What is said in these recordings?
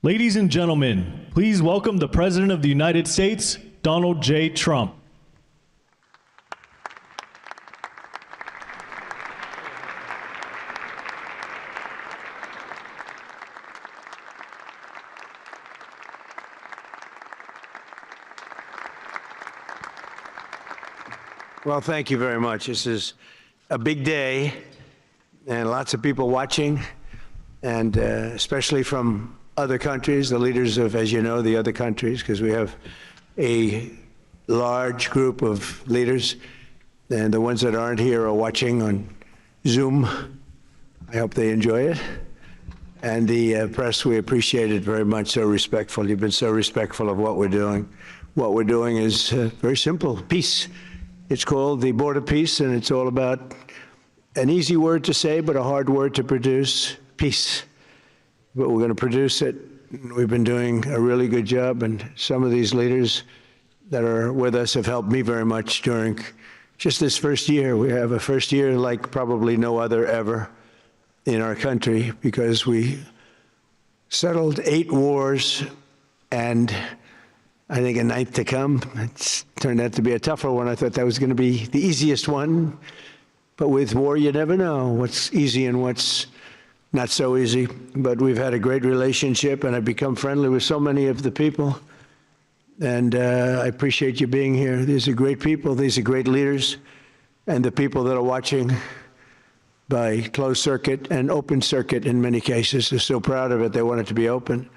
Ladies and gentlemen, please welcome the President of the United States, Donald J. Trump. Well, thank you very much. This is a big day and lots of people watching, and especially from other countries, the leaders of, as you know, the other countries, because we have a large group of leaders, and the ones that aren't here are watching on Zoom. I hope they enjoy it. And the press, we appreciate it very much, so respectful. You've been so respectful of what we're doing. What we're doing is very simple, peace. It's called the Board of Peace, and it's all about an easy word to say, but a hard word to produce, peace. But we're going to produce it. We've been doing a really good job, and some of these leaders that are with us have helped me very much during just this first year. We have a first year like probably no other ever in our country, because we settled 8 wars and I think a 9th to come. It's turned out to be a tougher one. I thought that was going to be the easiest one. But with war, you never know what's easy and what's not so easy. But we've had a great relationship, and I've become friendly with so many of the people. And I appreciate you being here. These are great people. These are great leaders. And the people that are watching by closed circuit and open circuit in many cases, they're so proud of it. They want it to be open.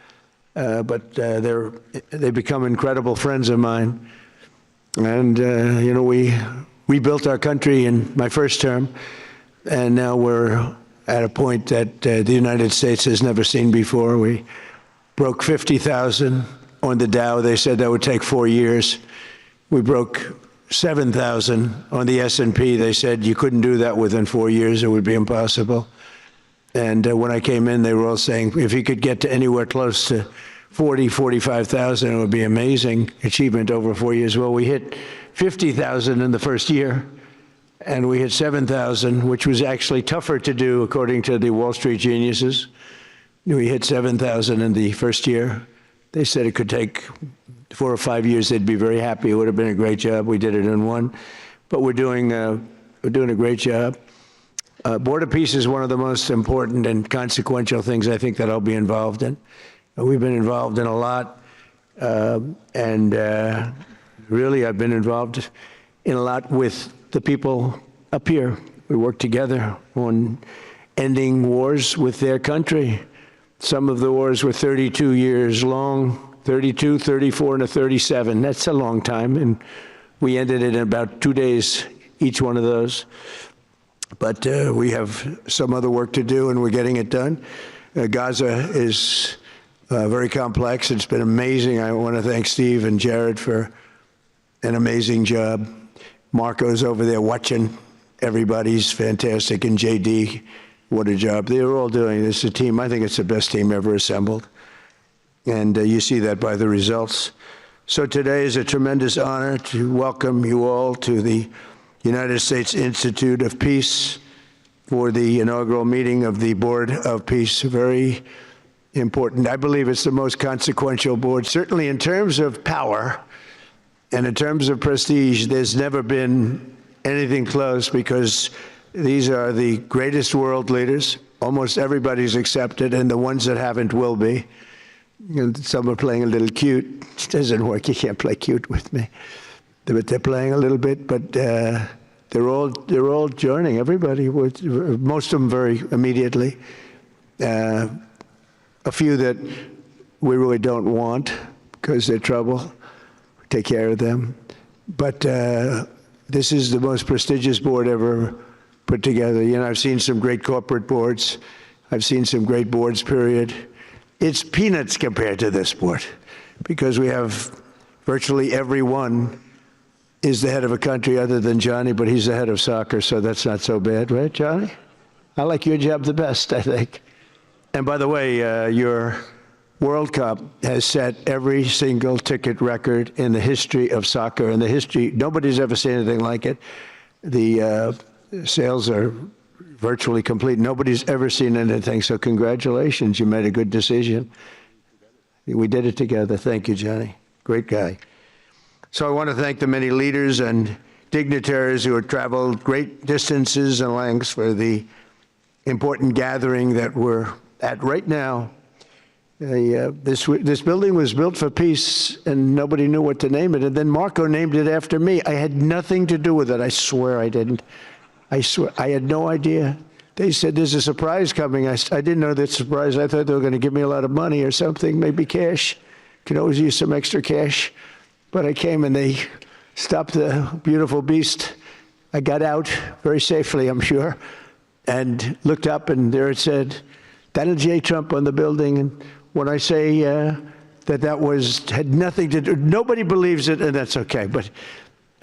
But they become incredible friends of mine. And, you know, we built our country in my first term, and now we're at a point that the United States has never seen before. We broke 50,000 on the Dow. They said that would take 4 years. We broke 7,000 on the S&P. They said you couldn't do that within 4 years. It would be impossible. And when I came in, they were all saying, if you could get to anywhere close to 40, 45,000, it would be amazing achievement over 4 years. Well, we hit 50,000 in the first year, and we hit 7,000, which was actually tougher to do, according to the Wall Street geniuses. We hit 7,000 in the first year. They said it could take 4 or 5 years. They'd be very happy. It would have been a great job. We did it in 1. But we're doing a great job. Board of Peace is one of the most important and consequential things I think that I'll be involved in. We've been involved in a lot, and really I've been involved in a lot with the people up here. We work together on ending wars with their country. Some of the wars were 32 years long, 32, 34, and a 37. That's a long time, and we ended it in about 2 days, each one of those. But we have some other work to do, and we're getting it done. Gaza is very complex. It's been amazing. I want to thank Steve and Jared for an amazing job. Marco's over there watching. Everybody's fantastic. And JD, what a job. They're all doing this. A team. I think it's the best team ever assembled. And you see that by the results. So today is a tremendous honor to welcome you all to the United States Institute of Peace for the inaugural meeting of the Board of Peace. Very important. I believe it's the most consequential board, certainly in terms of power and in terms of prestige. There's never been anything close, because these are the greatest world leaders. Almost everybody's accepted, and the ones that haven't will be. And some are playing a little cute. It doesn't work. You can't play cute with me. But they're playing a little bit, but they're all joining. Everybody, most of them very immediately. A few that we really don't want because they're trouble. Take care of them. But this is the most prestigious board ever put together. You know, I've seen some great corporate boards. I've seen some great boards, period. It's peanuts compared to this board, because we have virtually everyone is the head of a country other than Johnny, but he's the head of soccer, so that's not so bad, right, Johnny? I like your job the best, I think. And by the way, your World Cup has set every single ticket record in the history of soccer. In the history, nobody's ever seen anything like it. The sales are virtually complete. Nobody's ever seen anything, so congratulations. You made a good decision. We did it together. Thank you, Johnny. Great guy. So I want to thank the many leaders and dignitaries who have traveled great distances and lengths for the important gathering that we're at right now. This building was built for peace, and nobody knew what to name it. And then Marco named it after me. I had nothing to do with it. I swear I didn't. I swear. I had no idea. They said, there's a surprise coming. I didn't know that surprise. I thought they were going to give me a lot of money or something, maybe cash. Could always use some extra cash. But I came and they stopped the beautiful beast. I got out very safely, I'm sure, and looked up, and there it said, Donald J. Trump on the building. And when I say that had nothing to do, nobody believes it, and that's okay. But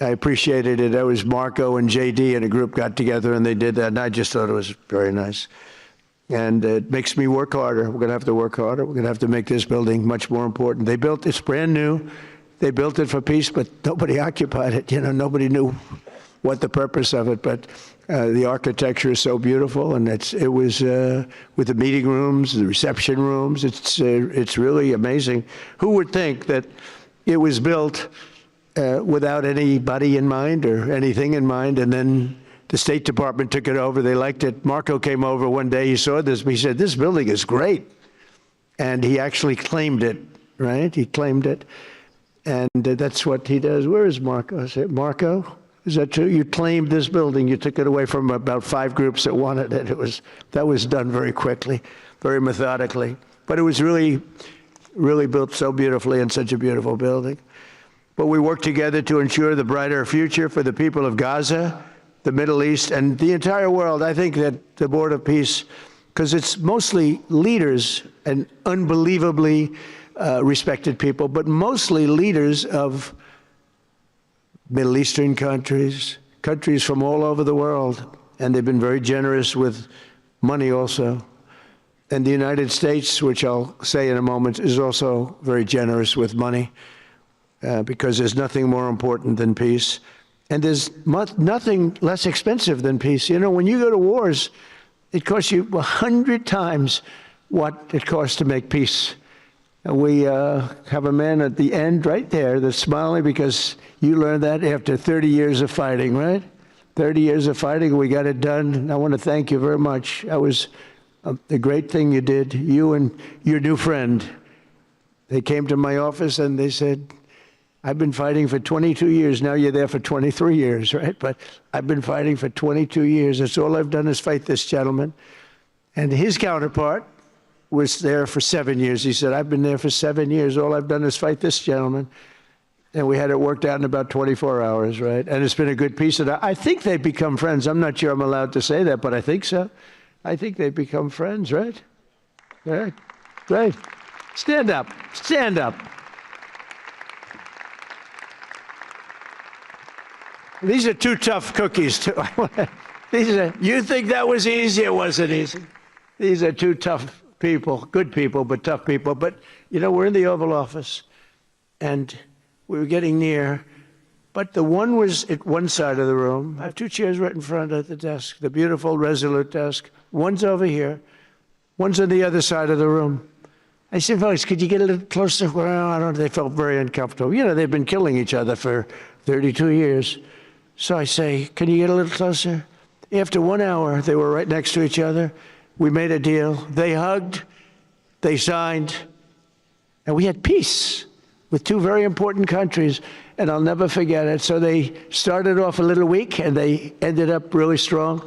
I appreciated it. That was Marco and JD and a group got together and they did that, and I just thought it was very nice. And it makes me work harder. We're going to have to work harder. We're going to have to make this building much more important. They built it's brand new. They built it for peace, but nobody occupied it. You know, nobody knew what the purpose of it. But the architecture is so beautiful, and it was with the meeting rooms, the reception rooms. It's really amazing. Who would think that it was built without anybody in mind or anything in mind, and then the State Department took it over. They liked it. Marco came over one day. He saw this. He said, "This building is great," and he actually claimed it. Right? He claimed it, and that's what he does. Where is Marco? I said, Marco, is that true? You claimed this building. You took it away from about 5 groups that wanted it. That was done very quickly, very methodically, but it was really built so beautifully and such a beautiful building. But we work together to ensure the brighter future for the people of Gaza, the Middle East, and the entire world. I think that the Board of Peace, because it's mostly leaders and unbelievably respected people, but mostly leaders of Middle Eastern countries, countries from all over the world, and they've been very generous with money also. And the United States, which I'll say in a moment, is also very generous with money. Because there's nothing more important than peace. And there's nothing less expensive than peace. You know, when you go to wars, it costs you 100 times what it costs to make peace. And we have a man at the end right there that's smiling because you learned that after 30 years of fighting, right? 30 years of fighting, we got it done. And I want to thank you very much. That was a great thing you did. You and your new friend, they came to my office and they said, I've been fighting for 22 years. Now you're there for 23 years, right? But I've been fighting for 22 years. That's all I've done is fight this gentleman. And his counterpart was there for 7 years. He said, I've been there for 7 years. All I've done is fight this gentleman. And we had it worked out in about 24 hours, right? And it's been a good peace. And I think they've become friends. I'm not sure I'm allowed to say that, but I think so. I think they've become friends, right? Right. Right. Stand up. Stand up. These are 2 tough cookies, too. You think that was easy? It wasn't easy. These are 2 tough people, good people, but tough people. But, you know, we're in the Oval Office, and we were getting near. But the one was at one side of the room. I have 2 chairs right in front of the desk, the beautiful, resolute desk. One's over here. One's on the other side of the room. I said, folks, could you get a little closer? Well, I don't know. They felt very uncomfortable. You know, they've been killing each other for 32 years. So I say, can you get a little closer? After 1 hour, they were right next to each other. We made a deal. They hugged, they signed, and we had peace with 2 very important countries, and I'll never forget it. So they started off a little weak, and they ended up really strong,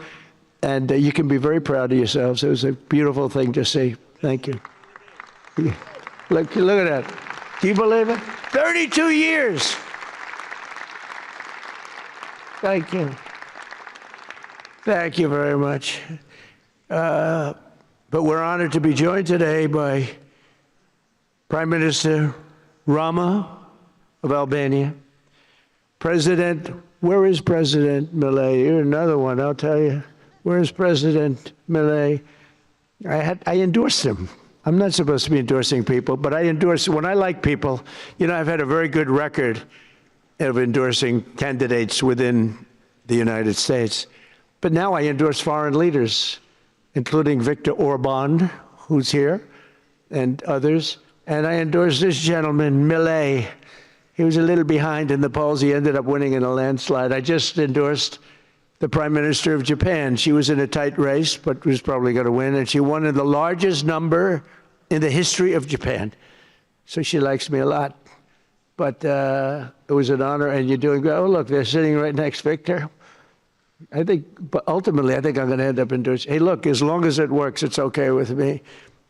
and you can be very proud of yourselves. It was a beautiful thing to see. Thank you. Look at that. Do you believe it? 32 years. Thank you. Thank you very much. But we're honored to be joined today by Prime Minister Rama of Albania. Where is President Milei? You're another one, I'll tell you. Where is President Milei? I endorsed him. I'm not supposed to be endorsing people, but I endorse, when I like people, you know, I've had a very good record of endorsing candidates within the United States. But now I endorse foreign leaders, including Viktor Orban, who's here, and others. And I endorsed this gentleman, Milei. He was a little behind in the polls. He ended up winning in a landslide. I just endorsed the Prime Minister of Japan. She was in a tight race, but was probably going to win. And she won in the largest number in the history of Japan. So she likes me a lot. But it was an honor, and you're doing great. Oh, look, they're sitting right next, Victor. But ultimately, I think I'm going to end up endorsing. Hey, look, as long as it works, it's okay with me.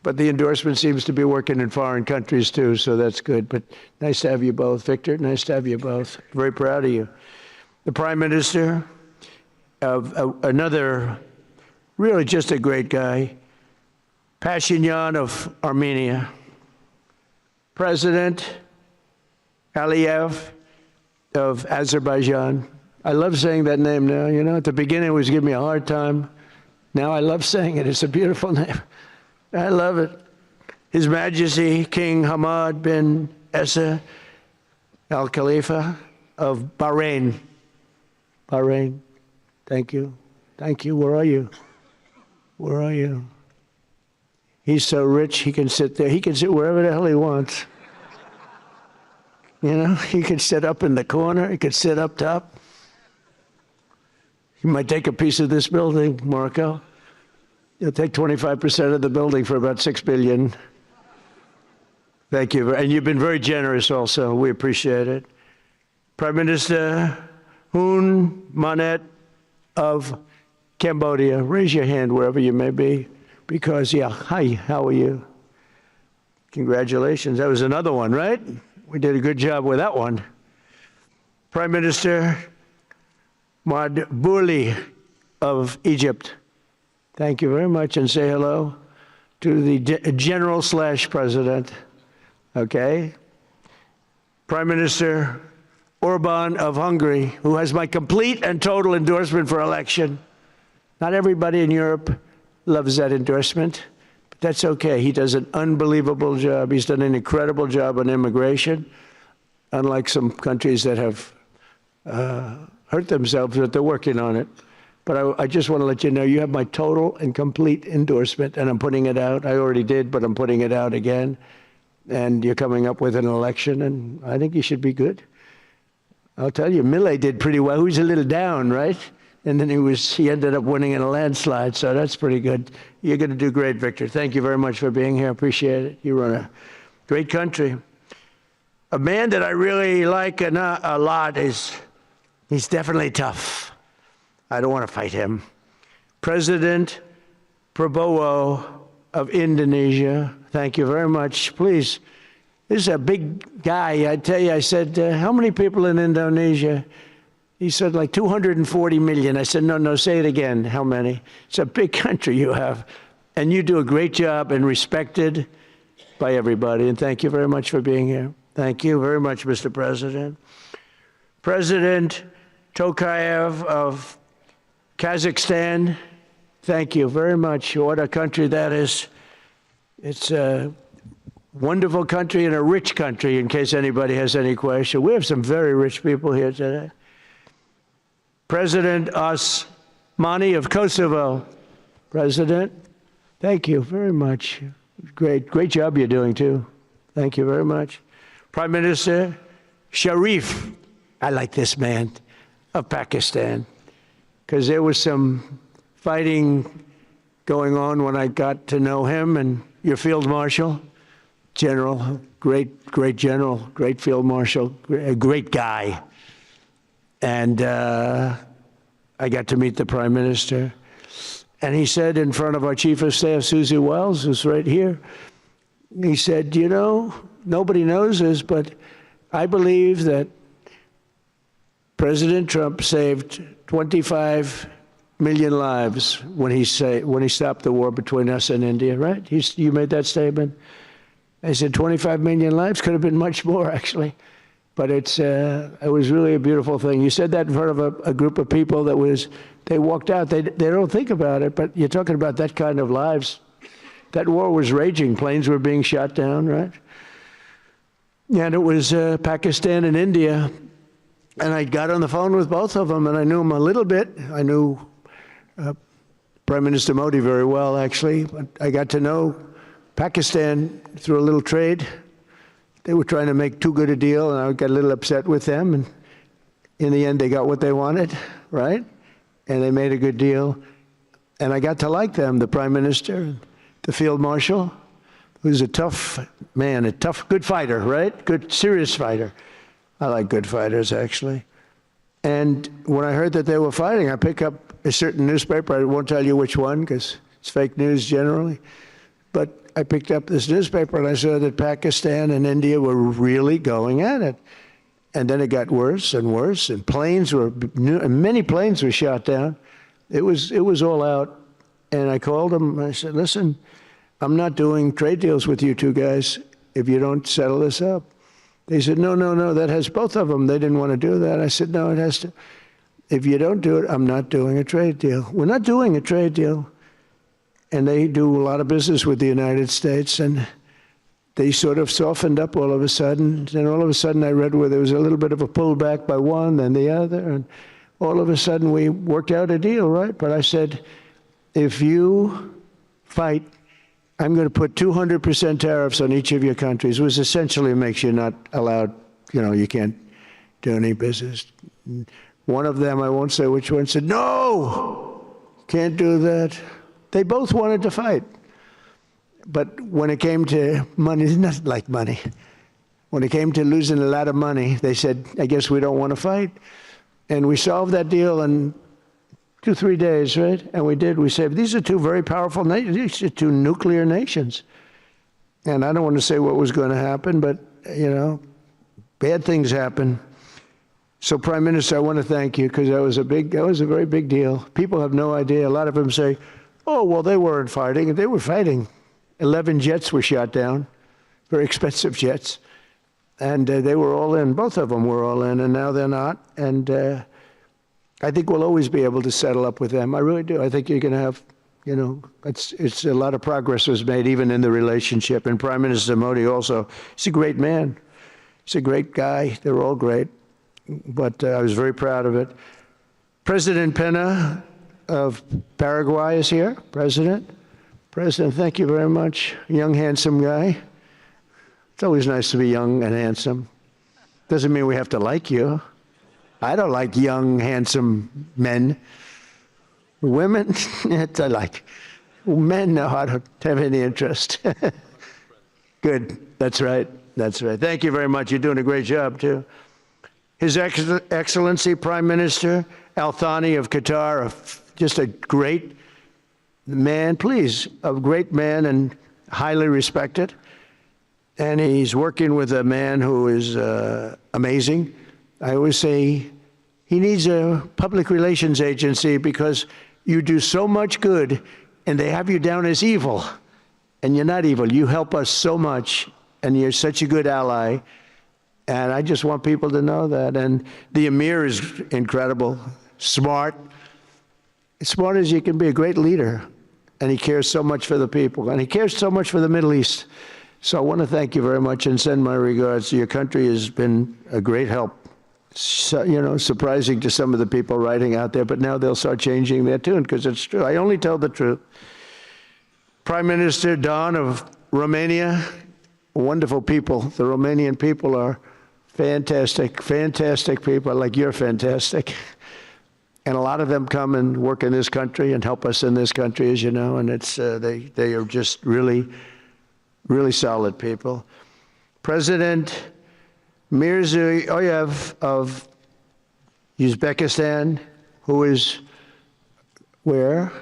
But the endorsement seems to be working in foreign countries, too, so that's good. But nice to have you both. Victor, nice to have you both. Very proud of you. The Prime Minister of another, really just a great guy, Pashinyan of Armenia. President Aliyev of Azerbaijan. I love saying that name now. You know, at the beginning it was giving me a hard time. Now I love saying it. It's a beautiful name. I love it. His Majesty King Hamad bin Isa Al Khalifa of Bahrain. Bahrain. Thank you. Thank you. Where are you? Where are you? He's so rich, he can sit there. He can sit wherever the hell he wants. You know, he could sit up in the corner. He could sit up top. He might take a piece of this building, Marco. He'll take 25% of the building for about $6 billion. Thank you. And you've been very generous also. We appreciate it. Prime Minister Hun Manet of Cambodia. Raise your hand wherever you may be. Because, yeah, hi, how are you? Congratulations. That was another one, right? We did a good job with that one. Prime Minister Madbouli of Egypt. Thank you very much, and say hello to the General/President. Okay? Prime Minister Orban of Hungary, who has my complete and total endorsement for election. Not everybody in Europe loves that endorsement, but that's okay. He does an unbelievable job. He's done an incredible job on immigration, unlike some countries that have hurt themselves, but they're working on it. But I just want to let you know, you have my total and complete endorsement, and I'm putting it out. I already did, but I'm putting it out again. And you're coming up with an election, and I think you should be good. I'll tell you, Milei did pretty well. He was a little down, right? And then he ended up winning in a landslide, so that's pretty good. You're going to do great, Victor. Thank you very much for being here. I appreciate it. You run a great country. A man that I really like a lot he's definitely tough. I don't want to fight him. President Prabowo of Indonesia. Thank you very much. Please, this is a big guy. I tell you, I said, how many people in Indonesia? He said, like 240 million. I said, no, say it again. How many? It's a big country you have. And you do a great job and respected by everybody. And thank you very much for being here. Thank you very much, Mr. President. President Tokayev of Kazakhstan, thank you very much. What a country that is. It's a wonderful country and a rich country, in case anybody has any question. We have some very rich people here today. President Osmani of Kosovo. President, thank you very much. Great job you're doing, too. Thank you very much. Prime Minister Sharif, I like this man, of Pakistan, because there was some fighting going on when I got to know him, and your Field Marshal, General, great General, great Field Marshal, a great guy. And I got to meet the Prime Minister. And he said in front of our Chief of Staff, Susie Wells, who's right here, he said, you know, nobody knows this, but I believe that President Trump saved 25 million lives when he stopped the war between us and India, right? You made that statement. I said 25 million lives, could have been much more, actually. But it was really a beautiful thing. You said that in front of a group of people they walked out. They don't think about it, but you're talking about that kind of lives. That war was raging. Planes were being shot down, right? And it was Pakistan and India. And I got on the phone with both of them, and I knew them a little bit. I knew Prime Minister Modi very well, actually. But I got to know Pakistan through a little trade they were trying to make too good a deal, and I got a little upset with them. And in the end, they got what they wanted, right? And they made a good deal. And I got to like them, the prime minister, the field marshal, who's a tough man, a tough, good fighter, right? Good, serious fighter. I like good fighters, actually. And when I heard that they were fighting, I picked up a certain newspaper. I won't tell you which one, because it's fake news generally. But I picked up this newspaper, and I saw that Pakistan and India were really going at it. And then it got worse and worse, and many planes were shot down. It was all out. And I called them, and I said, listen, I'm not doing trade deals with you two guys if you don't settle this up. They said, no, that has both of them. They didn't want to do that. I said, no, it has to. If you don't do it, I'm not doing a trade deal. We're not doing a trade deal. And they do a lot of business with the United States, and they sort of softened up all of a sudden. Then all of a sudden I read where there was a little bit of a pullback by one, then the other, and all of a sudden we worked out a deal, right? But I said, if you fight, I'm going to put 200% tariffs on each of your countries, which essentially makes you not allowed, you can't do any business. One of them, I won't say which one, said, no, can't do that. They both wanted to fight. But when it came to money, it's not like money. When it came to losing a lot of money, they said, I guess we don't want to fight. And we solved that deal in 2-3 days, right? And we did. We said, these are two very powerful nations. These are two nuclear nations. And I don't want to say what was going to happen, but, bad things happen. So, Prime Minister, I want to thank you, because that was a very big deal. People have no idea. A lot of them say, oh, well, they weren't fighting. They were fighting. 11 jets were shot down, very expensive jets. And they were all in. Both of them were all in, and now they're not. And I think we'll always be able to settle up with them. I really do. I think you're going to have, it's a lot of progress was made even in the relationship. And Prime Minister Modi also, he's a great man. He's a great guy. They're all great. But I was very proud of it. President Pena of Paraguay is here. President, thank you very much. Young, handsome guy. It's always nice to be young and handsome. Doesn't mean we have to like you. I don't like young, handsome men. Women, I like. Men, no, I don't have any interest. Good. That's right. Thank you very much. You're doing a great job, too. His Excellency Prime Minister Al Thani of Qatar, just a great man, a great man and highly respected. And he's working with a man who is amazing. I always say he needs a public relations agency, because you do so much good and they have you down as evil. And you're not evil. You help us so much, and you're such a good ally. And I just want people to know that. And the Emir is incredible, smart, as smart as you can be, a great leader. And he cares so much for the people. And he cares so much for the Middle East. So I want to thank you very much and send my regards. Your country has been a great help. So, surprising to some of the people writing out there, but now they'll start changing their tune, because it's true. I only tell the truth. Prime Minister Don of Romania, wonderful people. The Romanian people are fantastic people, like you're fantastic. And a lot of them come and work in this country and help us in this country, as you know, and it's they are just really solid people. President Mirziyoyev of Uzbekistan, who is where?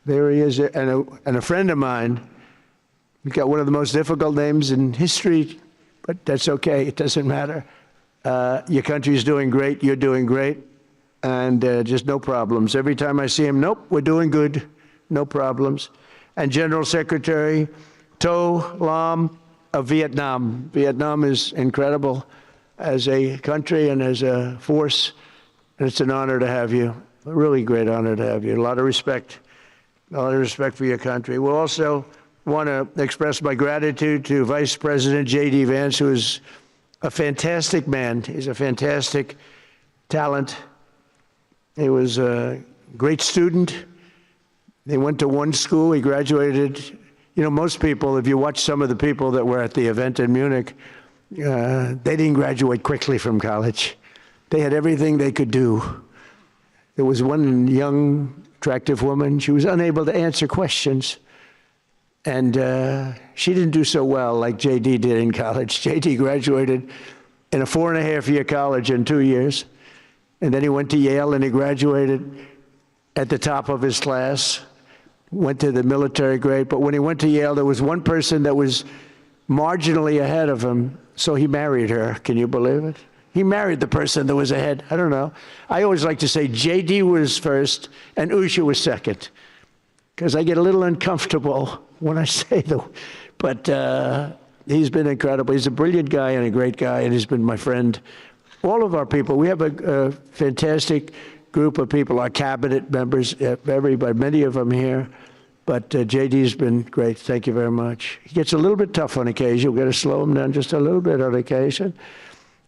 There he is, and a friend of mine. We've got one of the most difficult names in history, but that's okay. It doesn't matter. Your country's doing great. You're doing great. And just no problems. Every time I see him, nope, we're doing good. No problems. And General Secretary To Lam of Vietnam. Vietnam is incredible as a country and as a force. And it's an honor to have you. A really great honor to have you. A lot of respect. A lot of respect for your country. We'll also want to express my gratitude to Vice President J.D. Vance, who is a fantastic man. He's a fantastic talent. He was a great student. He went to one school. He graduated. Most people, if you watch some of the people that were at the event in Munich, They didn't graduate quickly from college. They had everything they could do. There was one young, attractive woman. She was unable to answer questions. And she didn't do so well like J.D. did in college. J.D. graduated in a 4.5-year college in 2 years. And then he went to Yale and he graduated at the top of his class, went to the military grade. But when he went to Yale, there was one person that was marginally ahead of him, so he married her. Can you believe it? He married the person that was ahead. I don't know. I always like to say J.D. was first and Usha was second, because I get a little uncomfortable when I say that. But he's been incredible. He's a brilliant guy and a great guy, and he's been my friend. All of our people, we have a fantastic group of people, our cabinet members, everybody, many of them here. But J.D.'s been great. Thank you very much. He gets a little bit tough on occasion. We've got to slow him down just a little bit on occasion.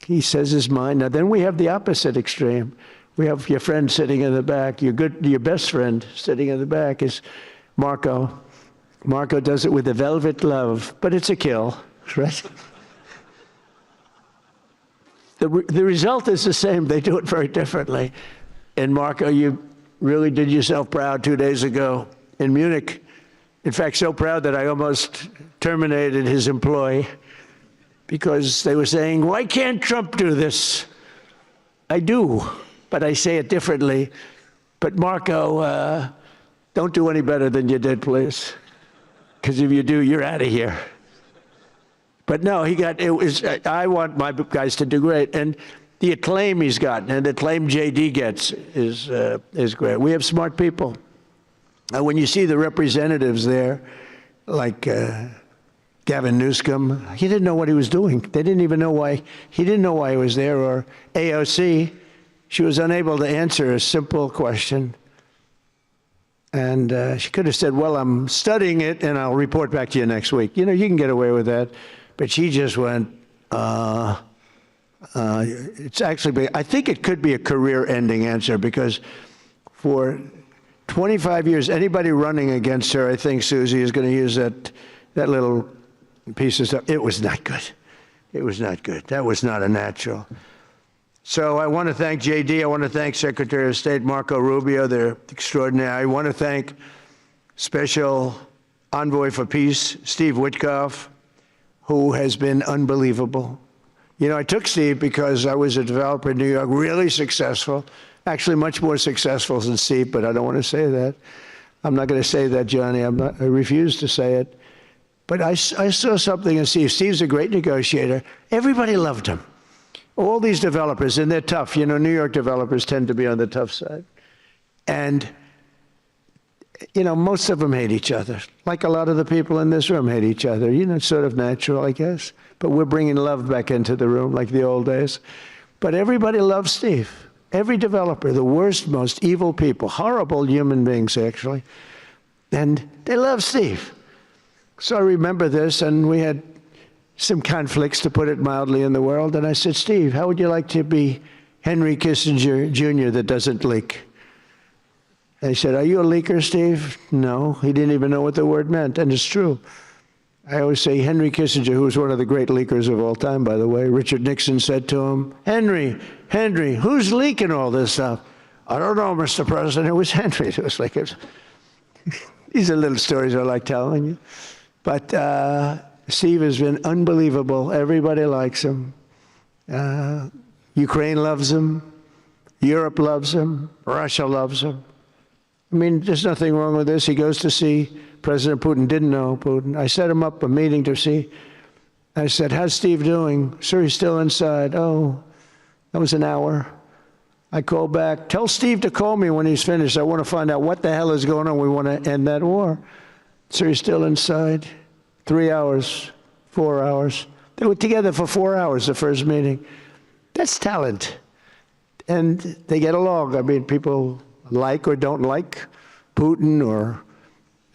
He says his mind. Now, then we have the opposite extreme. We have your friend sitting in the back. Your best friend sitting in the back is Marco. Marco does it with a velvet love, but it's a kill, right? The result is the same. They do it very differently. And Marco, you really did yourself proud 2 days ago in Munich. In fact, so proud that I almost terminated his employ because they were saying, why can't Trump do this? I do, but I say it differently. But Marco, don't do any better than you did, please. Because if you do, you're out of here. But no, I want my guys to do great. And the acclaim he's gotten and the acclaim J.D. gets is great. We have smart people. And when you see the representatives there, like Gavin Newsom, he didn't know what he was doing. They didn't even know why. He didn't know why he was there. Or AOC, she was unable to answer a simple question. And she could have said, well, I'm studying it, and I'll report back to you next week. You know, you can get away with that. But she just went, it's actually, I think it could be a career-ending answer, because for 25 years, anybody running against her, I think Susie is going to use that little piece of stuff. It was not good. It was not good. That was not a natural. So I want to thank J.D. I want to thank Secretary of State Marco Rubio. They're extraordinary. I want to thank Special Envoy for Peace, Steve Witkoff, who has been unbelievable. You know, I took Steve because I was a developer in New York, really successful, actually much more successful than Steve, but I don't want to say that. I'm not going to say that, Johnny. I refuse to say it. But I saw something in Steve. Steve's a great negotiator. Everybody loved him. All these developers, and they're tough. You know, New York developers tend to be on the tough side. And, you know, most of them hate each other. Like a lot of the people in this room hate each other. You know, it's sort of natural, I guess. But we're bringing love back into the room like the old days. But everybody loves Steve. Every developer, the worst, most evil people, horrible human beings, actually. And they love Steve. So I remember this, and we had some conflicts, to put it mildly, in the world. And I said, Steve, how would you like to be Henry Kissinger Jr. that doesn't leak? And he said, are you a leaker, Steve? No. He didn't even know what the word meant, and it's true. I always say Henry Kissinger, who was one of the great leakers of all time, by the way, Richard Nixon said to him, Henry, who's leaking all this stuff? I don't know, Mr. President. It was Henry. It was like, these are little stories I like telling you. But Steve has been unbelievable. Everybody likes him. Ukraine loves him. Europe loves him. Russia loves him. I mean, there's nothing wrong with this. He goes to see President Putin. Didn't know Putin. I set him up a meeting to see. I said, how's Steve doing? Sir, he's still inside. Oh, that was an hour. I called back. Tell Steve to call me when he's finished. I want to find out what the hell is going on. We want to end that war. Sir, he's still inside. 3 hours, 4 hours. They were together for 4 hours, the first meeting. That's talent. And they get along. I mean, people like or don't like Putin or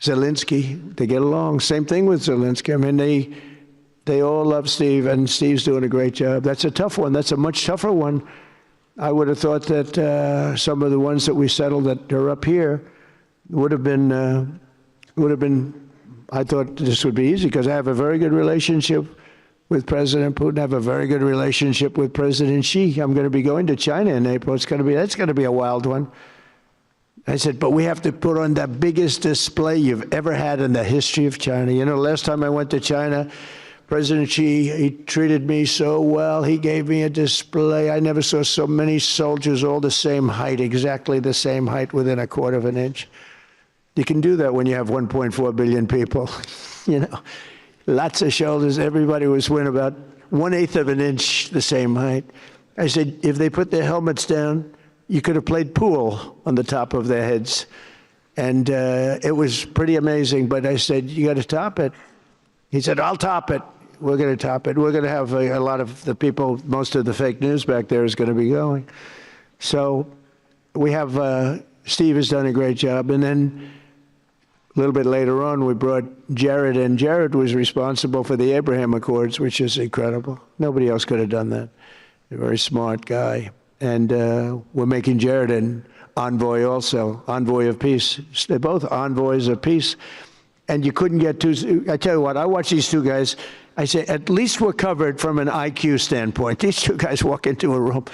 Zelensky. They get along. Same thing with Zelensky. I mean, they all love Steve, and Steve's doing a great job. That's a tough one. That's a much tougher one. I would have thought that some of the ones that we settled that are up here would have been, I thought this would be easy, because I have a very good relationship with President Putin, have a very good relationship with President Xi. I'm going to be going to China in April. That's going to be a wild one. I said, but we have to put on the biggest display you've ever had in the history of China. You know, last time I went to China, President Xi, he treated me so well. He gave me a display. I never saw so many soldiers all the same height, exactly the same height within a quarter of an inch. You can do that when you have 1.4 billion people. You know, lots of shoulders. Everybody was within about 1/8 of an inch the same height. I said, if they put their helmets down, you could have played pool on the top of their heads. And it was pretty amazing. But I said, you got to top it. He said, I'll top it. We're going to top it. We're going to have a lot of the people, most of the fake news back there is going to be going. So we have, Steve has done a great job. And then a little bit later on, we brought Jared in. Jared was responsible for the Abraham Accords, which is incredible. Nobody else could have done that. A very smart guy. And we're making Jared an envoy also, envoy of peace. They're both envoys of peace. And you couldn't get two. I tell you what, I watch these two guys. I say, at least we're covered from an IQ standpoint. These two guys walk into a room.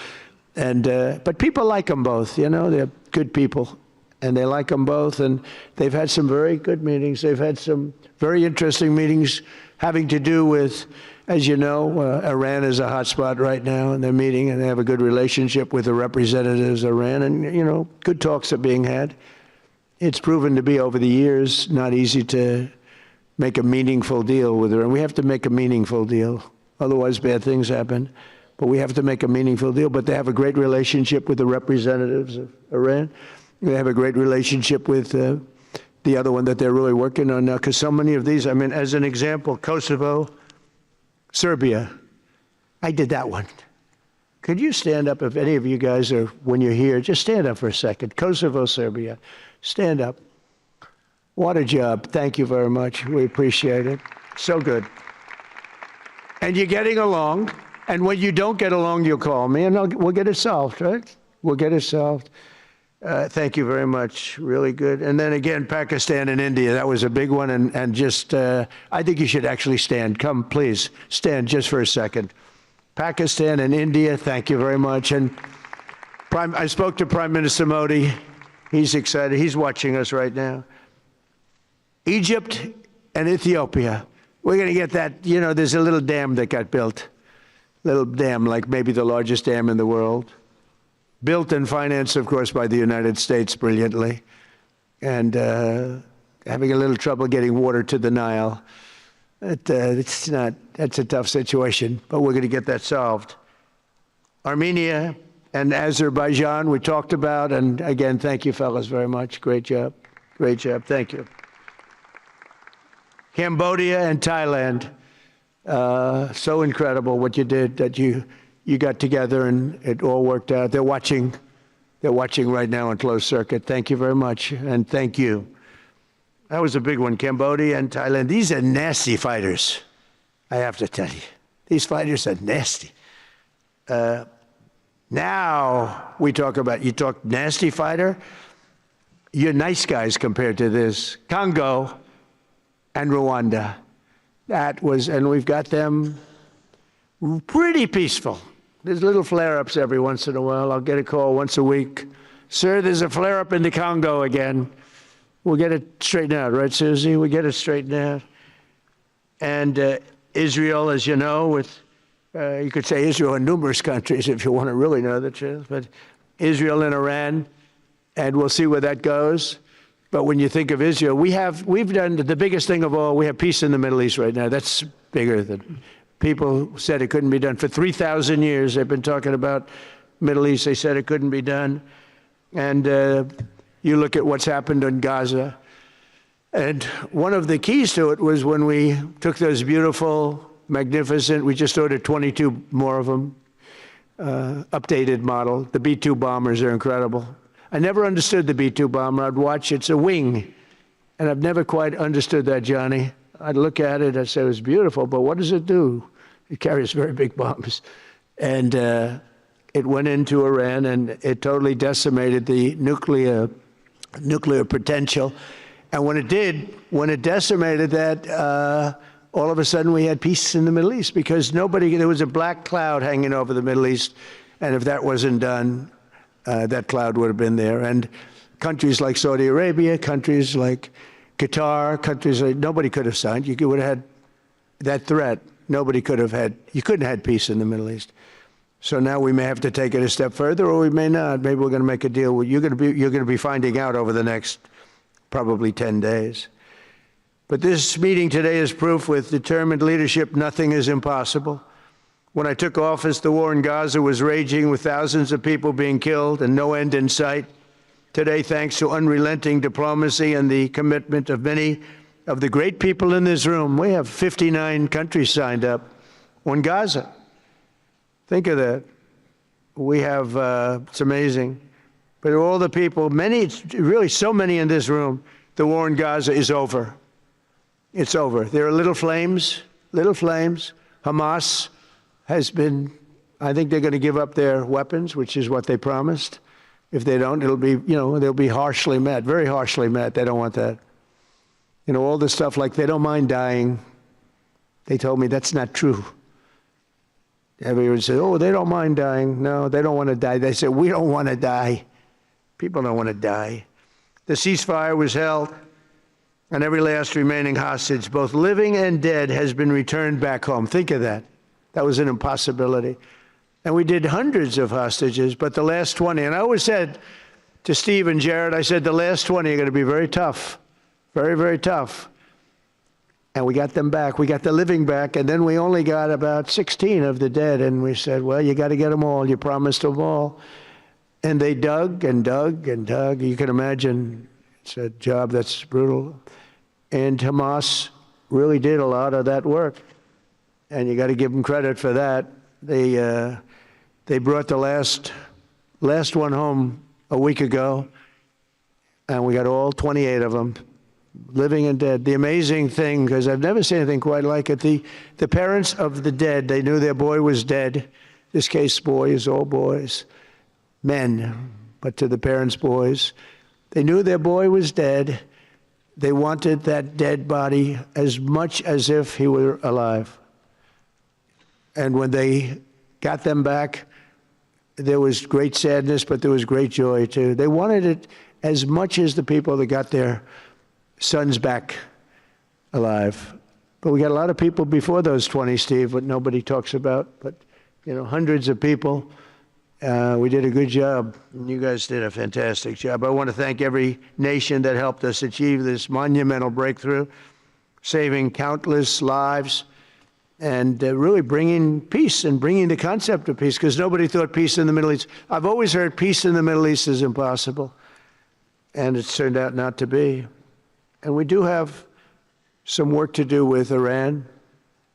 And but people like them both, you know, they're good people. And they like them both. And they've had some very good meetings. They've had some very interesting meetings having to do with, as you know, Iran is a hot spot right now. And they're meeting and they have a good relationship with the representatives of Iran. And, you know, good talks are being had. It's proven to be, over the years, not easy to make a meaningful deal with Iran. We have to make a meaningful deal. Otherwise, bad things happen. But we have to make a meaningful deal. But they have a great relationship with the representatives of Iran. They have a great relationship with the other one that they're really working on now. Because so many of these, I mean, as an example, Kosovo, Serbia. I did that one. Could you stand up, if any of you guys are, when you're here, just stand up for a second. Kosovo, Serbia. Stand up. What a job. Thank you very much. We appreciate it. So good. And you're getting along. And when you don't get along, you'll call me and we'll get it solved, right? We'll get it solved. Thank you very much. Really good. And then again, Pakistan and India. That was a big one. And just, I think you should actually stand. Come, please. Stand just for a second. Pakistan and India, thank you very much. And I spoke to Prime Minister Modi. He's excited. He's watching us right now. Egypt and Ethiopia. We're going to get that. You know, there's a little dam that got built. Little dam, like maybe the largest dam in the world. Built and financed, of course, by the United States brilliantly. And having a little trouble getting water to the Nile. That's a tough situation, but we're going to get that solved. Armenia and Azerbaijan, we talked about, and again, thank you, fellas, very much. Great job. Great job. Thank you. Cambodia and Thailand. So incredible what you did, that you got together and it all worked out. They're watching right now on closed circuit. Thank you very much, and thank you. That was a big one, Cambodia and Thailand. These are nasty fighters, I have to tell you. These fighters are nasty. Now we talk about, you talk nasty fighter, you're nice guys compared to this. Congo and Rwanda. That was, and we've got them pretty peaceful. There's little flare-ups every once in a while. I'll get a call once a week. Sir, there's a flare-up in the Congo again. We'll get it straightened out, right, Susie? We'll get it straightened out. And Israel, as you know, with, you could say Israel and numerous countries if you want to really know the truth, but Israel and Iran, and we'll see where that goes. But when you think of Israel, we've done the biggest thing of all. We have peace in the Middle East right now. That's bigger than people said it couldn't be done. For 3,000 years, they've been talking about Middle East. They said it couldn't be done. And you look at what's happened in Gaza. And one of the keys to it was when we took those beautiful, magnificent, we just ordered 22 more of them, updated model. The B-2 bombers are incredible. I never understood the B-2 bomber. I'd watch, it's a wing. And I've never quite understood that, Johnny. I'd look at it, I'd say it was beautiful, but what does it do? It carries very big bombs. And it went into Iran and it totally decimated the nuclear potential. And when it did, when it decimated that, all of a sudden we had peace in the Middle East because there was a black cloud hanging over the Middle East. And if that wasn't done, that cloud would have been there. And countries like Saudi Arabia, countries like Qatar, countries like, nobody could have signed. You would have had that threat. Nobody could have had, you couldn't have had peace in the Middle East. So now we may have to take it a step further, or we may not. Maybe we're going to make a deal. You're going to be finding out over the next probably 10 days. But this meeting today is proof with determined leadership, nothing is impossible. When I took office, the war in Gaza was raging with thousands of people being killed and no end in sight. Today, thanks to unrelenting diplomacy and the commitment of many of the great people in this room, we have 59 countries signed up on Gaza. Think of that. We have, it's amazing. But all the people, many, really so many in this room, the war in Gaza is over. It's over. There are little flames, little flames. Hamas has been, I think they're going to give up their weapons, which is what they promised. If they don't, it'll be, they'll be harshly met, very harshly met. They don't want that. All this stuff like they don't mind dying. They told me that's not true. Everyone said, oh, they don't mind dying. No, they don't want to die. They said, we don't want to die. People don't want to die. The ceasefire was held, and every last remaining hostage, both living and dead, has been returned back home. Think of that. That was an impossibility. And we did hundreds of hostages, but the last 20, and I always said to Steve and Jared, I said, the last 20 are going to be very tough, very, very tough. And we got them back. We got the living back, and then we only got about 16 of the dead. And we said, well, you got to get them all. You promised them all. And they dug and dug and dug. You can imagine it's a job that's brutal. And Hamas really did a lot of that work. And you got to give them credit for that. They brought the last one home a week ago, and we got all 28 of them, living and dead. The amazing thing, because I've never seen anything quite like it, the parents of the dead, they knew their boy was dead. This case, boys, all boys, men, but to the parents' boys. They knew their boy was dead. They wanted that dead body as much as if he were alive. And when they got them back, there was great sadness, but there was great joy, too. They wanted it as much as the people that got their sons back alive. But we got a lot of people before those 20, Steve, what nobody talks about. But, hundreds of people. We did a good job. And you guys did a fantastic job. I want to thank every nation that helped us achieve this monumental breakthrough, saving countless lives, and really bringing peace and bringing the concept of peace, because nobody thought peace in the Middle East. I've always heard peace in the Middle East is impossible, and it's turned out not to be. And we do have some work to do with Iran.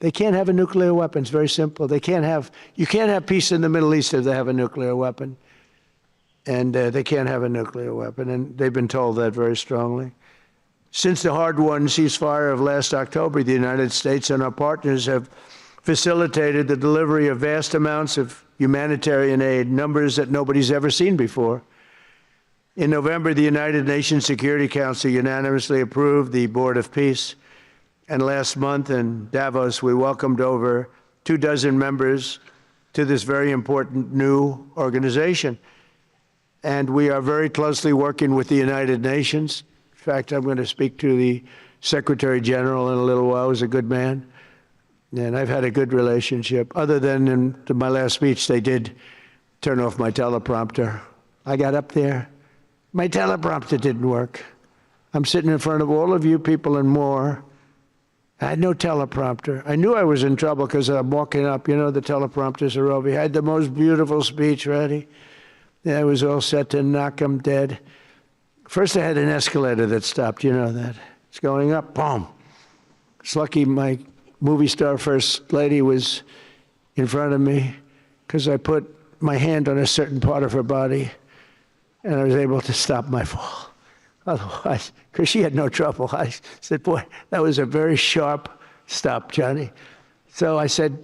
They can't have a nuclear weapon. It's very simple. You can't have peace in the Middle East if they have a nuclear weapon. And they can't have a nuclear weapon, and they've been told that very strongly. Since the hard-won ceasefire of last October, the United States and our partners have facilitated the delivery of vast amounts of humanitarian aid, numbers that nobody's ever seen before. In November, the United Nations Security Council unanimously approved the Board of Peace. And last month in Davos, we welcomed over 24 members to this very important new organization. And we are very closely working with the United Nations. In fact, I'm going to speak to the Secretary General in a little while. He's a good man. And I've had a good relationship. Other than in my last speech, they did turn off my teleprompter. I got up there. My teleprompter didn't work. I'm sitting in front of all of you people and more. I had no teleprompter. I knew I was in trouble because I'm walking up. The teleprompters are over. I had the most beautiful speech ready. I was all set to knock them dead. First, I had an escalator that stopped. You know that. It's going up. Boom. It's lucky my movie star first lady was in front of me because I put my hand on a certain part of her body, and I was able to stop my fall. Otherwise, because she had no trouble. I said, boy, that was a very sharp stop, Johnny. So I said,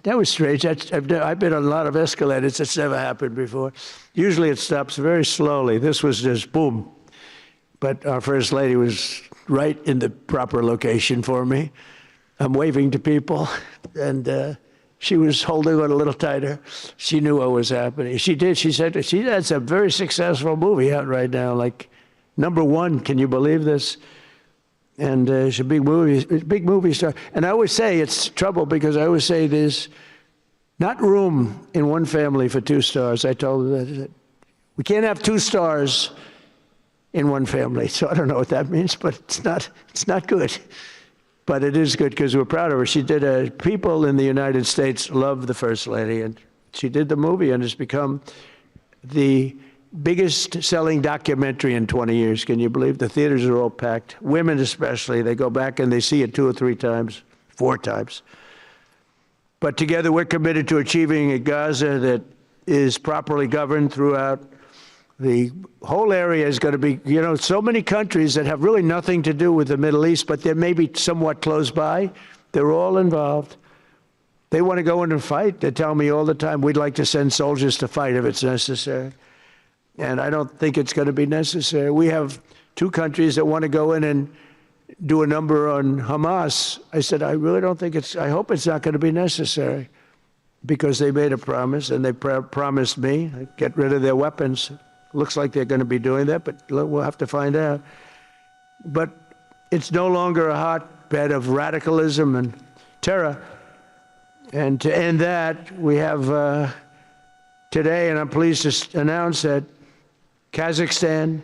that was strange. I've been on a lot of escalators. It's never happened before. Usually it stops very slowly. This was just boom. But our First Lady was right in the proper location for me. I'm waving to people, and she was holding on a little tighter. She knew what was happening. She did. She said, that's a very successful movie out right now, like #1. Can you believe this? And she's a big movie star. And I always say it's trouble because I always say there's not room in one family for 2 stars. I told her that we can't have 2 stars in one family. So I don't know what that means, but it's not good. But it is good because we're proud of her. She did people in the United States love the First Lady, and she did the movie, and it's become the biggest selling documentary in 20 years. Can you believe? The theaters are all packed. Women especially, they go back and they see it 2 or 3 times, 4 times. But together we're committed to achieving a Gaza that is properly governed throughout. The whole area is going to be, so many countries that have really nothing to do with the Middle East, but they're maybe somewhat close by. They're all involved. They want to go in and fight. They tell me all the time, we'd like to send soldiers to fight if it's necessary. And I don't think it's going to be necessary. We have 2 countries that want to go in and do a number on Hamas. I said, I really don't think I hope it's not going to be necessary, because they made a promise, and they promised me, get rid of their weapons. Looks like they're going to be doing that, but we'll have to find out. But it's no longer a hotbed of radicalism and terror. And to end that, we have today, and I'm pleased to announce that Kazakhstan,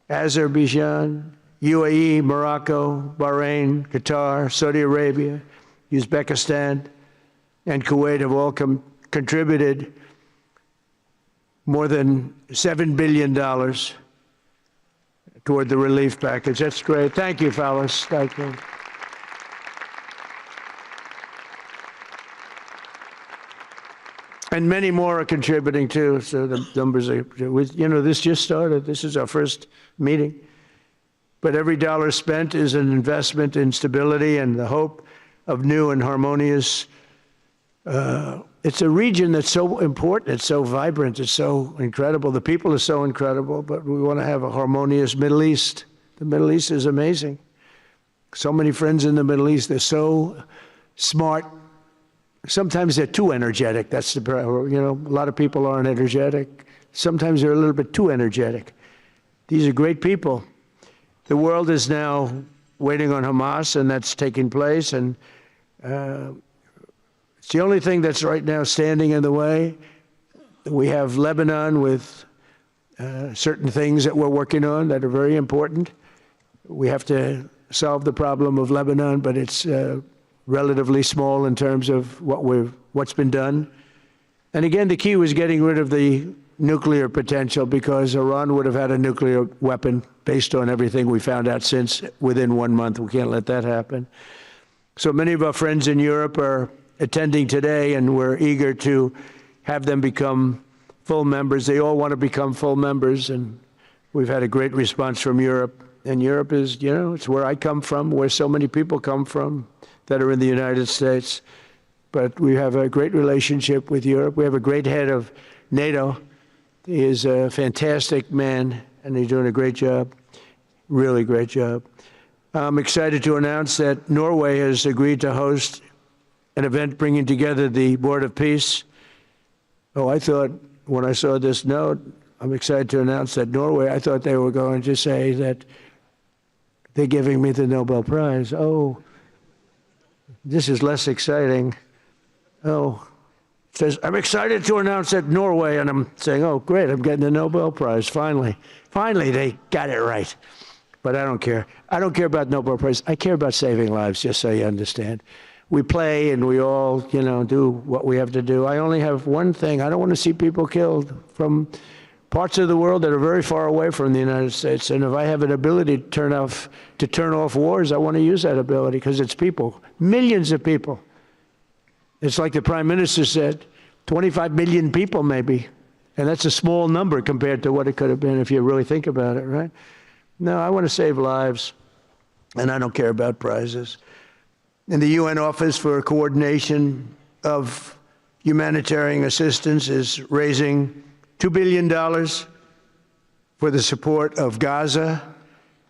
Azerbaijan, UAE, Morocco, Bahrain, Qatar, Saudi Arabia, Uzbekistan, and Kuwait have all contributed more than $7 billion toward the relief package. That's great. Thank you, fellas. Thank you. And many more are contributing too. So the numbers are, this just started. This is our first meeting. But every dollar spent is an investment in stability and the hope of new and harmonious. It's a region that's so important. It's so vibrant. It's so incredible. The people are so incredible, but we want to have a harmonious Middle East. The Middle East is amazing. So many friends in the Middle East. They're so smart. Sometimes they're too energetic. That's the problem. A lot of people aren't energetic. Sometimes they're a little bit too energetic. These are great people. The world is now waiting on Hamas, and that's taking place. And it's the only thing that's right now standing in the way. We have Lebanon with certain things that we're working on that are very important. We have to solve the problem of Lebanon, but it's relatively small in terms of what's been done. And again, the key was getting rid of the nuclear potential, because Iran would have had a nuclear weapon based on everything we found out since within 1 month. We can't let that happen. So many of our friends in Europe are attending today, and we're eager to have them become full members. They all want to become full members, and we've had a great response from Europe. And Europe is, it's where I come from, where so many people come from that are in the United States. But we have a great relationship with Europe. We have a great head of NATO. He is a fantastic man, and he's doing a great job, really great job. I'm excited to announce that Norway has agreed to host an event bringing together the Board of Peace. Oh, I thought when I saw this note, I'm excited to announce that Norway, I thought they were going to say that they're giving me the Nobel Prize. Oh, this is less exciting. Oh, it says, I'm excited to announce that Norway, and I'm saying, oh, great, I'm getting the Nobel Prize, finally. Finally, they got it right. But I don't care. I don't care about Nobel Prize. I care about saving lives, just so you understand. We play and we all, do what we have to do. I only have one thing. I don't want to see people killed from parts of the world that are very far away from the United States. And if I have an ability to turn off wars, I want to use that ability, because it's people, millions of people. It's like the Prime Minister said, 25 million people maybe. And that's a small number compared to what it could have been if you really think about it, right? No, I want to save lives, and I don't care about prizes. And the UN Office for Coordination of Humanitarian Assistance is raising $2 billion for the support of Gaza.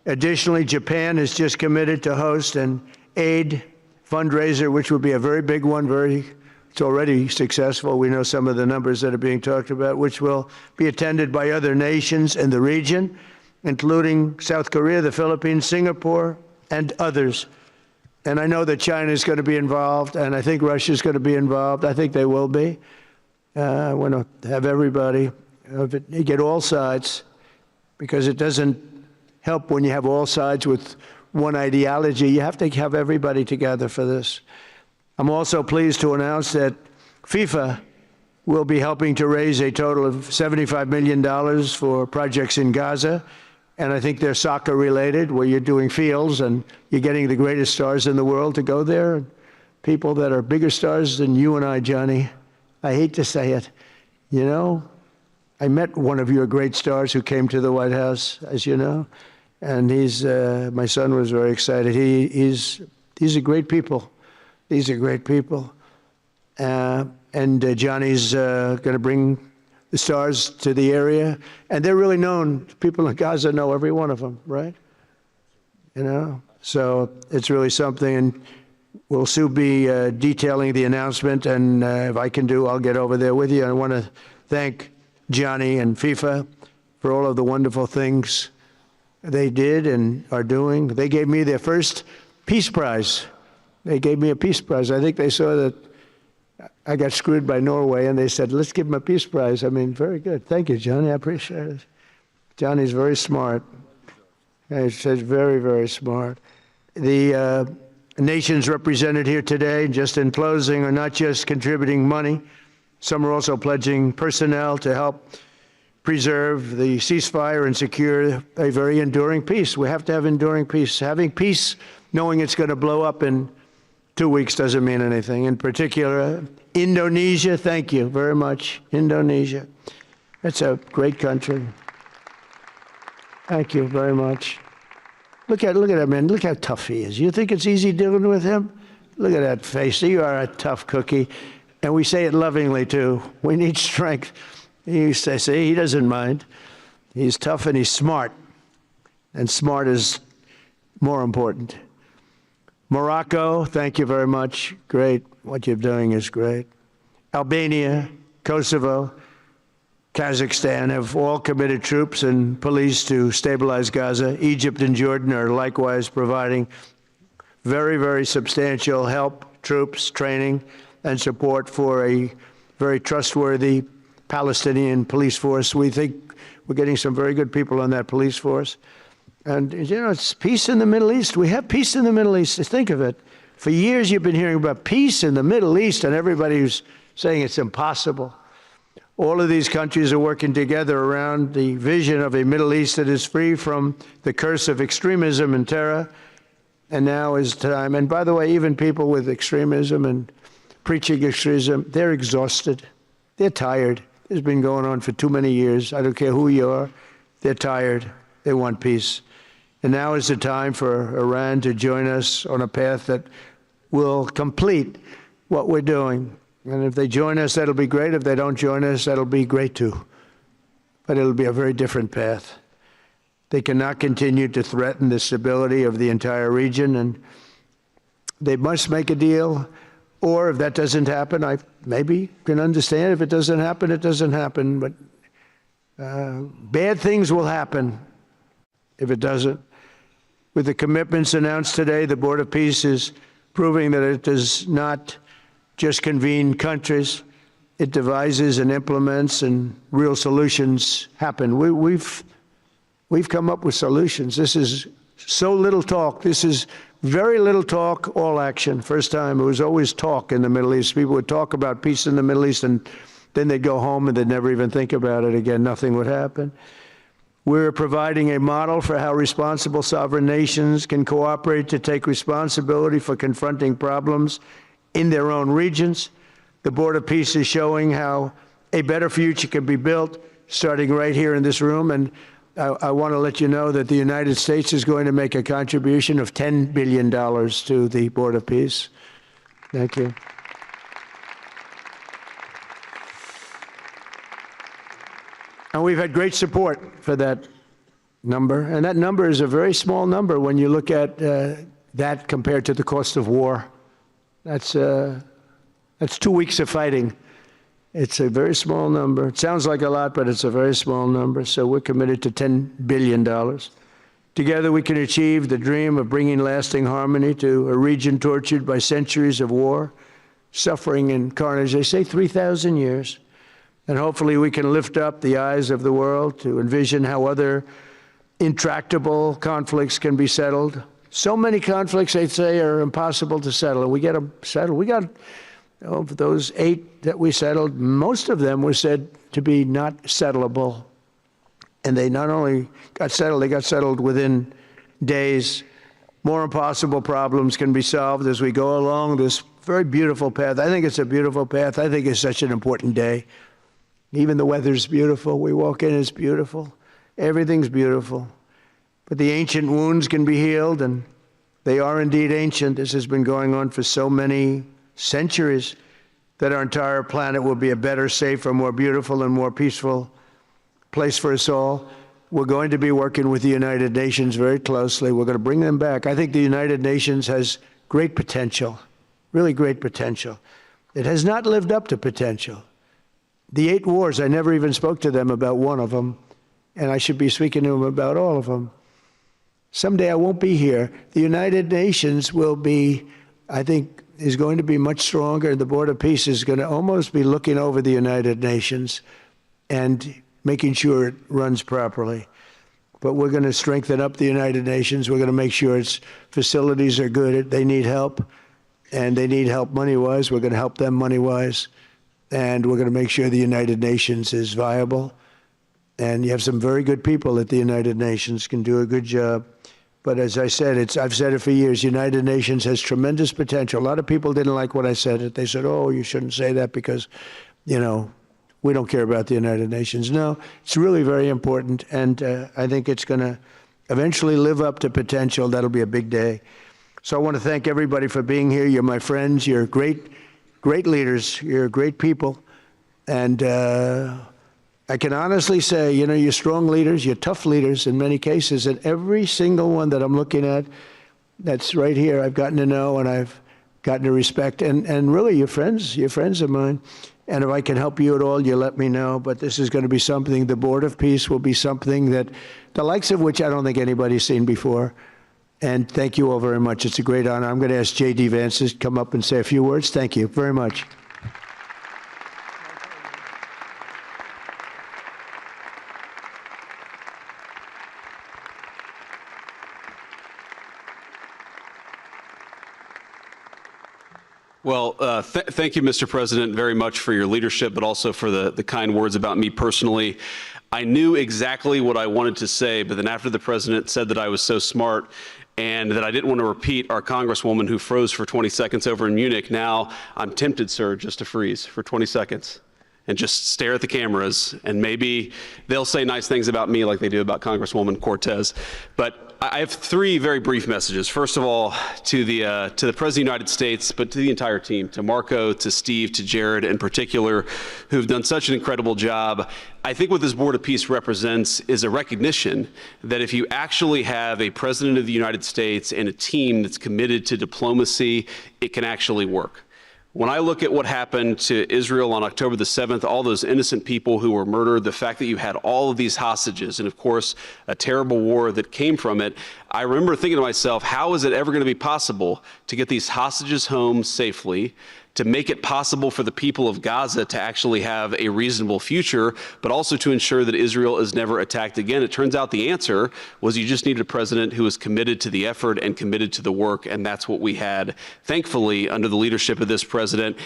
Additionally, Japan has just committed to host an aid fundraiser, which would be a very big one, it's already successful. We know some of the numbers that are being talked about, which will be attended by other nations in the region, including South Korea, the Philippines, Singapore, and others. And I know that China is going to be involved, and I think Russia is going to be involved. I think they will be. I want to have everybody, get all sides, because it doesn't help when you have all sides with one ideology. You have to have everybody together for this. I'm also pleased to announce that FIFA will be helping to raise a total of $75 million for projects in Gaza. And I think they're soccer related, where you're doing fields and you're getting the greatest stars in the world to go there. People that are bigger stars than you and I, Johnny. I hate to say it. You know, I met one of your great stars who came to the White House, as you know. And my son was very excited. These are great people. These are great people. And Johnny's going to bring the stars to the area. And they're really known. People in Gaza know every one of them, right? You know? So it's really something. And we'll soon be detailing the announcement. And if I can I'll get over there with you. I want to thank Johnny and FIFA for all of the wonderful things they did and are doing. They gave me their first Peace Prize. They gave me a Peace Prize. I think they saw that I got screwed by Norway, and they said, let's give him a Peace Prize. I mean, very good. Thank you, Johnny. I appreciate it. Johnny's very smart. He's very, very smart. The nations represented here today, just in closing, are not just contributing money. Some are also pledging personnel to help preserve the ceasefire and secure a very enduring peace. We have to have enduring peace. Having peace, knowing it's going to blow up in 2 weeks, doesn't mean anything. In particular, Indonesia, thank you very much. Indonesia. It's a great country. Thank you very much. Look at that man. Look how tough he is. You think it's easy dealing with him? Look at that face. You are a tough cookie. And we say it lovingly, too. We need strength. You say, see, he doesn't mind. He's tough and he's smart. And smart is more important. Morocco, thank you very much. Great. What you're doing is great. Albania, Kosovo, Kazakhstan have all committed troops and police to stabilize Gaza. Egypt and Jordan are likewise providing very, very substantial help, troops, training, and support for a very trustworthy Palestinian police force. We think we're getting some very good people on that police force. And, you know, it's peace in the Middle East. We have peace in the Middle East. Think of it. For years you've been hearing about peace in the Middle East, and everybody's saying it's impossible. All of these countries are working together around the vision of a Middle East that is free from the curse of extremism and terror. And now is time. And by the way, even people with extremism and preaching extremism, they're exhausted. They're tired. It's been going on for too many years. I don't care who you are. They're tired. They want peace. And now is the time for Iran to join us on a path that will complete what we're doing. And if they join us, that'll be great. If they don't join us, that'll be great too. But it'll be a very different path. They cannot continue to threaten the stability of the entire region, and they must make a deal. Or if that doesn't happen, I maybe can understand. If it doesn't happen, it doesn't happen. But bad things will happen if it doesn't. With the commitments announced today, the Board of Peace is proving that it does not just convene countries. It devises and implements, and real solutions happen. We've come up with solutions. This is so little talk. This is very little talk, all action. First time, it was always talk in the Middle East. People would talk about peace in the Middle East, and then they'd go home and they'd never even think about it again. Nothing would happen. We're providing a model for how responsible sovereign nations can cooperate to take responsibility for confronting problems in their own regions. The Board of Peace is showing how a better future can be built, starting right here in this room. And I want to let you know that the United States is going to make a contribution of $10 billion to the Board of Peace. Thank you. And we've had great support for that number. And that number is a very small number when you look at that compared to the cost of war. That's 2 weeks of fighting. It's a very small number. It sounds like a lot, but it's a very small number. So we're committed to $10 billion. Together we can achieve the dream of bringing lasting harmony to a region tortured by centuries of war, suffering, and carnage. They say 3,000 years. And hopefully we can lift up the eyes of the world to envision how other intractable conflicts can be settled. So many conflicts, they say, are impossible to settle, and we get them settled. We got, of those 8 that we settled, most of them were said to be not settleable. And they not only got settled, they got settled within days. More impossible problems can be solved as we go along this very beautiful path. I think it's a beautiful path. I think it's such an important day. Even the weather's beautiful. We walk in, it's beautiful. Everything's beautiful. But the ancient wounds can be healed, and they are indeed ancient. This has been going on for so many centuries that our entire planet will be a better, safer, more beautiful, and more peaceful place for us all. We're going to be working with the United Nations very closely. We're going to bring them back. I think the United Nations has great potential, really great potential. It has not lived up to potential. The 8 wars, I never even spoke to them about one of them, and I should be speaking to them about all of them. Someday I won't be here. The United Nations will be, I think, is going to be much stronger. The Board of Peace is going to almost be looking over the United Nations and making sure it runs properly. But we're going to strengthen up the United Nations. We're going to make sure its facilities are good. They need help, and they need help money-wise. We're going to help them money-wise. And we're going to make sure the United Nations is viable. And you have some very good people at the United Nations, can do a good job. But as I said, I've said it for years, United Nations has tremendous potential. A lot of people didn't like what I said. They said, oh, you shouldn't say that because, you know, we don't care about the United Nations. No, it's really very important, and I think it's going to eventually live up to potential. That'll be a big day. So I want to thank everybody for being here. You're my friends. You're great leaders. You're great people. And I can honestly say, you know, you're strong leaders. You're tough leaders in many cases. And every single one that I'm looking at that's right here, I've gotten to know and I've gotten to respect. And really, you're friends of mine. And if I can help you at all, you let me know. But this is going to be something, the Board of Peace will be something that, the likes of which I don't think anybody's seen before. And thank you all very much. It's a great honor. I'm going to ask J.D. Vance to come up and say a few words. Thank you very much. Well, thank you, Mr. President, very much for your leadership, but also for the kind words about me personally. I knew exactly what I wanted to say, but then after the president said that I was so smart and that I didn't want to repeat our Congresswoman who froze for 20 seconds over in Munich, now I'm tempted, sir, just to freeze for 20 seconds and just stare at the cameras, and maybe they'll say nice things about me like they do about Congresswoman Cortez. But I have 3 very brief messages. First of all, to the President of the United States, but to the entire team, to Marco, to Steve, to Jared in particular, who've done such an incredible job. I think what this Board of Peace represents is a recognition that if you actually have a President of the United States and a team that's committed to diplomacy, it can actually work. When I look at what happened to Israel on October the 7th, all those innocent people who were murdered, the fact that you had all of these hostages, and of course, a terrible war that came from it, I remember thinking to myself, how is it ever going to be possible to get these hostages home safely, to make it possible for the people of Gaza to actually have a reasonable future, but also to ensure that Israel is never attacked again? It turns out the answer was you just needed a president who was committed to the effort and committed to the work, and that's what we had, thankfully, under the leadership of this president.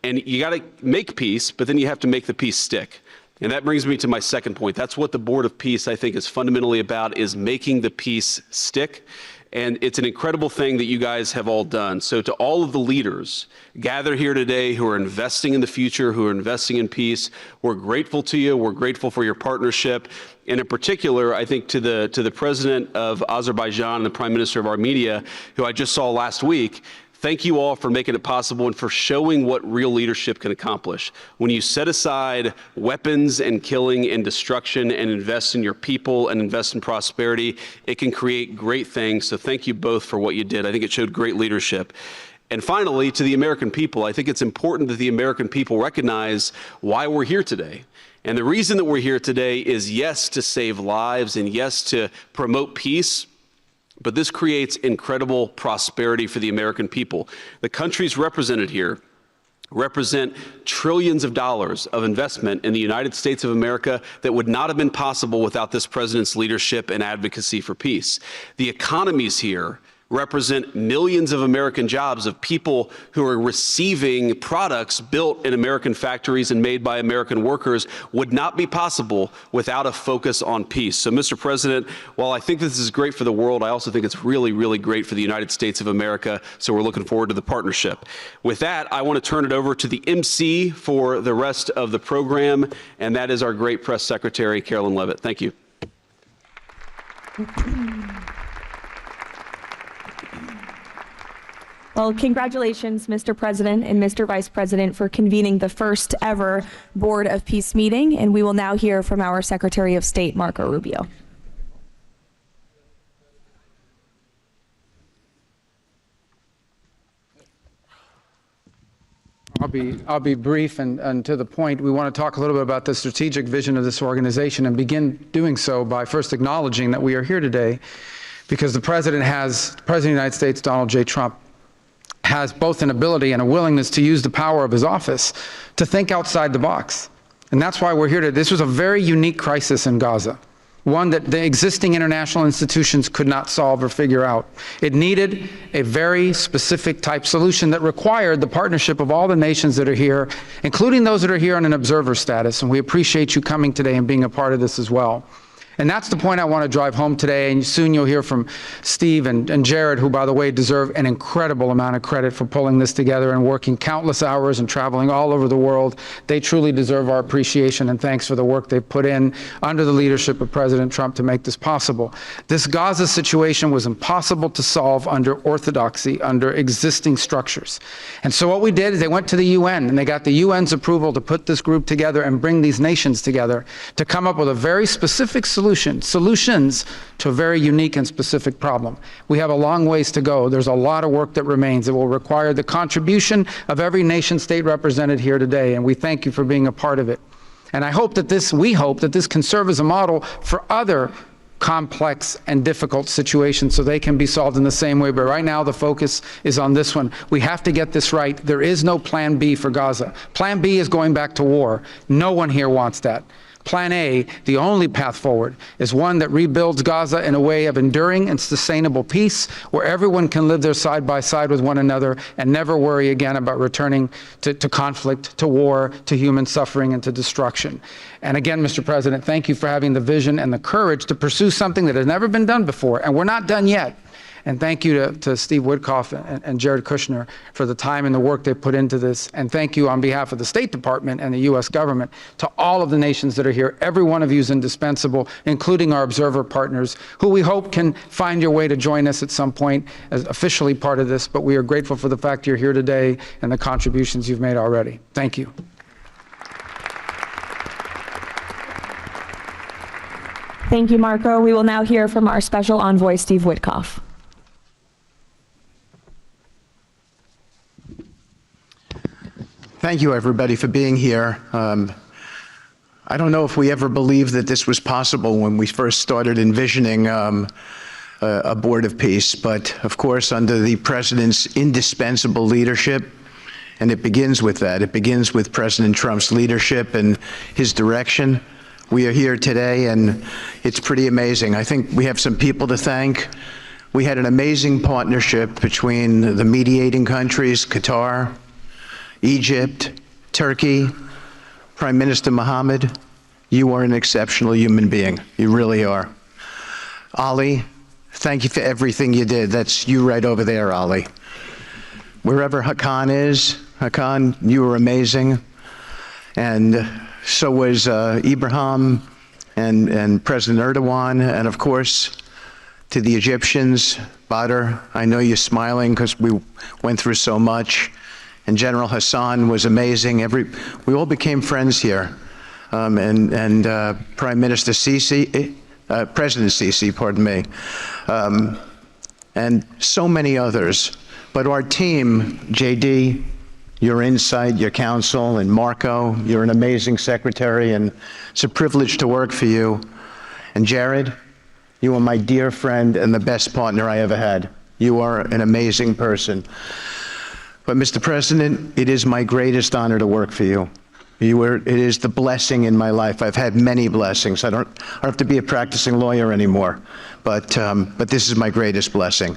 And you got to make peace, but then you have to make the peace stick. And that brings me to my second point. That's what the Board of Peace, I think, is fundamentally about, is making the peace stick. And it's an incredible thing that you guys have all done. So to all of the leaders gathered here today who are investing in the future, who are investing in peace, we're grateful to you. We're grateful for your partnership. And in particular, I think to the President of Azerbaijan and the Prime Minister of Armenia, who I just saw last week, thank you all for making it possible and for showing what real leadership can accomplish. When you set aside weapons and killing and destruction and invest in your people and invest in prosperity, it can create great things. So thank you both for what you did. I think it showed great leadership. And finally, to the American people, I think it's important that the American people recognize why we're here today. And the reason that we're here today is, yes, to save lives and yes, to promote peace, but this creates incredible prosperity for the American people. The countries represented here represent trillions of dollars of investment in the United States of America that would not have been possible without this president's leadership and advocacy for peace. The economies here represent millions of American jobs of people who are receiving products built in American factories and made by American workers would not be possible without a focus on peace. So, Mr. President, while I think this is great for the world, I also think it's really, really great for the United States of America. So we're looking forward to the partnership. With that, I want to turn it over to the MC for the rest of the program, and that is our great press secretary, Carolyn Levitt. Thank you. Well, congratulations, Mr. President and Mr. Vice President, for convening the first ever Board of Peace meeting. And we will now hear from our Secretary of State, Marco Rubio. I'll be brief and to the point. We want to talk a little bit about the strategic vision of this organization and begin doing so by first acknowledging that we are here today because the President of the United States, Donald J. Trump, has both an ability and a willingness to use the power of his office to think outside the box. And that's why we're here today. This was a very unique crisis in Gaza, one that the existing international institutions could not solve or figure out. It needed a very specific type solution that required the partnership of all the nations that are here, including those that are here on an observer status. And we appreciate you coming today and being a part of this as well. And that's the point I want to drive home today. And soon you'll hear from Steve and Jared, who, by the way, deserve an incredible amount of credit for pulling this together and working countless hours and traveling all over the world. They truly deserve our appreciation and thanks for the work they've put in under the leadership of President Trump to make this possible. This Gaza situation was impossible to solve under orthodoxy, under existing structures. And so what we did is they went to the UN and they got the UN's approval to put this group together and bring these nations together to come up with a very specific solutions to a very unique and specific problem. We have a long ways to go. There's a lot of work that remains. It will require the contribution of every nation state represented here today, and we thank you for being a part of it. And we hope that this can serve as a model for other complex and difficult situations so they can be solved in the same way. But right now the focus is on this one. We have to get this right. There is no plan B for Gaza. Plan B is going back to war. No one here wants that. Plan A, the only path forward, is one that rebuilds Gaza in a way of enduring and sustainable peace, where everyone can live there side by side with one another and never worry again about returning to conflict, to war, to human suffering, and to destruction. And again, Mr. President, thank you for having the vision and the courage to pursue something that has never been done before, and we're not done yet. And thank you to Steve Witkoff and Jared Kushner for the time and the work they put into this. And thank you on behalf of the State Department and the U.S. government to all of the nations that are here. Every one of you is indispensable, including our observer partners, who we hope can find your way to join us at some point as officially part of this. But we are grateful for the fact you're here today and the contributions you've made already. Thank you. Thank you, Marco. We will now hear from our special envoy, Steve Witkoff. Thank you, everybody, for being here. I don't know if we ever believed that this was possible when we first started envisioning a board of peace, but of course, under the president's indispensable leadership, and it begins with that. It begins with President Trump's leadership and his direction. We are here today, and it's pretty amazing. I think we have some people to thank. We had an amazing partnership between the mediating countries, Qatar, Egypt, Turkey. Prime Minister Mohammed, you are an exceptional human being. You really are. Ali, thank you for everything you did. That's you right over there, Ali. Wherever Hakan is, Hakan, you were amazing. And so was Ibrahim and President Erdogan. And of course, to the Egyptians, Badr, I know you're smiling because we went through so much. And General Hassan was amazing. We all became friends here. Prime Minister Sisi, President Sisi, pardon me, and so many others. But our team, JD, your insight, your counsel, and Marco, you're an amazing secretary, and it's a privilege to work for you. And Jared, you are my dear friend and the best partner I ever had. You are an amazing person. But Mr. President, it is my greatest honor to work for you. It is the blessing in my life. I've had many blessings. I don't have to be a practicing lawyer anymore, but this is my greatest blessing.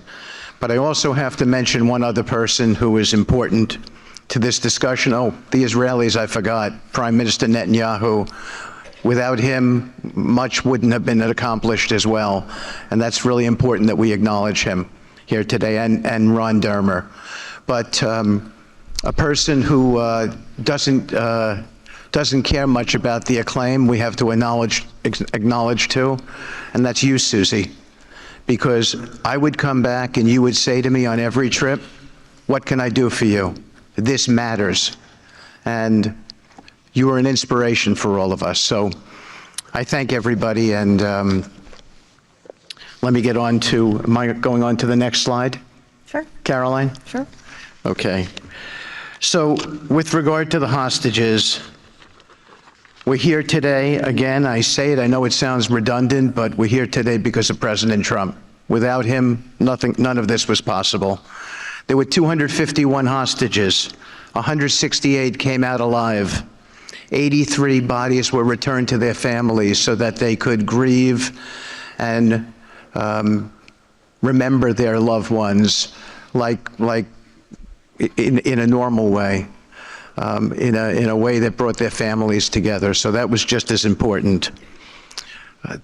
But I also have to mention one other person who is important to this discussion. Oh, the Israelis, I forgot. Prime Minister Netanyahu. Without him, much wouldn't have been accomplished as well. And that's really important that we acknowledge him here today, and Ron Dermer. But a person who doesn't care much about the acclaim we have to acknowledge too, and that's you, Susie. Because I would come back and you would say to me on every trip, what can I do for you? This matters. And you are an inspiration for all of us. So I thank everybody, and let me get on to, am I going on to the next slide? Sure. Caroline? Sure. Okay. So with regard to the hostages, we're here today, again, I say it, I know it sounds redundant, but we're here today because of President Trump. Without him, none of this was possible. There were 251 hostages. 168 came out alive. 83 bodies were returned to their families so that they could grieve and remember their loved ones like in a normal way, in a way that brought their families together. So that was just as important.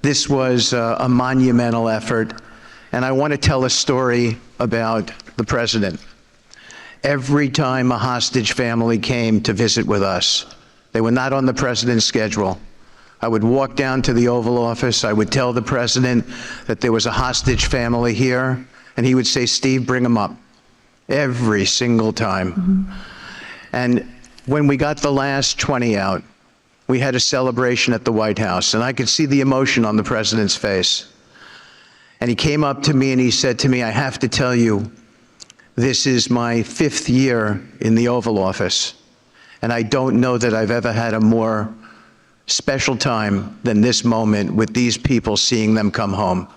This was a monumental effort, and I want to tell a story about the president. Every time a hostage family came to visit with us, they were not on the president's schedule. I would walk down to the Oval Office, I would tell the president that there was a hostage family here, and he would say, Steve, bring them up. Every single time. Mm-hmm. And when we got the last 20 out, we had a celebration at the White House, and I could see the emotion on the president's face. And he came up to me and he said to me, I have to tell you, this is my 5th year in the Oval Office, and I don't know that I've ever had a more special time than this moment with these people, seeing them come home.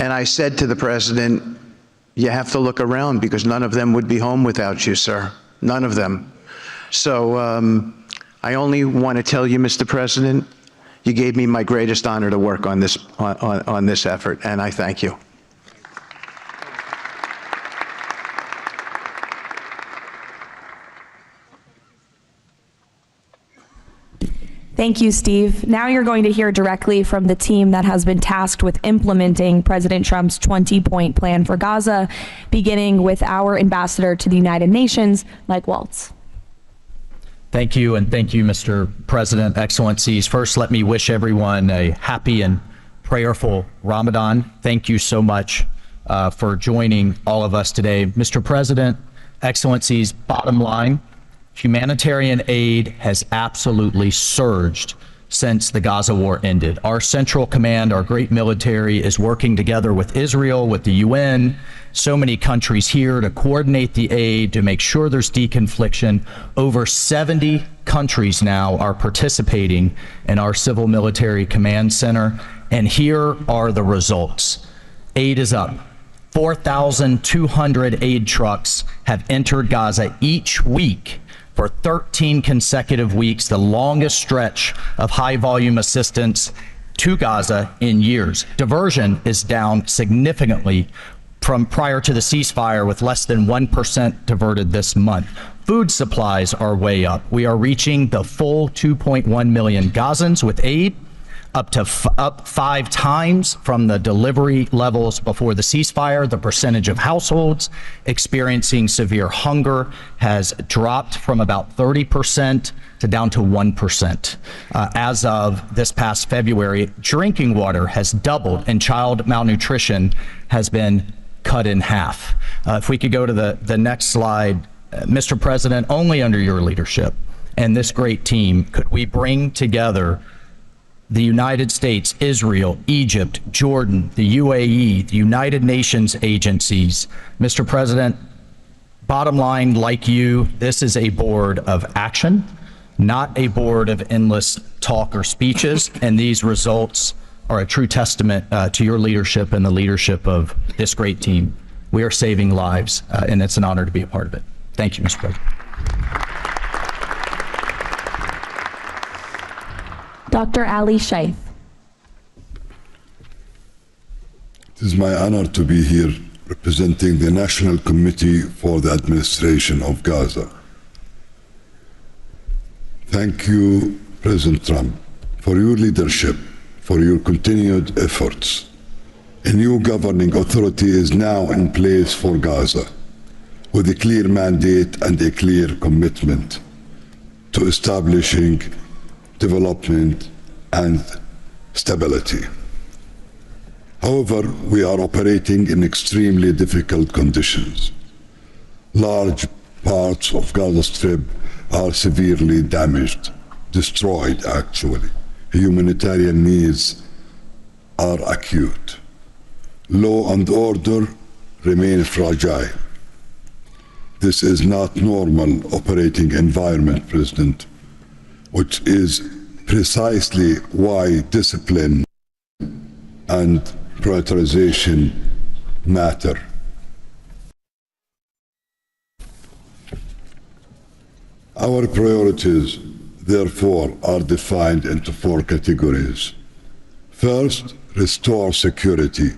And I said to the president, you have to look around because none of them would be home without you, sir. None of them. So I only want to tell you, Mr. President, you gave me my greatest honor to work on this effort, and I thank you. Thank you, Steve. Now you're going to hear directly from the team that has been tasked with implementing President Trump's 20-point plan for Gaza, beginning with our ambassador to the United Nations, Mike Waltz. Thank you, and thank you, Mr. President, Excellencies. First, let me wish everyone a happy and prayerful Ramadan. Thank you so much for joining all of us today. Mr. President, Excellencies, bottom line, humanitarian aid has absolutely surged since the Gaza war ended. Our Central Command, our great military, is working together with Israel, with the UN, so many countries here to coordinate the aid, to make sure there's deconfliction. Over 70 countries now are participating in our Civil Military Command Center, and here are the results. Aid is up. 4,200 aid trucks have entered Gaza each week for 13 consecutive weeks, the longest stretch of high-volume assistance to Gaza in years. Diversion is down significantly from prior to the ceasefire, with less than 1% diverted this month. Food supplies are way up. We are reaching the full 2.1 million Gazans with aid, up 5 times from the delivery levels before the ceasefire. The percentage of households experiencing severe hunger has dropped from about 30% to down to 1%. As of this past February, drinking water has doubled, and child malnutrition has been cut in half. If we could go to the next slide, Mr. President, only under your leadership and this great team could we bring together the United States, Israel, Egypt, Jordan, the UAE, the United Nations agencies. Mr. President, bottom line, like you, this is a board of action, not a board of endless talk or speeches, and these results are a true testament to your leadership and the leadership of this great team. We are saving lives, and it's an honor to be a part of it. Thank you, Mr. President. Dr. Ali Shaith. It is my honor to be here representing the National Committee for the Administration of Gaza. Thank you, President Trump, for your leadership, for your continued efforts. A new governing authority is now in place for Gaza, with a clear mandate and a clear commitment to establishing development and stability. However, we are operating in extremely difficult conditions. Large parts of Gaza Strip are severely damaged, destroyed actually. Humanitarian needs are acute. Law and order remain fragile. This is not normal operating environment, President, which is precisely why discipline and prioritization matter. Our priorities, therefore, are defined into 4 categories. First, restore security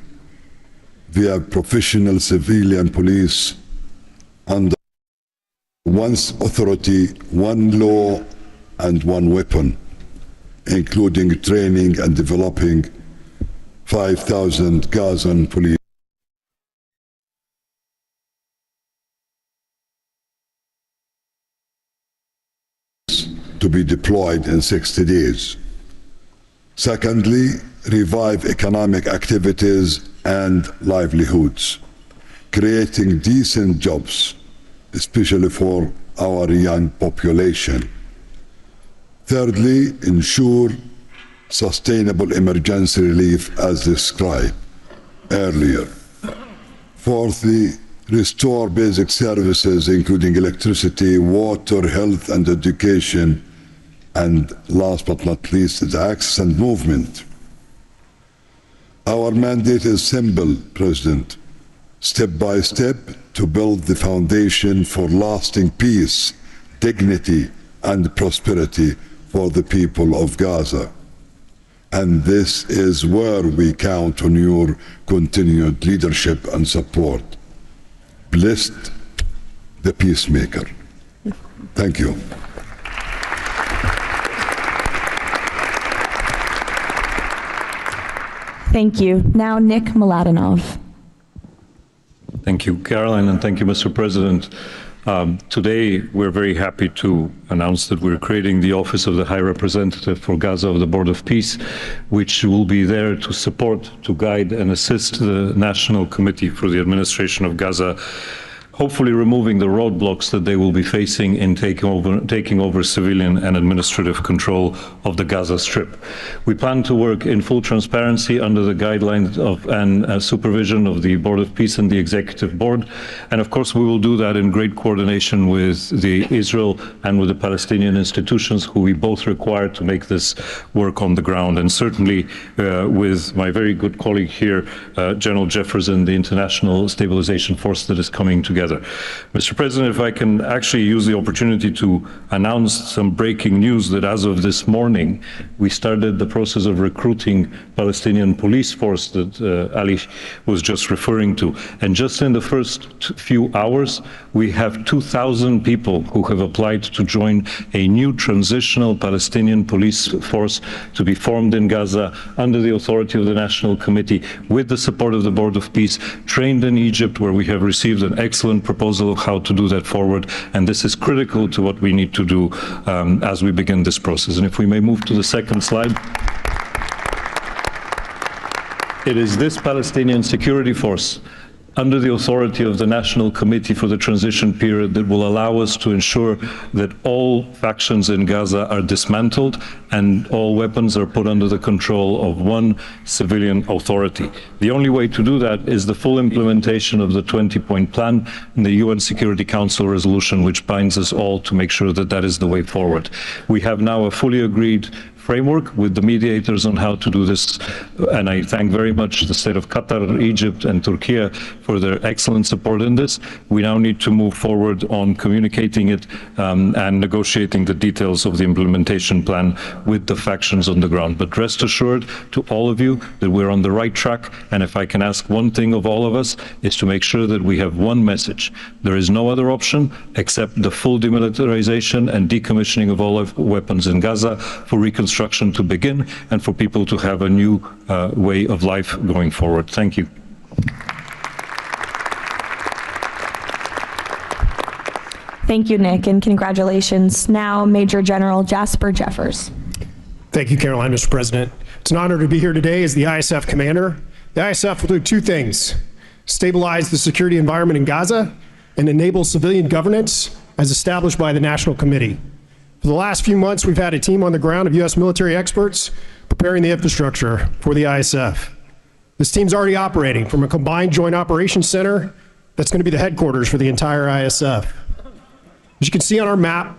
via professional civilian police under one authority, one law, and one weapon, including training and developing 5,000 Gazan police to be deployed in 60 days. Secondly, revive economic activities and livelihoods, creating decent jobs, especially for our young population. Thirdly, ensure sustainable emergency relief as described earlier. Fourthly, restore basic services including electricity, water, health and education, and last but not least, the access and movement. Our mandate is simple, President. Step by step to build the foundation for lasting peace, dignity and prosperity for the people of Gaza. And this is where we count on your continued leadership and support. Blessed the peacemaker. Thank you. Thank you. Now, Nick Mladenov. Thank you, Caroline, and thank you, Mr. President. Today, we're very happy to announce that we're creating the Office of the High Representative for Gaza of the Board of Peace, which will be there to support, to guide, and assist the National Committee for the Administration of Gaza, hopefully removing the roadblocks that they will be facing in taking over civilian and administrative control of the Gaza Strip. We plan to work in full transparency under the guidelines of and supervision of the Board of Peace and the Executive Board. And of course, we will do that in great coordination with the Israel and with the Palestinian institutions, who we both require to make this work on the ground. And certainly with my very good colleague here, General Jefferson, the International Stabilization Force that is coming together. Mr. President, if I can actually use the opportunity to announce some breaking news that as of this morning, we started the process of recruiting Palestinian police force that Ali was just referring to. And just in the first few hours, we have 2,000 people who have applied to join a new transitional Palestinian police force to be formed in Gaza under the authority of the National Committee with the support of the Board of Peace, trained in Egypt, where we have received an excellent proposal of how to do that forward. And this is critical to what we need to do as we begin this process. And if we may move to the second slide. It is this Palestinian security force under the authority of the National Committee for the Transition Period that will allow us to ensure that all factions in Gaza are dismantled and all weapons are put under the control of one civilian authority. The only way to do that is the full implementation of the 20-point plan and the UN Security Council resolution, which binds us all to make sure that that is the way forward. We have now a fully agreed framework with the mediators on how to do this, and I thank very much the state of Qatar, Egypt, and Turkey for their excellent support in this. We now need to move forward on communicating it and negotiating the details of the implementation plan with the factions on the ground. But rest assured to all of you that we're on the right track, and if I can ask one thing of all of us, is to make sure that we have one message. There is no other option except the full demilitarization and decommissioning of all weapons in Gaza for reconstruction to begin and for people to have a new way of life going forward. Thank you. Thank you, Nick, and congratulations. Now, Major General Jasper Jeffers. Thank you, Caroline, Mr. President. It's an honor to be here today as the ISF commander. The ISF will do two things: stabilize the security environment in Gaza and enable civilian governance as established by the National Committee. For the last few months, we've had a team on the ground of U.S. military experts preparing the infrastructure for the ISF. This team's already operating from a combined joint operations center that's going to be the headquarters for the entire ISF. As you can see on our map,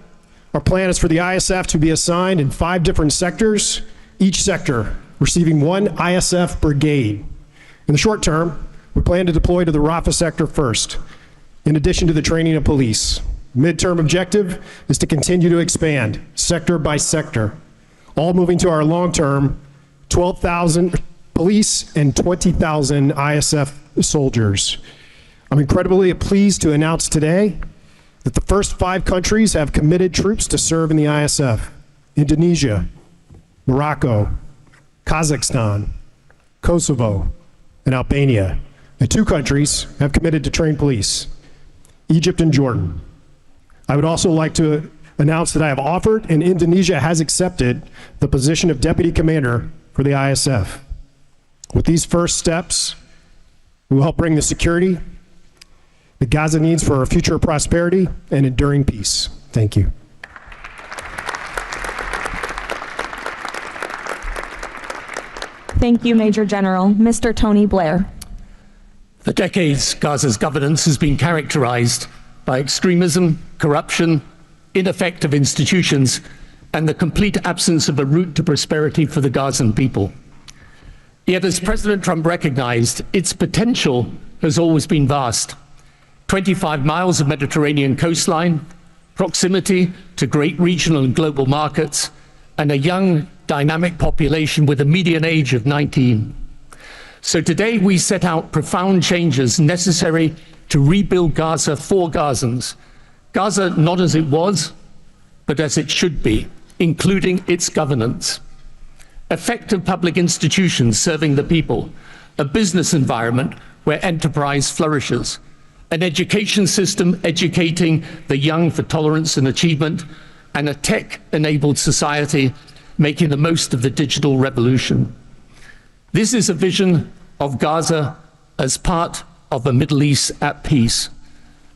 our plan is for the ISF to be assigned in 5 different sectors, each sector receiving 1 ISF brigade. In the short term, we plan to deploy to the Rafah sector first, in addition to the training of police. Midterm objective is to continue to expand sector by sector, all moving to our long-term 12,000 police and 20,000 ISF soldiers. I'm incredibly pleased to announce today that the first 5 countries have committed troops to serve in the ISF: Indonesia, Morocco, Kazakhstan, Kosovo, and Albania. And 2 countries have committed to train police: Egypt and Jordan. I would also like to announce that I have offered and Indonesia has accepted the position of Deputy Commander for the ISF. With these first steps, we will help bring the security that Gaza needs for our future prosperity and enduring peace. Thank you. Thank you, Major General. Mr. Tony Blair. For decades, Gaza's governance has been characterized by extremism, corruption, ineffective institutions, and the complete absence of a route to prosperity for the Gazan people. Yet, as President Trump recognized, its potential has always been vast. 25 miles of Mediterranean coastline, proximity to great regional and global markets, and a young, dynamic population with a median age of 19. So today we set out profound changes necessary to rebuild Gaza for Gazans. Gaza not as it was, but as it should be, including its governance. Effective public institutions serving the people, a business environment where enterprise flourishes, an education system educating the young for tolerance and achievement, and a tech-enabled society making the most of the digital revolution. This is a vision of Gaza as part of a Middle East at peace.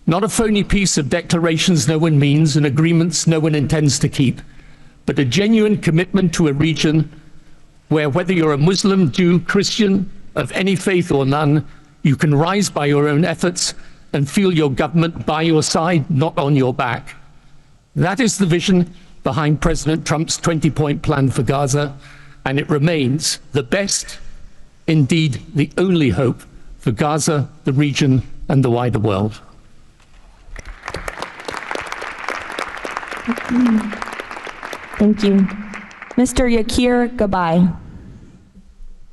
Not a phony piece of declarations no one means and agreements no one intends to keep, but a genuine commitment to a region where, whether you're a Muslim, Jew, Christian, of any faith or none, you can rise by your own efforts and feel your government by your side, not on your back. That is the vision behind President Trump's 20-point plan for Gaza, and it remains the best, indeed the only hope for Gaza, the region, and the wider world. Thank you. Mr. Yakir Gabay.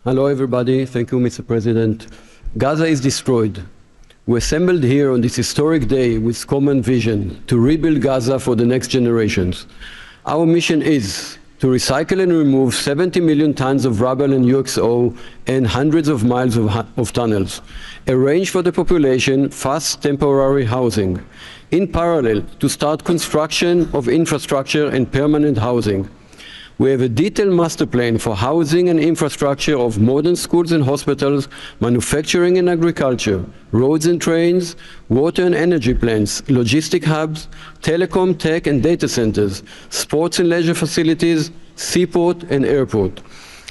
Hello, everybody. Thank you, Mr. President. Gaza is destroyed. We assembled here on this historic day with common vision to rebuild Gaza for the next generations. Our mission is to recycle and remove 70 million tons of rubble and UXO and hundreds of miles of tunnels, arrange for the population fast temporary housing, in parallel to start construction of infrastructure and permanent housing. We have a detailed master plan for housing and infrastructure of modern schools and hospitals, manufacturing and agriculture, roads and trains, water and energy plants, logistic hubs, telecom, tech and data centers, sports and leisure facilities, seaport and airport,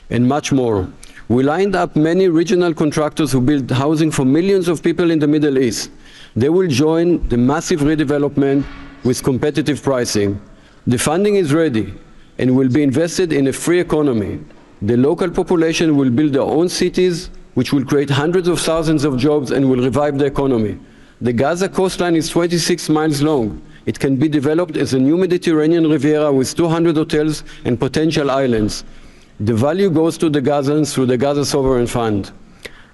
and much more. We lined up many regional contractors who build housing for millions of people in the Middle East. They will join the massive redevelopment with competitive pricing. The funding is ready and will be invested in a free economy. The local population will build their own cities, which will create hundreds of thousands of jobs and will revive the economy. The Gaza coastline is 26 miles long. It can be developed as a new Mediterranean Riviera with 200 hotels and potential islands. The value goes to the Gazans through the Gaza Sovereign Fund.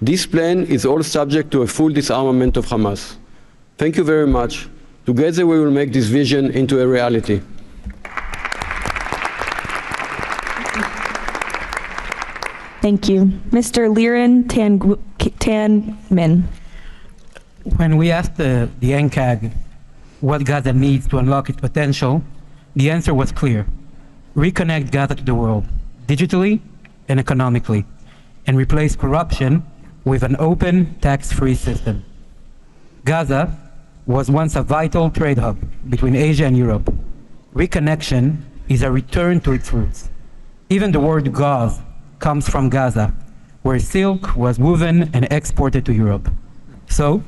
This plan is all subject to a full disarmament of Hamas. Thank you very much. Together we will make this vision into a reality. Thank you. Mr. Liren Tanman. When we asked the NCAG what Gaza needs to unlock its potential, the answer was clear. Reconnect Gaza to the world, digitally and economically, and replace corruption with an open, tax-free system. Gaza was once a vital trade hub between Asia and Europe. Reconnection is a return to its roots. Even the word gauze comes from Gaza, where silk was woven and exported to Europe. So,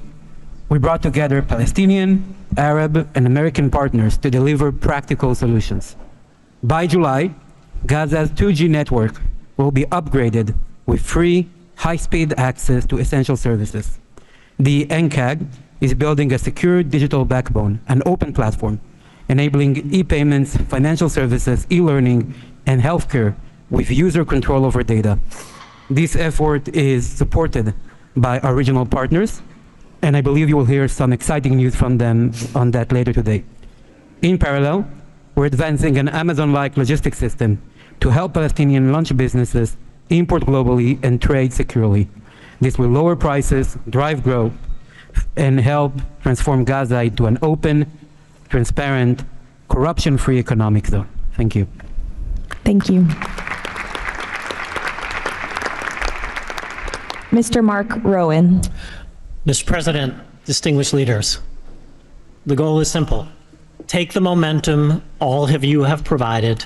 we brought together Palestinian, Arab, and American partners to deliver practical solutions. By July, Gaza's 2G network will be upgraded with free, high-speed access to essential services. The NCAG is building a secure digital backbone, an open platform, enabling e-payments, financial services, e-learning, and healthcare with user control over data. This effort is supported by our regional partners, and I believe you will hear some exciting news from them on that later today. In parallel, we're advancing an Amazon-like logistics system to help Palestinian launch businesses import globally and trade securely. This will lower prices, drive growth, and help transform Gaza into an open, transparent, corruption-free economic zone. Thank you. Thank you. Mr. Mark Rowan. Mr. President, distinguished leaders, the goal is simple. Take the momentum all of you have provided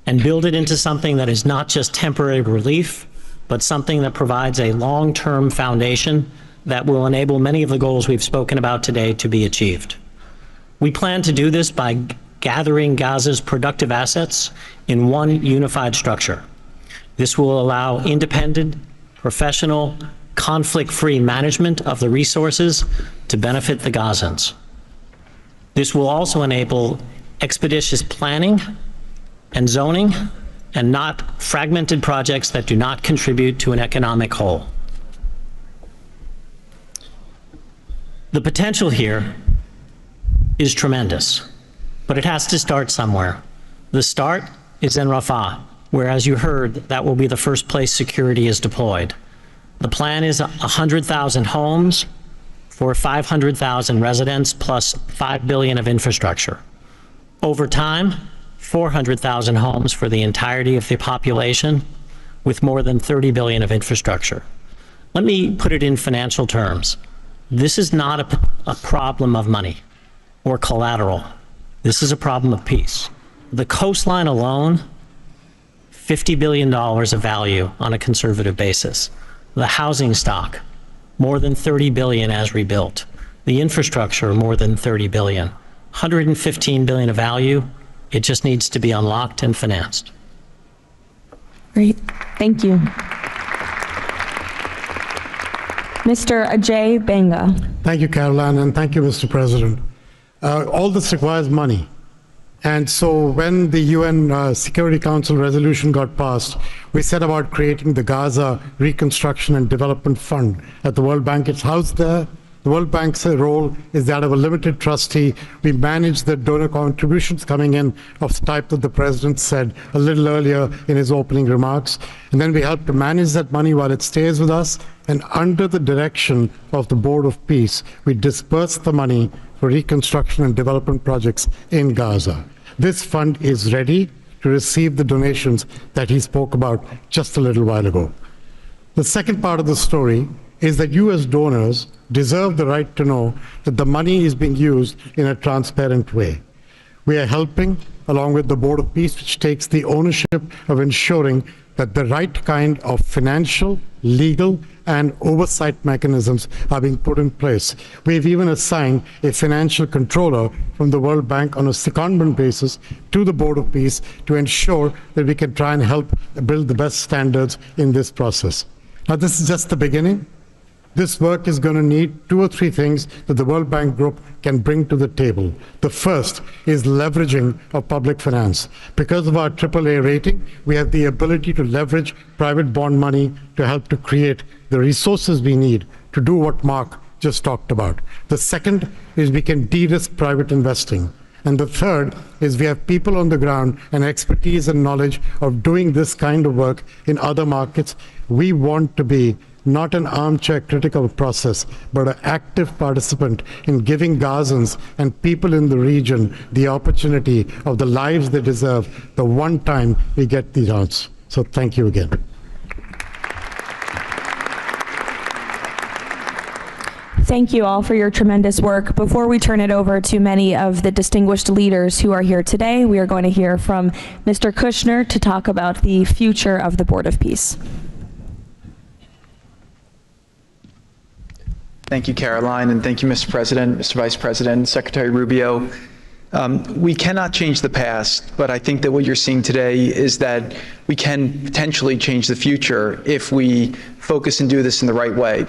and build it into something that is not just temporary relief, but something that provides a long-term foundation that will enable many of the goals we've spoken about today to be achieved. We plan to do this by gathering Gaza's productive assets in one unified structure. This will allow independent, professional, conflict-free management of the resources to benefit the Gazans. This will also enable expeditious planning and zoning and not fragmented projects that do not contribute to an economic whole. The potential here is tremendous, but it has to start somewhere. The start is in Rafah, where, as you heard, that will be the first place security is deployed. The plan is 100,000 homes for 500,000 residents plus $5 billion of infrastructure. Over time, 400,000 homes for the entirety of the population with more than $30 billion of infrastructure. Let me put it in financial terms. This is not a problem of money or collateral. This is a problem of peace. The coastline alone, $50 billion of value on a conservative basis. The housing stock, more than $30 billion as rebuilt. The infrastructure, more than $30 billion. $115 billion of value. It just needs to be unlocked and financed. Great. Thank you. Mr. Ajay Banga. Thank you, Caroline, and thank you, Mr. President. All this requires money. And so when the UN Security Council resolution got passed, we set about creating the Gaza Reconstruction and Development Fund at the World Bank. It's housed there. The World Bank's role is that of a limited trustee. We manage the donor contributions coming in of the type that the President said a little earlier in his opening remarks. And then we help to manage that money while it stays with us. And under the direction of the Board of Peace, we disperse the money for reconstruction and development projects in Gaza. This fund is ready. to receive the donations that he spoke about just a little while ago. The second part of the story is that you as donors deserve the right to know that the money is being used in a transparent way. We are helping, along with the Board of Peace, which takes the ownership of ensuring that the right kind of financial, legal, and oversight mechanisms are being put in place. We've even assigned a financial controller from the World Bank on a secondment basis to the Board of Peace to ensure that we can try and help build the best standards in this process. Now, this is just the beginning. This work is going to need 2 or 3 things that the World Bank Group can bring to the table. The first is leveraging of public finance. Because of our AAA rating, we have the ability to leverage private bond money to help to create the resources we need to do what Mark just talked about. The second is we can de-risk private investing. And the third is we have people on the ground and expertise and knowledge of doing this kind of work in other markets. We want to be not an armchair critical process, but an active participant in giving Gazans and people in the region the opportunity of the lives they deserve the one time we get the chance. So thank you again. Thank you all for your tremendous work. Before we turn it over to many of the distinguished leaders who are here today, we are going to hear from Mr. Kushner to talk about the future of the Board of Peace. Thank you, Caroline, and thank you, Mr. President, Mr. Vice President, Secretary Rubio. We cannot change the past, but I think that what you're seeing today is that we can potentially change the future if we focus and do this in the right way.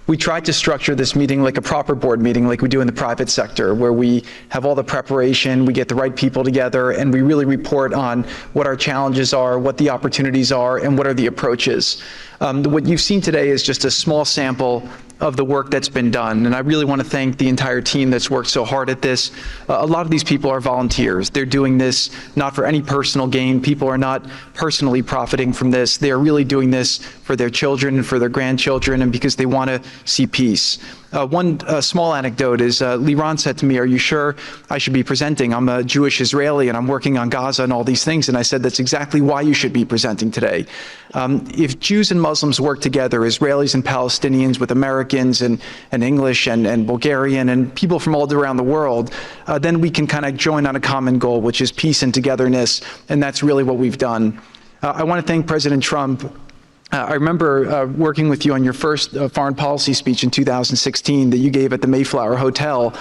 We tried to structure this meeting like a proper board meeting, like we do in the private sector, where we have all the preparation, we get the right people together, and we really report on what our challenges are, what the opportunities are, and what are the approaches. What you've seen today is just a small sample of the work that's been done. And I really want to thank the entire team that's worked so hard at this. A lot of these people are volunteers. They're doing this not for any personal gain. People are not personally profiting from this. They're really doing this for their children and for their grandchildren and because they want to see peace. One small anecdote is Liran said to me, "Are you sure I should be presenting? I'm a Jewish Israeli and I'm working on Gaza and all these things." And I said, "That's exactly why you should be presenting today." If Jews and Muslims work together, Israelis and Palestinians with Americans and English and Bulgarian and people from all around the world, then we can kind of join on a common goal, which is peace and togetherness. And that's really what we've done. I want to thank President Trump. I remember working with you on your first foreign policy speech in 2016 that you gave at the Mayflower Hotel.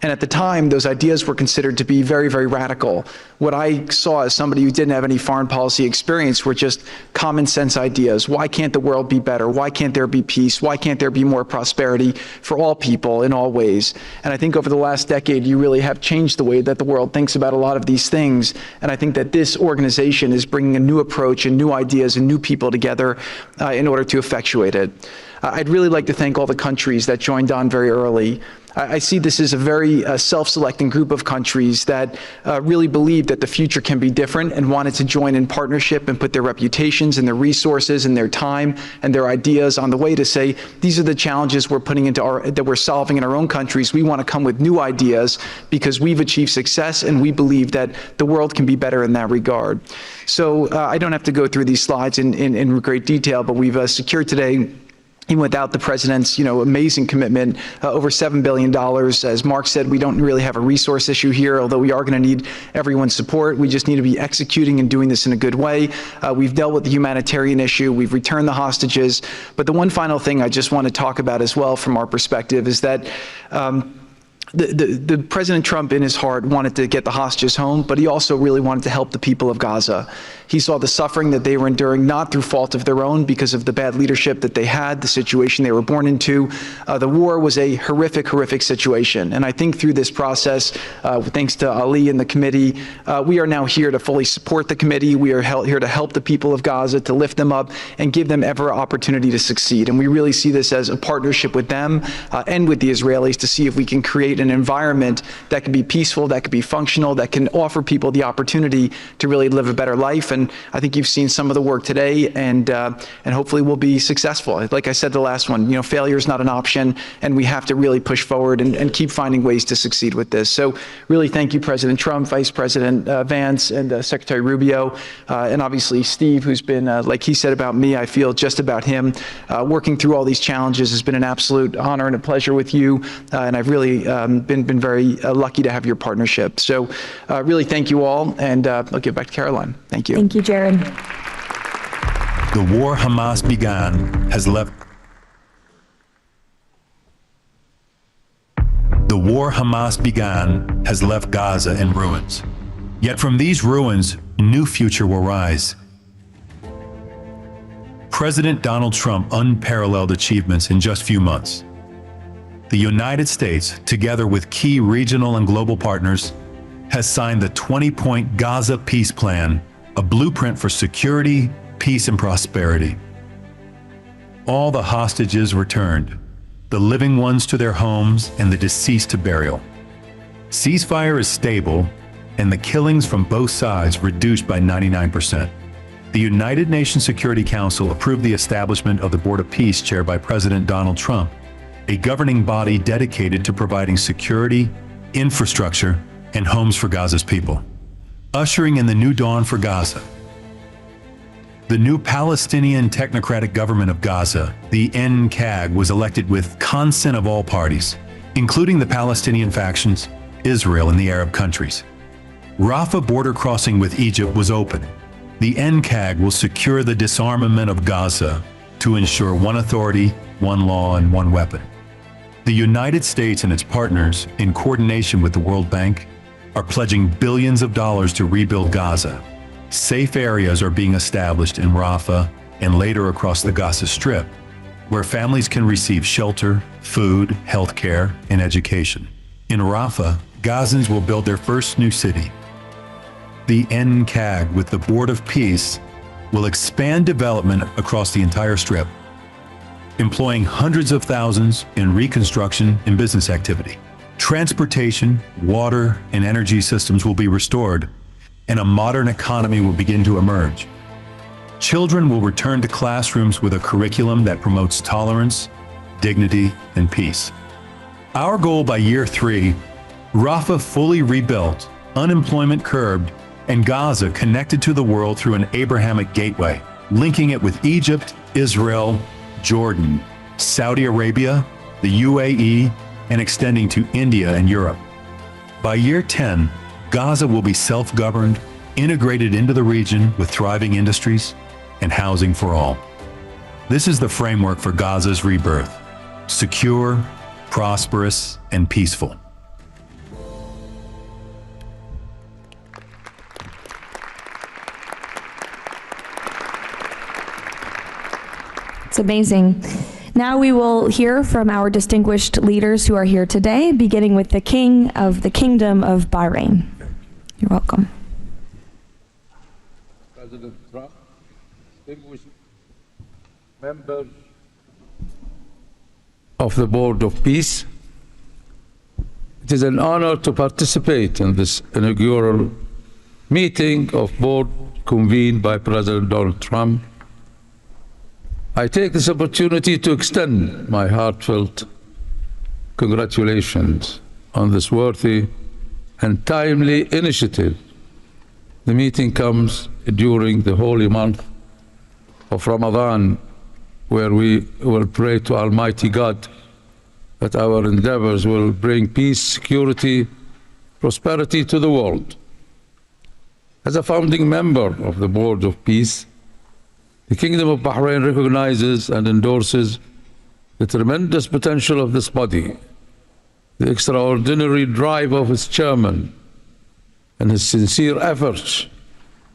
And at the time, those ideas were considered to be very, very radical. What I saw as somebody who didn't have any foreign policy experience were just common sense ideas. Why can't the world be better? Why can't there be peace? Why can't there be more prosperity for all people in all ways? And I think over the last decade, you really have changed the way that the world thinks about a lot of these things. And I think that this organization is bringing a new approach and new ideas and new people together in order to effectuate it. I'd really like to thank all the countries that joined on very early. I see this as a very self-selecting group of countries that really believe that the future can be different and wanted to join in partnership and put their reputations and their resources and their time and their ideas on the way to say, these are the challenges we're putting into that we're solving in our own countries. We want to come with new ideas because we've achieved success and we believe that the world can be better in that regard. So I don't have to go through these slides in great detail, but we've secured today, even without the president's, amazing commitment, over $7 billion. As Mark said, we don't really have a resource issue here, although we are going to need everyone's support. We just need to be executing and doing this in a good way. We've dealt with the humanitarian issue. We've returned the hostages. But the one final thing I just want to talk about as well from our perspective is that the President Trump in his heart wanted to get the hostages home, but he also really wanted to help the people of Gaza. He saw the suffering that they were enduring, not through fault of their own, because of the bad leadership that they had, the situation they were born into. The war was a horrific, horrific situation. And I think through this process, thanks to Ali and the committee, we are now here to fully support the committee. We are here to help the people of Gaza, to lift them up and give them every opportunity to succeed. And we really see this as a partnership with them and with the Israelis to see if we can create create an environment that can be peaceful, that can be functional, that can offer people the opportunity to really live a better life. And I think you've seen some of the work today, and hopefully we'll be successful. Like I said, the last one, failure is not an option, and we have to really push forward and keep finding ways to succeed with this. So really thank you, President Trump, Vice President Vance, and Secretary Rubio, and obviously Steve, who's been, like he said about me, I feel just about him. Working through all these challenges has been an absolute honor and a pleasure with you, and I've really been very lucky to have your partnership. So really thank you all, and I'll give back to Caroline. Thank you. Thank you, Jared. The war Hamas began has left. The war Hamas began has left Gaza in ruins. Yet from these ruins, a new future will rise. President Donald Trump unparalleled achievements in just few months. The United States, together with key regional and global partners, has signed the 20-point Gaza Peace Plan, a blueprint for security, peace, and prosperity. All the hostages returned, the living ones to their homes and the deceased to burial. Ceasefire is stable, and the killings from both sides reduced by 99%. The United Nations Security Council approved the establishment of the Board of Peace chaired by President Donald Trump, a governing body dedicated to providing security, infrastructure, and homes for Gaza's people, ushering in the new dawn for Gaza. The new Palestinian Technocratic Government of Gaza, the NCAG, was elected with consent of all parties, including the Palestinian factions, Israel, and the Arab countries. Rafah border crossing with Egypt was open. The NCAG will secure the disarmament of Gaza to ensure one authority, one law, and one weapon. The United States and its partners, in coordination with the World Bank, are pledging billions of dollars to rebuild Gaza. Safe areas are being established in Rafah and later across the Gaza Strip, where families can receive shelter, food, healthcare, and education. In Rafah, Gazans will build their first new city. The NCAG, with the Board of Peace, will expand development across the entire Strip, employing hundreds of thousands in reconstruction and business activity. Transportation, water, and energy systems will be restored, and a modern economy will begin to emerge. Children will return to classrooms with a curriculum that promotes tolerance, dignity, and peace. Our goal by year 3, Rafah fully rebuilt, unemployment curbed, and Gaza connected to the world through an Abrahamic gateway, linking it with Egypt, Israel, Jordan, Saudi Arabia, the UAE, and extending to India and Europe. By year 10, Gaza will be self-governed, integrated into the region with thriving industries and housing for all. This is the framework for Gaza's rebirth: secure, prosperous, and peaceful. It's amazing. Now we will hear from our distinguished leaders who are here today, beginning with the King of the Kingdom of Bahrain. You're welcome. President Trump, distinguished members of the Board of Peace, it is an honor to participate in this inaugural meeting of board convened by President Donald Trump. I take this opportunity to extend my heartfelt congratulations on this worthy and timely initiative. The meeting comes during the holy month of Ramadan, where we will pray to Almighty God that our endeavors will bring peace, security, prosperity to the world. As a founding member of the Board of Peace, the Kingdom of Bahrain recognizes and endorses the tremendous potential of this body, the extraordinary drive of its chairman, and his sincere efforts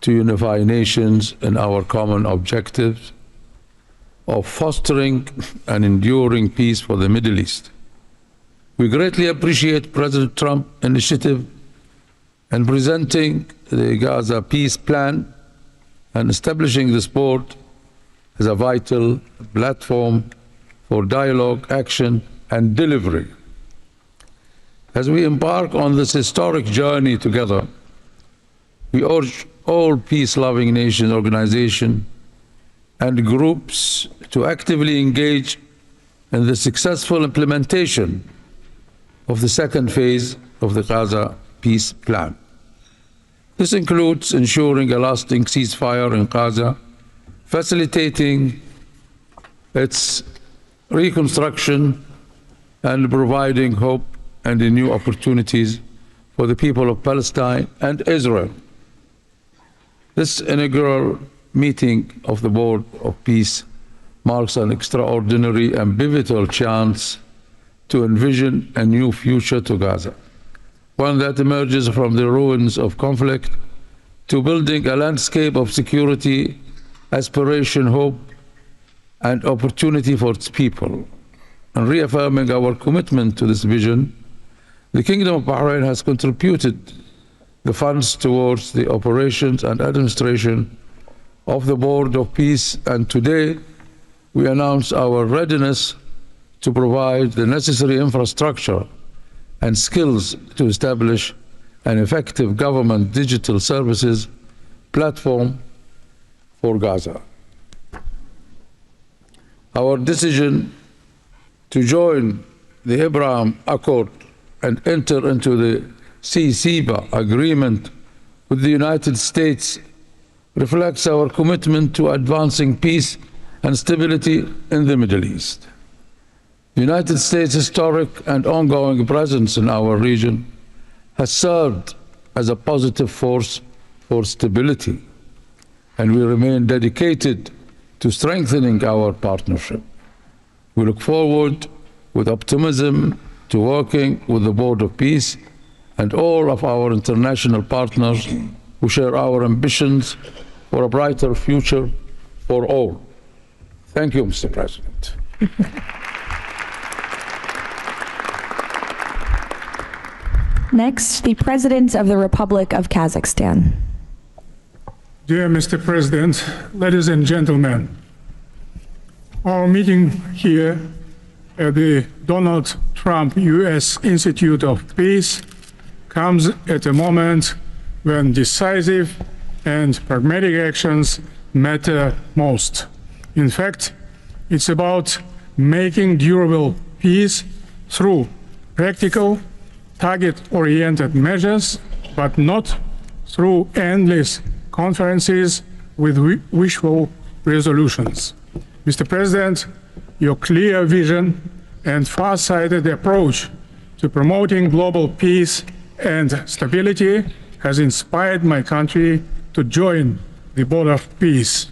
to unify nations in our common objectives of fostering and enduring peace for the Middle East. We greatly appreciate President Trump's initiative in presenting the Gaza Peace Plan and establishing this board as a vital platform for dialogue, action, and delivery. As we embark on this historic journey together, we urge all peace-loving nation organizations and groups to actively engage in the successful implementation of the second phase of the Gaza peace plan. This includes ensuring a lasting ceasefire in Gaza, facilitating its reconstruction, and providing hope and new opportunities for the people of Palestine and Israel. This inaugural meeting of the Board of Peace marks an extraordinary and pivotal chance to envision a new future to Gaza, one that emerges from the ruins of conflict to building a landscape of security, aspiration, hope, and opportunity for its people. And reaffirming our commitment to this vision, the Kingdom of Bahrain has contributed the funds towards the operations and administration of the Board of Peace, and today we announce our readiness to provide the necessary infrastructure and skills to establish an effective government digital services platform for Gaza. Our decision to join the Abraham Accord and enter into the CECIBA agreement with the United States reflects our commitment to advancing peace and stability in the Middle East. The United States' historic and ongoing presence in our region has served as a positive force for stability, and we remain dedicated to strengthening our partnership. We look forward with optimism to working with the Board of Peace and all of our international partners who share our ambitions for a brighter future for all. Thank you, Mr. President. Next, the President of the Republic of Kazakhstan. Dear Mr. President, ladies and gentlemen, our meeting here at the Donald Trump U.S. Institute of Peace comes at a moment when decisive and pragmatic actions matter most. In fact, it's about making durable peace through practical, target-oriented measures, but not through endless conferences with wishful resolutions. Mr. President, your clear vision and far-sighted approach to promoting global peace and stability has inspired my country to join the Board of Peace.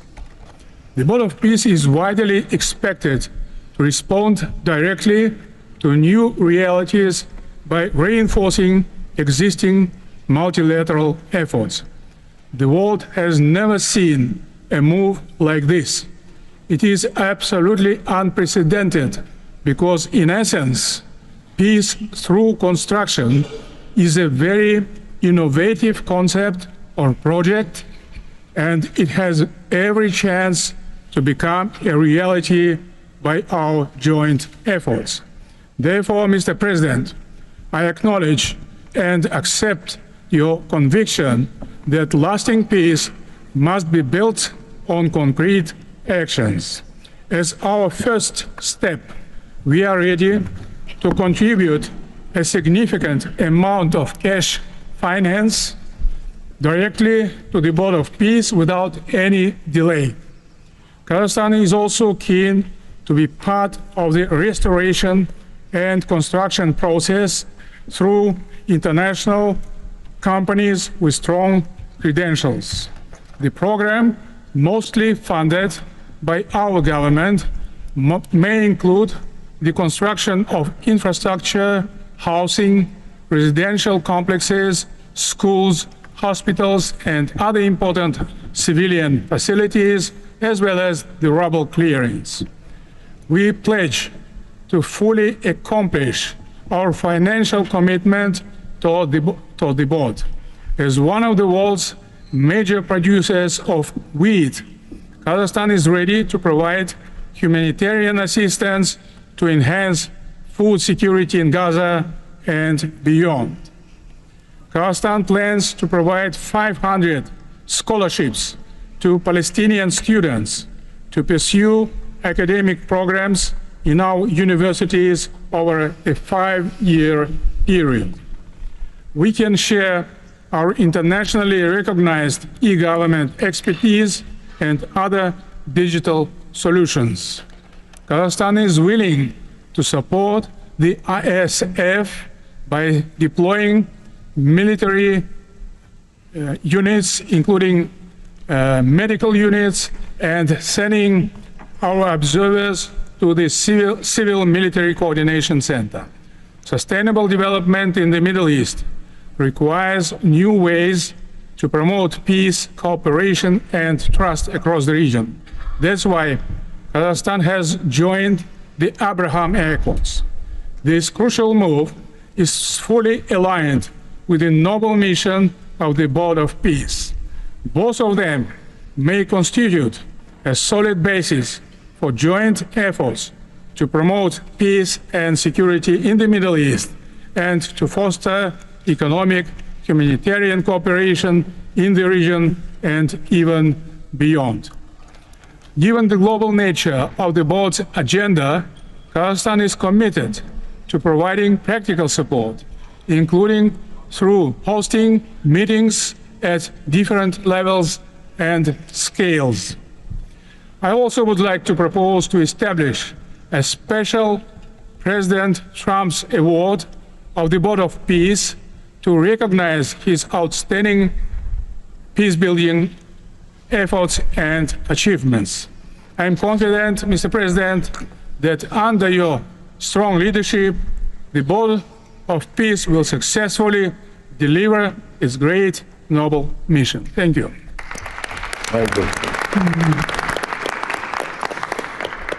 The Board of Peace is widely expected to respond directly to new realities by reinforcing existing multilateral efforts. The world has never seen a move like this. It is absolutely unprecedented because, in essence, peace through construction is a very innovative concept or project, and it has every chance to become a reality by our joint efforts. Therefore, Mr. President, I acknowledge and accept your conviction that lasting peace must be built on concrete actions. As our first step, we are ready to contribute a significant amount of cash finance directly to the Board of Peace without any delay. Kazakhstan is also keen to be part of the restoration and construction process through international companies with strong credentials. The program, mostly funded by our government, may include the construction of infrastructure, housing, residential complexes, schools, hospitals, and other important civilian facilities, as well as the rubble clearings. We pledge to fully accomplish our financial commitment toward the board. As one of the world's major producers of wheat, Kazakhstan is ready to provide humanitarian assistance to enhance food security in Gaza and beyond. Kazakhstan plans to provide 500 scholarships to Palestinian students to pursue academic programs in our universities over a 5-year period. We can share our internationally recognized e-government expertise and other digital solutions. Kazakhstan is willing to support the ISF by deploying military units, including medical units, and sending our observers to the Civil Military Coordination Center. Sustainable development in the Middle East requires new ways to promote peace, cooperation, and trust across the region. That's why Kazakhstan has joined the Abraham Accords. This crucial move is fully aligned with the noble mission of the Board of Peace. Both of them may constitute a solid basis for joint efforts to promote peace and security in the Middle East and to foster economic, humanitarian cooperation in the region and even beyond. Given the global nature of the board's agenda, Kazakhstan is committed to providing practical support, including through hosting meetings at different levels and scales. I also would like to propose to establish a special President Trump's Award of the Board of Peace to recognize his outstanding peace-building efforts and achievements. I am confident, Mr. President, that under your strong leadership, the Board of Peace will successfully deliver its great noble mission. Thank you.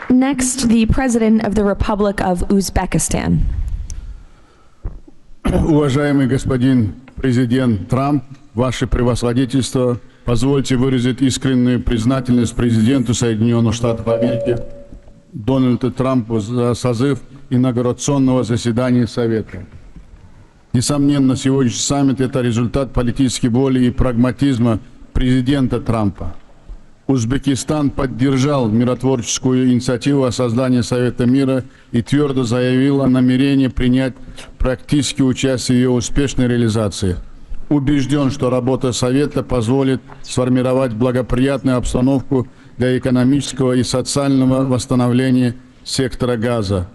Next, the President of the Republic of Uzbekistan. Уважаемый господин президент Трамп, ваше превосходительство, позвольте выразить искреннюю признательность президенту Соединенных Штатов Америки Дональду Трампу за созыв инаугурационного заседания Совета. Несомненно, сегодняшний саммит – это результат политической воли и прагматизма президента Трампа. Узбекистан поддержал миротворческую инициативу о создании Совета мира и твердо заявил о намерении принять практическое участие в ее успешной реализации. Убежден, что работа Совета позволит сформировать благоприятную обстановку для экономического и социального восстановления сектора Газа.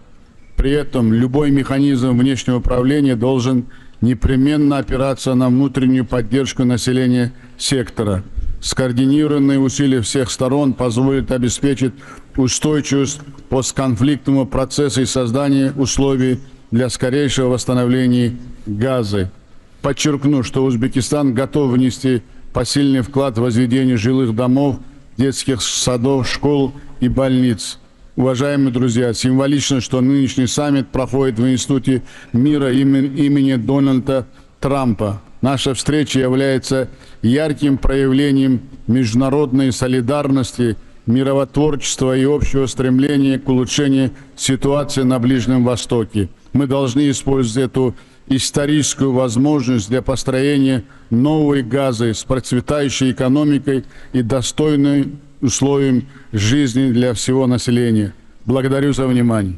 При этом любой механизм внешнего управления должен непременно опираться на внутреннюю поддержку населения сектора. Скоординированные усилия всех сторон позволят обеспечить устойчивость постконфликтного процесса и создание условий для скорейшего восстановления Газы. Подчеркну, что Узбекистан готов внести посильный вклад в возведение жилых домов, детских садов, школ и больниц. Уважаемые друзья, символично, что нынешний саммит проходит в Институте мира имени Дональда Трампа. Наша встреча является ярким проявлением международной солидарности, миротворчества и общего стремления к улучшению ситуации на Ближнем Востоке. Мы должны использовать эту историческую возможность для построения новой Газы с процветающей экономикой и достойным условием жизни для всего населения. Благодарю за внимание.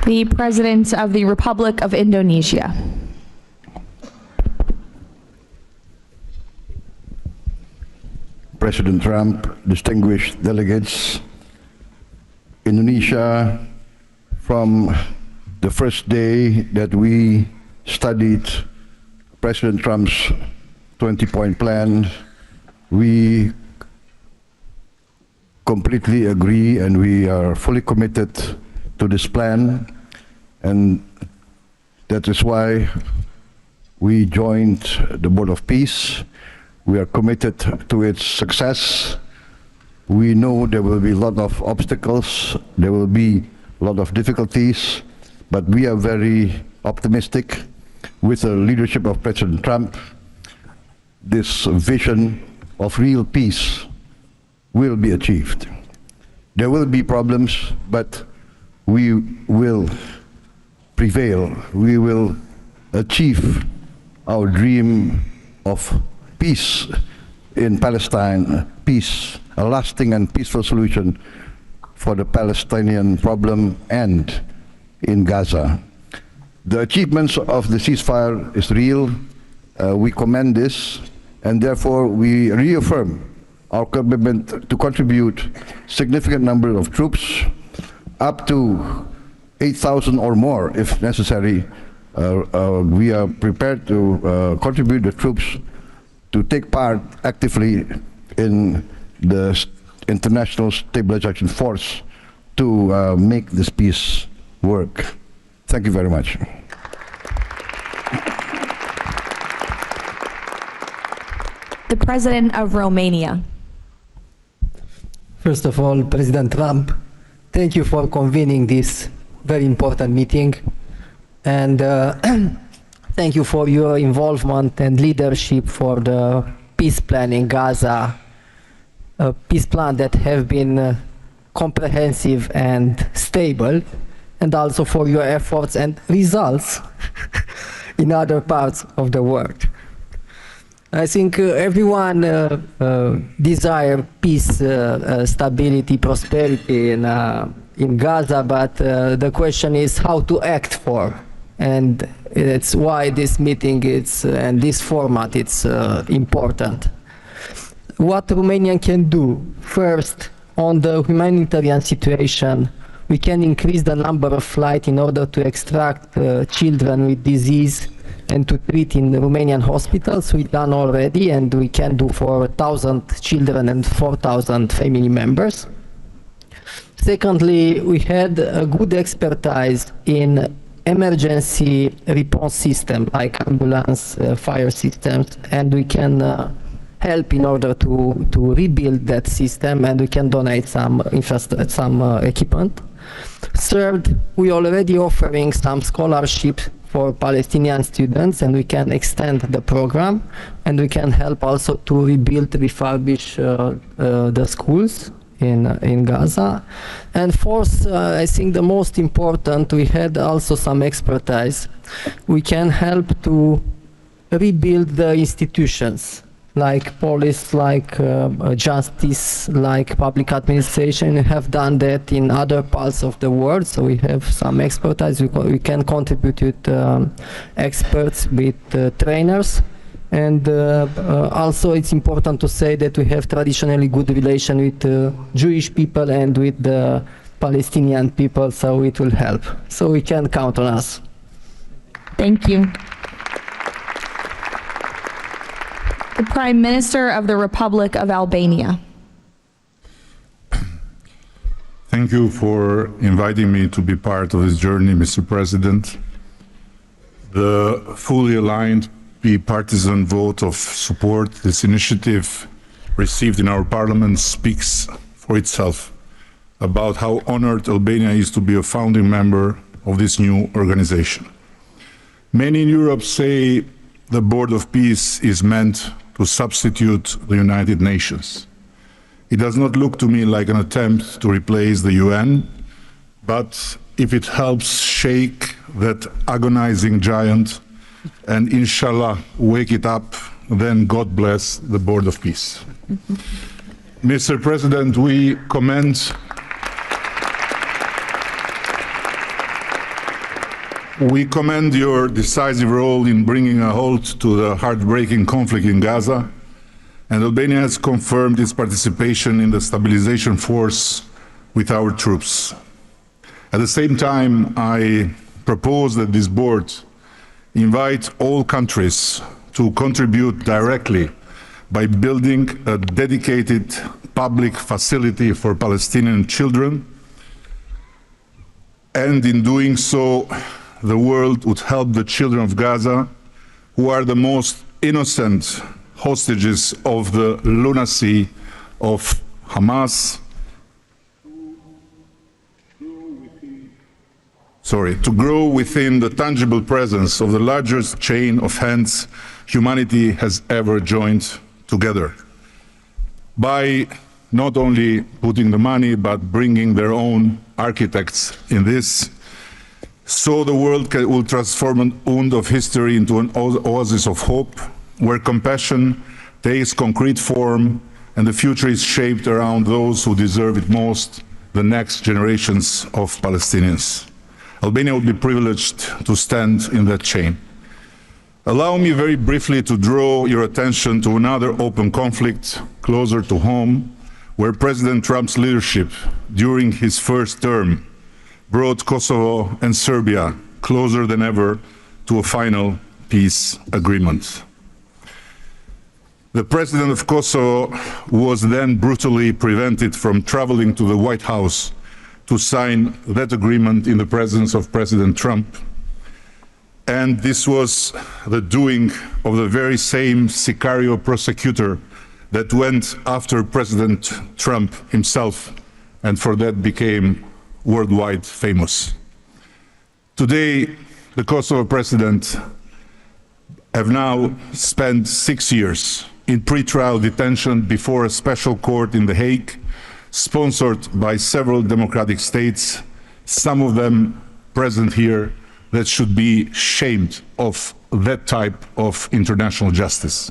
The President of the Republic of Indonesia. President Trump, distinguished delegates, Indonesia, from the first day that we studied President Trump's 20-point plan, we completely agree and we are fully committed to this plan, and that is why we joined the Board of Peace. We are committed to its success. We know there will be a lot of obstacles, there will be a lot of difficulties, but we are very optimistic with the leadership of President Trump. This vision of real peace will be achieved. There will be problems, but we will prevail. We will achieve our dream of peace in Palestine, peace, a lasting and peaceful solution for the Palestinian problem and in Gaza. The achievements of the ceasefire is real. We commend this, and therefore we reaffirm our commitment to contribute significant number of troops, up to 8,000 or more if necessary. We are prepared to contribute the troops to take part actively in the international stabilization force to make this peace work. Thank you very much. The President of Romania. First of all, President Trump, thank you for convening this very important meeting, and thank you for your involvement and leadership for the peace plan in Gaza, a peace plan that have been comprehensive and stable, and also for your efforts and results in other parts of the world. I think everyone desires peace, stability, prosperity in Gaza, but the question is how to act for, and it's why this meeting and this format it's important. What Romania can do first on the humanitarian situation, we can increase the number of flights in order to extract children with disease and to treat in the Romanian hospitals. We've done already, and we can do for 1,000 children and 4,000 family members. Secondly, we had a good expertise in emergency response system like ambulance, fire systems, and we can help in order to rebuild that system, and we can donate some equipment. Third, we already offering some scholarships for Palestinian students, and we can extend the program, and we can help also to rebuild, refurbish the schools in Gaza. And fourth, I think the most important, we had also some expertise. We can help to rebuild the institutions like police, like justice, like public administration. We have done that in other parts of the world, so we have some expertise. We can contribute with experts, with trainers. And also it's important to say that we have traditionally good relation with Jewish people and with the Palestinian people, so it will help. So we can count on us. Thank you. The Prime Minister of the Republic of Albania. Thank you for inviting me to be part of this journey, Mr. President. The fully aligned bipartisan vote of support this initiative received in our parliament speaks for itself about how honored Albania is to be a founding member of this new organization. Many in Europe say the Board of Peace is meant to substitute the United Nations. It does not look to me like an attempt to replace the UN, but if it helps shake that agonizing giant and inshallah wake it up, then God bless the Board of Peace. Mr. President, we commend your decisive role in bringing a halt to the heartbreaking conflict in Gaza, and Albania has confirmed its participation in the stabilization force with our troops. At the same time, I propose that this board invite all countries to contribute directly by building a dedicated public facility for Palestinian children, and in doing so, the world would help the children of Gaza, who are the most innocent hostages of the lunacy of Hamas, to grow within the tangible presence of the largest chain of hands humanity has ever joined together. By not only putting the money, but bringing their own architects in this. So the world will transform an wound of history into an oasis of hope, where compassion takes concrete form and the future is shaped around those who deserve it most, the next generations of Palestinians. Albania will be privileged to stand in that chain. Allow me very briefly to draw your attention to another open conflict closer to home, where President Trump's leadership during his first term brought Kosovo and Serbia closer than ever to a final peace agreement. The president of Kosovo was then brutally prevented from traveling to the White House to sign that agreement in the presence of President Trump. And this was the doing of the very same Sicario prosecutor that went after President Trump himself, and for that became worldwide famous. Today, the Kosovo president have now spent 6 years in pretrial detention before a special court in The Hague, sponsored by several democratic states, some of them present here, that should be shamed of that type of international justice.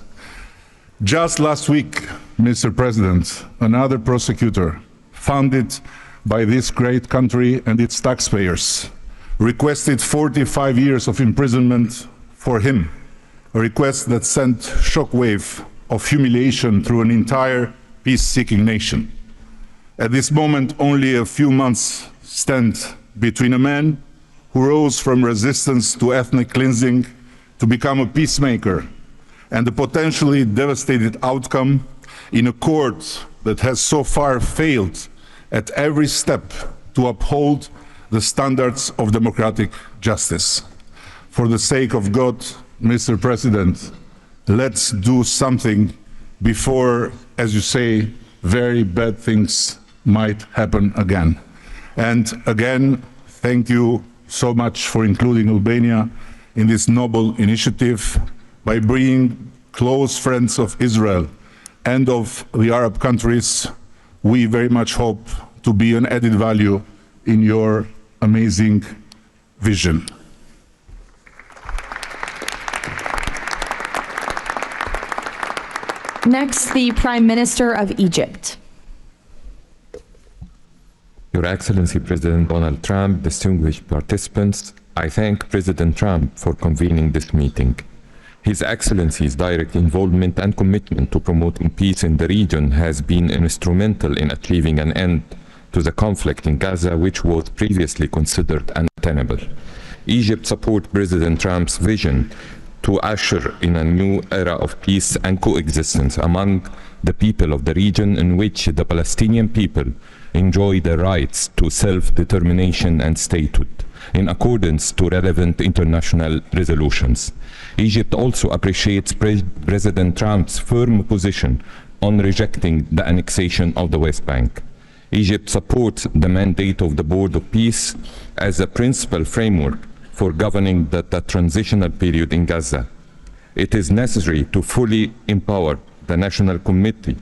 Just last week, Mr. President, another prosecutor funded by this great country and its taxpayers requested 45 years of imprisonment for him, a request that sent shockwave of humiliation through an entire peace-seeking nation. At this moment, only a few months stand between a man who rose from resistance to ethnic cleansing to become a peacemaker and the potentially devastating outcome in a court that has so far failed at every step to uphold the standards of democratic justice. For the sake of God, Mr. President, let's do something before, as you say, very bad things might happen again. And again, thank you so much for including Albania in this noble initiative by bringing close friends of Israel and of the Arab countries. We very much hope to be an added value in your amazing vision. Next, the Prime Minister of Egypt. Your Excellency President Donald Trump, distinguished participants, I thank President Trump for convening this meeting. His Excellency's direct involvement and commitment to promoting peace in the region has been instrumental in achieving an end to the conflict in Gaza, which was previously considered untenable. Egypt supports President Trump's vision to usher in a new era of peace and coexistence among the people of the region, in which the Palestinian people enjoy the rights to self-determination and statehood, in accordance to relevant international resolutions. Egypt also appreciates President Trump's firm position on rejecting the annexation of the West Bank. Egypt supports the mandate of the Board of Peace as a principal framework for governing the transitional period in Gaza. It is necessary to fully empower the National Committee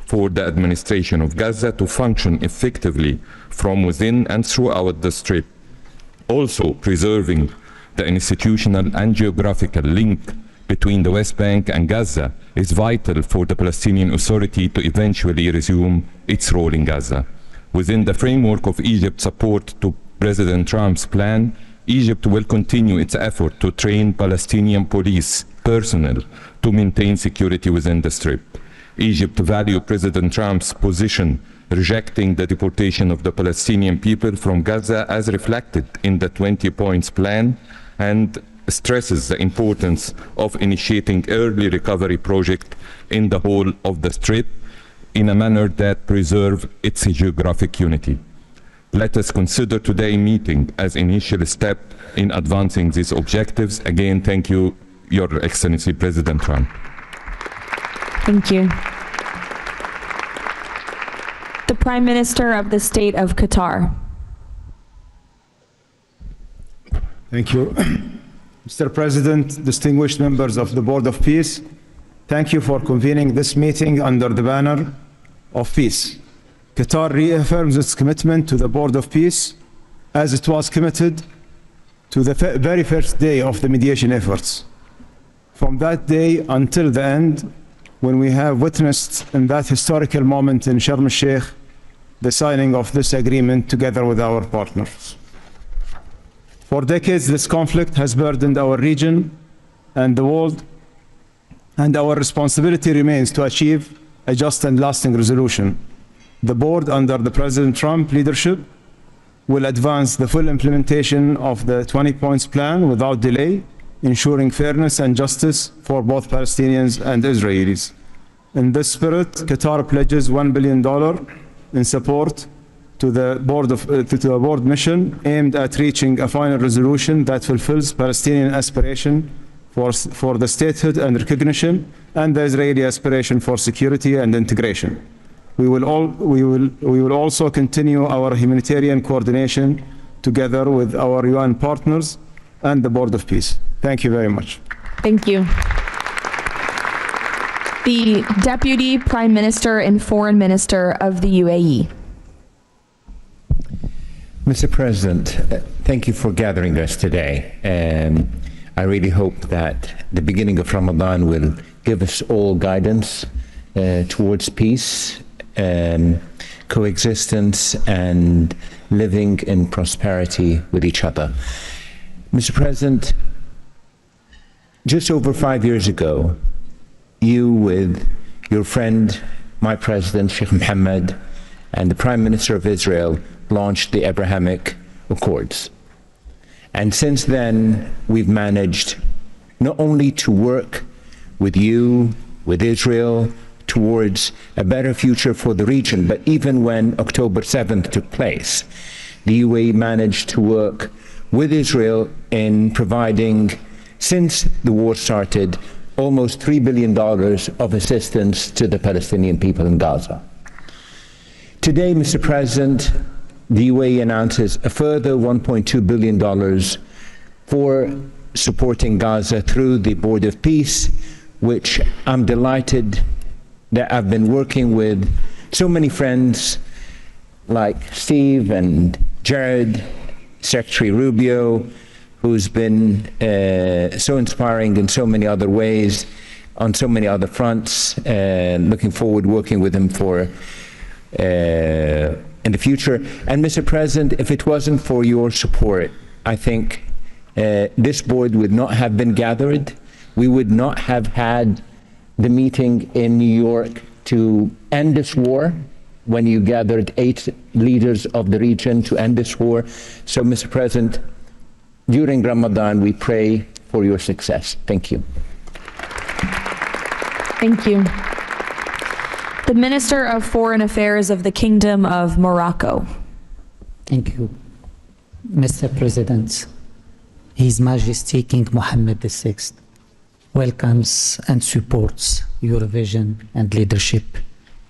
for the Administration of Gaza to function effectively from within and throughout the Strip. Also, preserving the institutional and geographical link between the West Bank and Gaza is vital for the Palestinian Authority to eventually resume its role in Gaza. Within the framework of Egypt's support to President Trump's plan, Egypt will continue its effort to train Palestinian police personnel to maintain security within the Strip. Egypt values President Trump's position rejecting the deportation of the Palestinian people from Gaza as reflected in the 20 points plan, and stresses the importance of initiating early recovery projects in the whole of the Strip in a manner that preserves its geographic unity. Let us consider today's meeting as an initial step in advancing these objectives. Again, thank you, Your Excellency President Trump. Thank you. The Prime Minister of the State of Qatar. Thank you. Mr. President, distinguished members of the Board of Peace, thank you for convening this meeting under the banner of peace. Qatar reaffirms its commitment to the Board of Peace as it was committed to the very first day of the mediation efforts. From that day until the end, when we have witnessed in that historical moment in Sharm el-Sheikh the signing of this agreement together with our partners. For decades, this conflict has burdened our region and the world, and our responsibility remains to achieve a just and lasting resolution. The board, under the President Trump leadership, will advance the full implementation of the 20 points plan without delay, ensuring fairness and justice for both Palestinians and Israelis. In this spirit, Qatar pledges $1 billion in support to the board mission aimed at reaching a final resolution that fulfills Palestinian aspiration for the statehood and recognition, and the Israeli aspiration for security and integration. We will also continue our humanitarian coordination together with our UN partners and the Board of Peace. Thank you very much. Thank you. The Deputy Prime Minister and Foreign Minister of the UAE. Mr. President, thank you for gathering us today. I really hope that the beginning of Ramadan will give us all guidance towards peace, coexistence, and living in prosperity with each other. Mr. President, just over 5 years ago, you with your friend, my president, Sheikh Mohammed, and the Prime Minister of Israel launched the Abrahamic Accords. And since then, we've managed not only to work with you, with Israel, towards a better future for the region, but even when October 7th took place, the UAE managed to work with Israel in providing, since the war started, almost $3 billion of assistance to the Palestinian people in Gaza. Today, Mr. President, the UAE announces a further $1.2 billion for supporting Gaza through the Board of Peace, which I'm delighted that I've been working with so many friends like Steve and Jared, Secretary Rubio, who's been so inspiring in so many other ways, on so many other fronts, and looking forward to working with him for in the future. And Mr. President, if it wasn't for your support, I think this board would not have been gathered. We would not have had the meeting in New York to end this war, when you gathered 8 leaders of the region to end this war. So, Mr. President, during Ramadan, we pray for your success. Thank you. Thank you. The Minister of Foreign Affairs of the Kingdom of Morocco. Thank you. Mr. President, His Majesty King Mohammed VI welcomes and supports your vision and leadership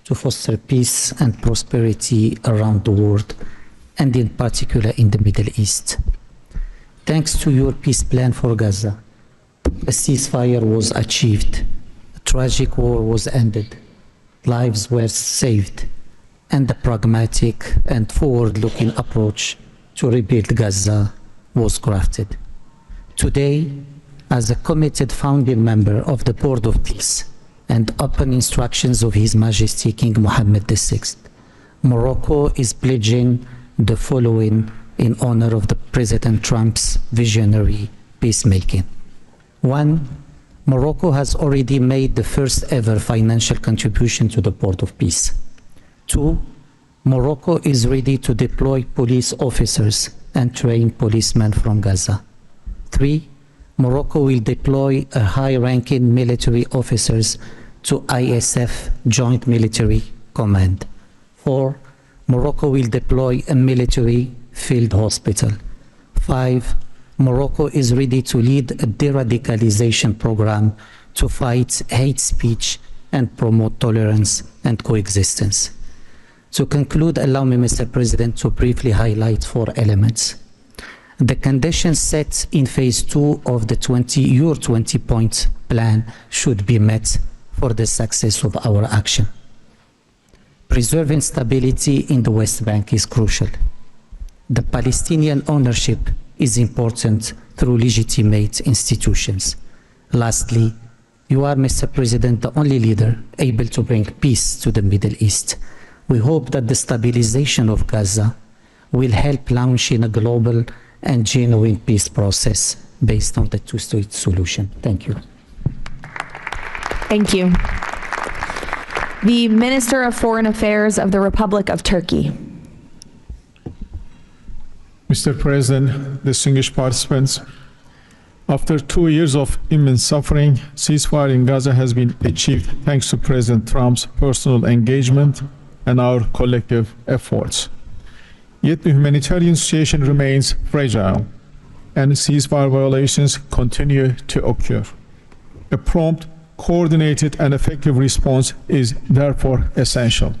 to foster peace and prosperity around the world, and in particular in the Middle East. Thanks to your peace plan for Gaza, a ceasefire was achieved, a tragic war was ended, lives were saved, and a pragmatic and forward-looking approach to rebuild Gaza was crafted. Today, as a committed founding member of the Board of Peace and upon instructions of His Majesty King Mohammed VI, Morocco is pledging the following in honor of the President Trump's visionary peacemaking. 1. Morocco has already made the first ever financial contribution to the Board of Peace. 2. Morocco is ready to deploy police officers and train policemen from Gaza. 3. Morocco will deploy a high-ranking military officers to ISF Joint Military Command. 4. Morocco will deploy a military field hospital. 5. Morocco is ready to lead a de-radicalization program to fight hate speech and promote tolerance and coexistence. To conclude, allow me, Mr. President, to briefly highlight 4 elements. The conditions set in phase 2 of the your 20-point plan should be met for the success of our action. Preserving stability in the West Bank is crucial. The Palestinian ownership is important through legitimate institutions. Lastly, you are, Mr. President, the only leader able to bring peace to the Middle East. We hope that the stabilization of Gaza will help launching a global and genuine peace process based on the two-state solution. Thank you. Thank you. The Minister of Foreign Affairs of the Republic of Turkey. Mr. President, distinguished participants, after 2 years of immense suffering, ceasefire in Gaza has been achieved thanks to President Trump's personal engagement and our collective efforts. Yet the humanitarian situation remains fragile, and ceasefire violations continue to occur. A prompt, coordinated, and effective response is therefore essential.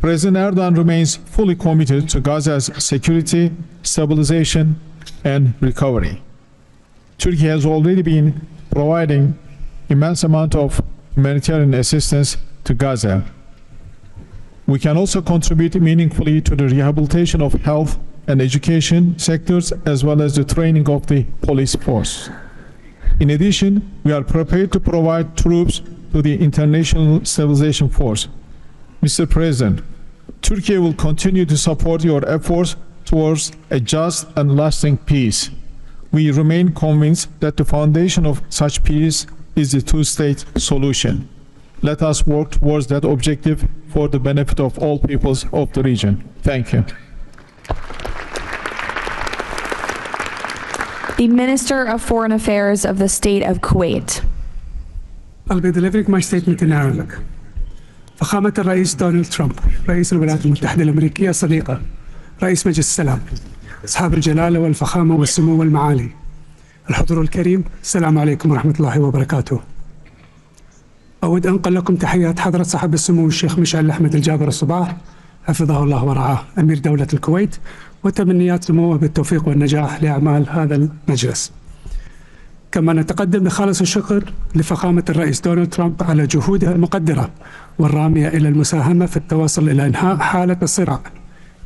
President Erdogan remains fully committed to Gaza's security, stabilization, and recovery. Turkey has already been providing immense amount of humanitarian assistance to Gaza. We can also contribute meaningfully to the rehabilitation of health and education sectors, as well as the training of the police force. In addition, we are prepared to provide troops to the International Stabilization Force. Mr. President, Turkey will continue to support your efforts towards a just and lasting peace. We remain convinced that the foundation of such peace is the two-state solution. Let us work towards that objective for the benefit of all peoples of the region. Thank you. The Minister of Foreign Affairs of the State of Kuwait. I'll be delivering my statement in Arabic. فخامة الرئيس دونالد ترامب رئيس الولايات المتحدة الأمريكية صديقة رئيس مجلس السلام أصحاب الجلالة والفخامة والسمو والمعالي الحضور الكريم السلام عليكم ورحمة الله وبركاته. أود أن أنقل لكم تحيات حضرة صاحب السمو الشيخ مشعل أحمد الجابر الصباح حفظه الله ورعاه أمير دولة الكويت، وتمنيات سموه بالتوفيق والنجاح لأعمال هذا المجلس. كما نتقدم بخالص الشكر لفخامة الرئيس دونالد ترامب على جهودها المقدرة والرامية إلى المساهمة في التوصل إلى إنهاء حالة الصراع،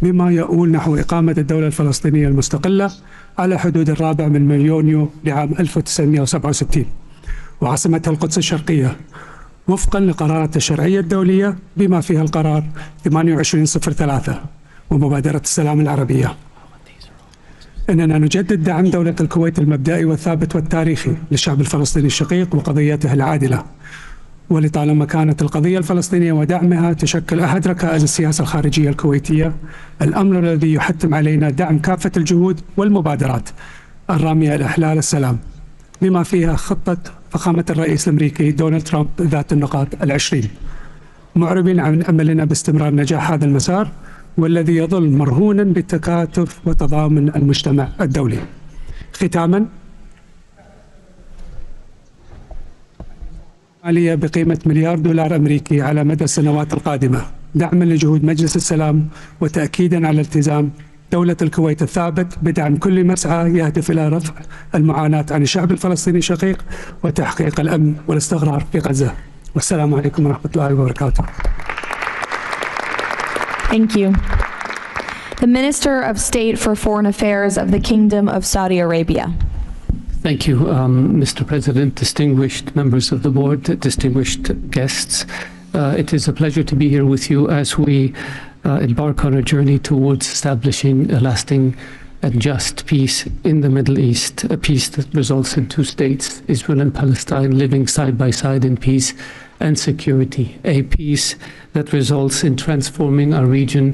بما يؤول نحو إقامة الدولة الفلسطينية المستقلة على حدود 4 من يونيو لعام 1967 وعاصمتها القدس الشرقية، وفقا لقرارات الشرعية الدولية بما فيها القرار 2803 ومبادرة السلام العربية. إننا نجدد دعم دولة الكويت المبدئي والثابت والتاريخي للشعب الفلسطيني الشقيق وقضيته العادلة، ولطالما كانت القضية الفلسطينية ودعمها تشكل أحد ركائز السياسة الخارجية الكويتية، الأمر الذي يحتم علينا دعم كافة الجهود والمبادرات الرامية لإحلال السلام، بما فيها خطة فخامة الرئيس الأمريكي دونالد ترامب ذات النقاط 20، معربين عن أملنا باستمرار نجاح هذا المسار، والذي يظل مرهونا بالتكاتف وتضامن المجتمع الدولي. ختاما، مالية بقيمة $1 مليار أمريكي على مدى السنوات القادمة، دعما لجهود مجلس السلام وتأكيدا على التزام دولة الكويت الثابت بدعم كل مسعى يهدف إلى رفع المعاناة عن الشعب الفلسطيني الشقيق وتحقيق الأمن والاستقرار في غزة. والسلام عليكم ورحمة الله وبركاته. Thank you. The Minister of State for Foreign Affairs of the Kingdom of Saudi Arabia. Thank you, Mr. President, distinguished members of the board, distinguished guests. It is a pleasure to be here with you as we embark on a journey towards establishing a lasting and just peace in the Middle East, a peace that results in two states, Israel and Palestine, living side by side in peace and security, a peace that results in transforming our region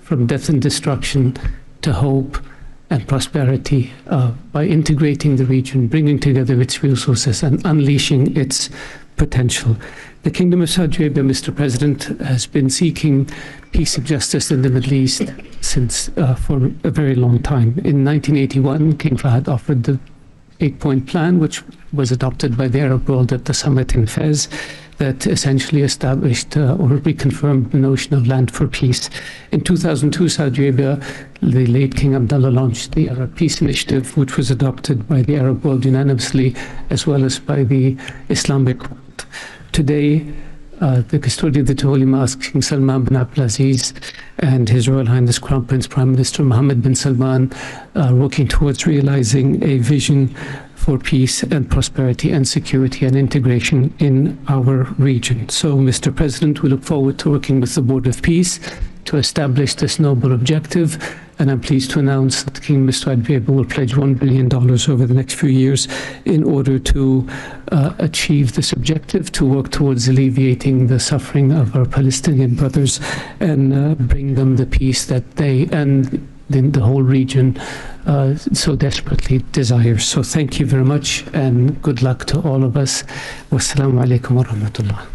from death and destruction to hope and prosperity by integrating the region, bringing together its resources and unleashing its potential. The Kingdom of Saudi Arabia, Mr. President, has been seeking peace and justice in the Middle East since for a very long time. In 1981, King Fahd offered the 8-point plan, which was adopted by the Arab world at the summit in Fez, that essentially established or reconfirmed the notion of land for peace. In 2002, Saudi Arabia, the late King Abdullah, launched the Arab Peace Initiative, which was adopted by the Arab world unanimously, as well as by the Islamic world. Today, the custodian of the Holy Mosque, King Salman bin Abdulaziz, and His Royal Highness Crown Prince Prime Minister Mohammed bin Salman are working towards realizing a vision for peace and prosperity and security and integration in our region. So, Mr. President, we look forward to working with the Board of Peace to establish this noble objective, and I'm pleased to announce that King Mr. Advebo will pledge $1 billion over the next few years in order to achieve this objective, to work towards alleviating the suffering of our Palestinian brothers and bring them the peace that they and the whole region so desperately desires. So thank you very much and good luck to all of us. Wassalamu alaikum wa rahmatullah.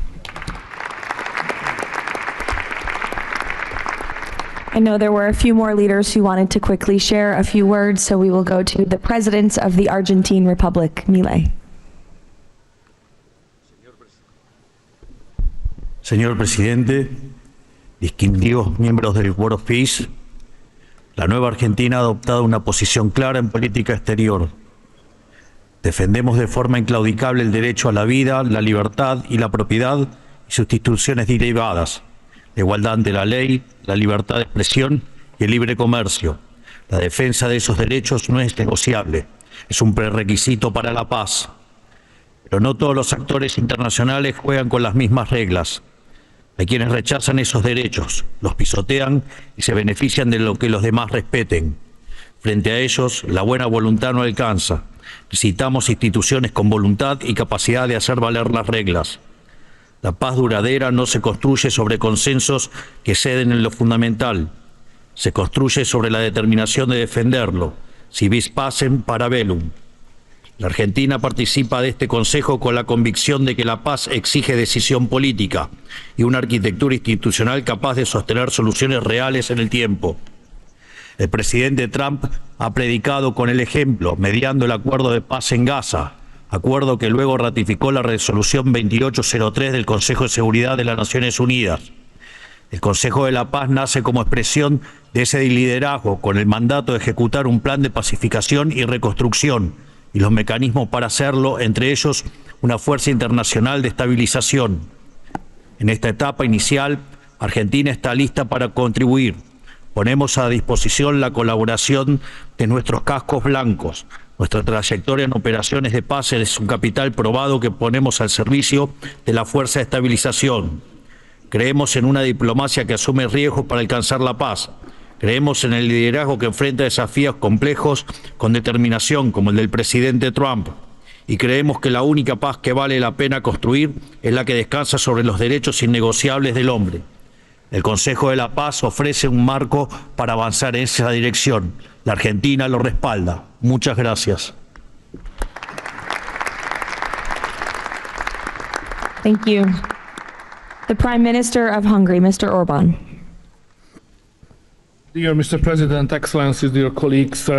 I know there were a few more leaders who wanted to quickly share a few words, so we will go to the President of the Argentine Republic, Milei. Señor Presidente, distinguidos miembros del Board of Peace, la nueva Argentina ha adoptado una posición clara en política exterior. Defendemos de forma inclaudicable el derecho a la vida, la libertad y la propiedad y sus instituciones derivadas, la igualdad ante la ley, la libertad de expresión y el libre comercio. La defensa de esos derechos no es negociable, es un prerequisito para la paz. Pero no todos los actores internacionales juegan con las mismas reglas. Hay quienes rechazan esos derechos, los pisotean y se benefician de lo que los demás respeten. Frente a ellos, la buena voluntad no alcanza. Necesitamos instituciones con voluntad y capacidad de hacer valer las reglas. La paz duradera no se construye sobre consensos que ceden en lo fundamental. Se construye sobre la determinación de defenderlo. Si vis pacem, para bellum. La Argentina participa de este Consejo con la convicción de que la paz exige decisión política y una arquitectura institucional capaz de sostener soluciones reales en el tiempo. El presidente Trump ha predicado con el ejemplo, mediando el acuerdo de paz en Gaza, acuerdo que luego ratificó la resolución 2803 del Consejo de Seguridad de las Naciones Unidas. El Consejo de la Paz nace como expresión de ese liderazgo, con el mandato de ejecutar un plan de pacificación y reconstrucción, y los mecanismos para hacerlo, entre ellos una fuerza internacional de estabilización. En esta etapa inicial, Argentina está lista para contribuir. Ponemos a disposición la colaboración de nuestros cascos blancos. Nuestra trayectoria en operaciones de paz es un capital probado que ponemos al servicio de la fuerza de estabilización. Creemos en una diplomacia que asume riesgos para alcanzar la paz. Creemos en el liderazgo que enfrenta desafíos complejos con determinación, como el del presidente Trump. Y creemos que la única paz que vale la pena construir es la que descansa sobre los derechos innegociables del hombre. El Consejo de la Paz ofrece un marco para avanzar en esa dirección. La Argentina lo respalda. Muchas gracias. Thank you. The Prime Minister of Hungary, Mr. Orbán. Dear Mr. President, Excellencies, dear colleagues,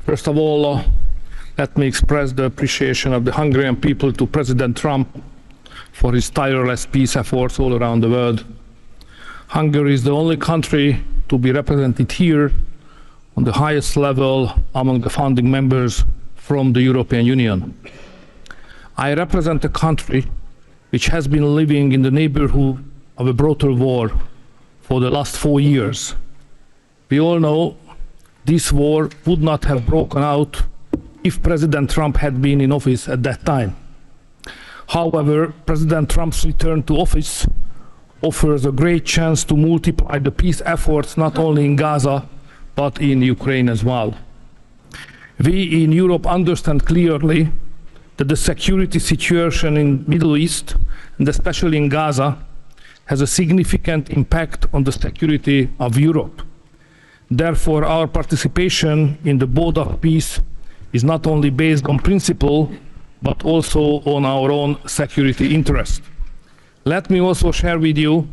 first of all, let me express the appreciation of the Hungarian people to President Trump for his tireless peace efforts all around the world. Hungary is the only country to be represented here on the highest level among the founding members from the European Union. I represent a country which has been living in the neighborhood of a brutal war for the last 4 years. We all know this war would not have broken out if President Trump had been in office at that time. However, President Trump's return to office offers a great chance to multiply the peace efforts not only in Gaza, but in Ukraine as well. We in Europe understand clearly that the security situation in the Middle East, and especially in Gaza, has a significant impact on the security of Europe. Therefore, our participation in the Board of Peace is not only based on principle, but also on our own security interest. Let me also share with you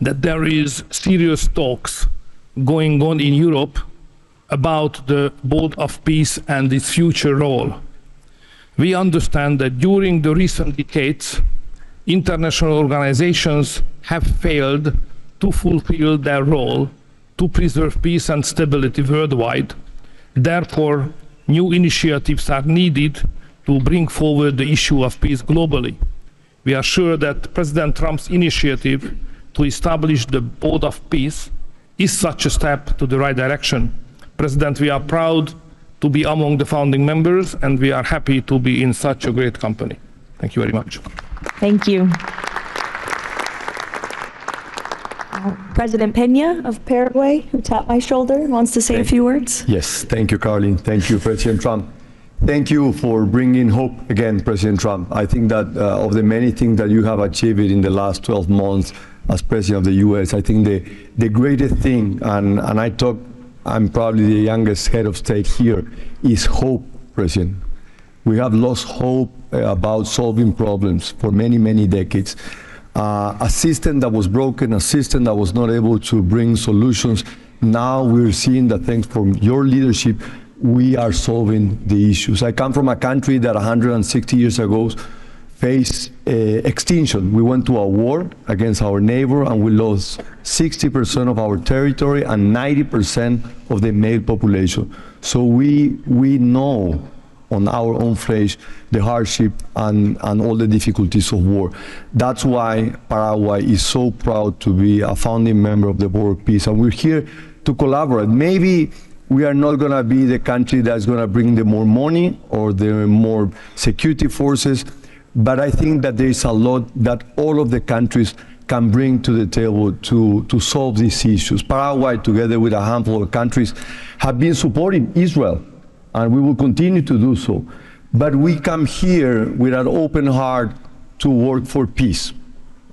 that there is serious talks going on in Europe about the Board of Peace and its future role. We understand that during the recent decades, international organizations have failed to fulfill their role to preserve peace and stability worldwide. Therefore, new initiatives are needed to bring forward the issue of peace globally. We are sure that President Trump's initiative to establish the Board of Peace is such a step to the right direction. President, we are proud to be among the founding members, and we are happy to be in such a great company. Thank you very much. Thank you. President Peña of Paraguay, who tapped my shoulder, wants to say a few words. Yes, thank you, Caroline. Thank you, President Trump. Thank you for bringing hope again, President Trump. I think that of the many things that you have achieved in the last 12 months as President of the U.S., I think the greatest thing, and I'm probably the youngest head of state here, is hope, President. We have lost hope about solving problems for many, many decades. A system that was broken, a system that was not able to bring solutions. Now we're seeing that thanks from your leadership, we are solving the issues. I come from a country that 160 years ago faced extinction. We went to a war against our neighbor and we lost 60% of our territory and 90% of the male population. So we know on our own flesh the hardship and all the difficulties of war. That's why Paraguay is so proud to be a founding member of the Board of Peace, and we're here to collaborate. Maybe we are not going to be the country that's going to bring the more money or the more security forces, but I think that there is a lot that all of the countries can bring to the table to solve these issues. Paraguay, together with a handful of countries, have been supporting Israel, and we will continue to do so. But we come here with an open heart to work for peace.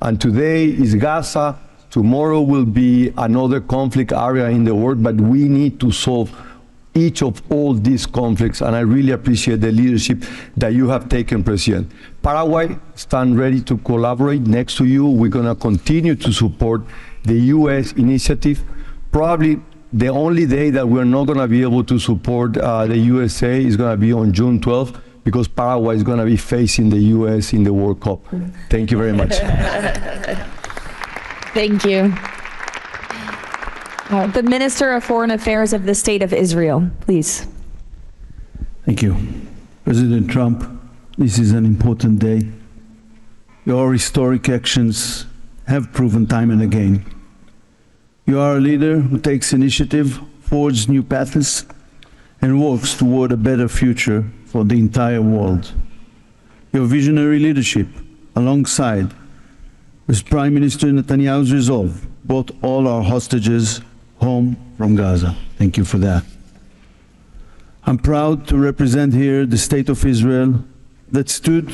And today is Gaza, tomorrow will be another conflict area in the world, but we need to solve each of all these conflicts, and I really appreciate the leadership that you have taken, President. Paraguay stand ready to collaborate next to you. We're going to continue to support the U.S. initiative. Probably the only day that we're not going to be able to support the USA is going to be on June 12th, because Paraguay is going to be facing the U.S. in the World Cup. Thank you very much. Thank you. The Minister of Foreign Affairs of the State of Israel, please. Thank you. President Trump, this is an important day. Your historic actions have proven time and again. You are a leader who takes initiative, forges new paths, and works toward a better future for the entire world. Your visionary leadership, alongside with Prime Minister Netanyahu's resolve, brought all our hostages home from Gaza. Thank you for that. I'm proud to represent here the State of Israel that stood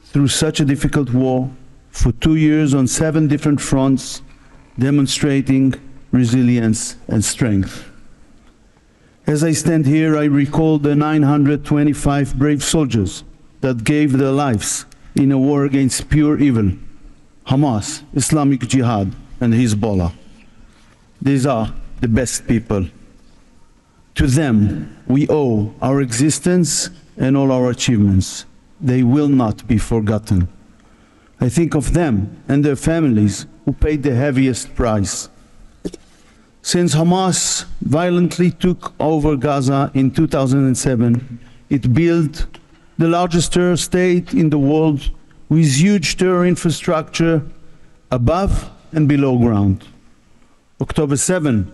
through such a difficult war for 2 years on 7 different fronts, demonstrating resilience and strength. As I stand here, I recall the 925 brave soldiers that gave their lives in a war against pure evil, Hamas, Islamic Jihad, and Hezbollah. These are the best people. To them, we owe our existence and all our achievements. They will not be forgotten. I think of them and their families who paid the heaviest price. Since Hamas violently took over Gaza in 2007, it built the largest terror state in the world with huge terror infrastructure above and below ground. October 7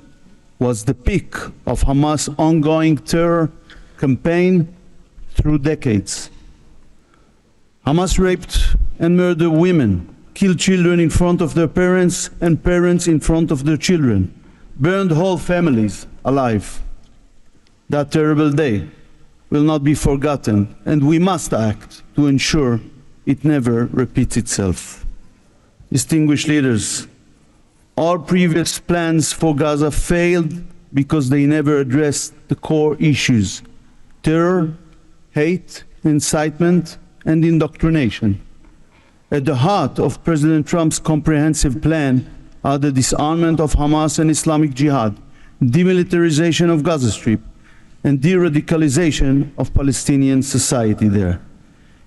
was the peak of Hamas' ongoing terror campaign through decades. Hamas raped and murdered women, killed children in front of their parents and parents in front of their children, burned whole families alive. That terrible day will not be forgotten, and we must act to ensure it never repeats itself. Distinguished leaders, our previous plans for Gaza failed because they never addressed the core issues: terror, hate, incitement, and indoctrination. At the heart of President Trump's comprehensive plan are the disarmament of Hamas and Islamic Jihad, demilitarization of Gaza Strip, and de-radicalization of Palestinian society there.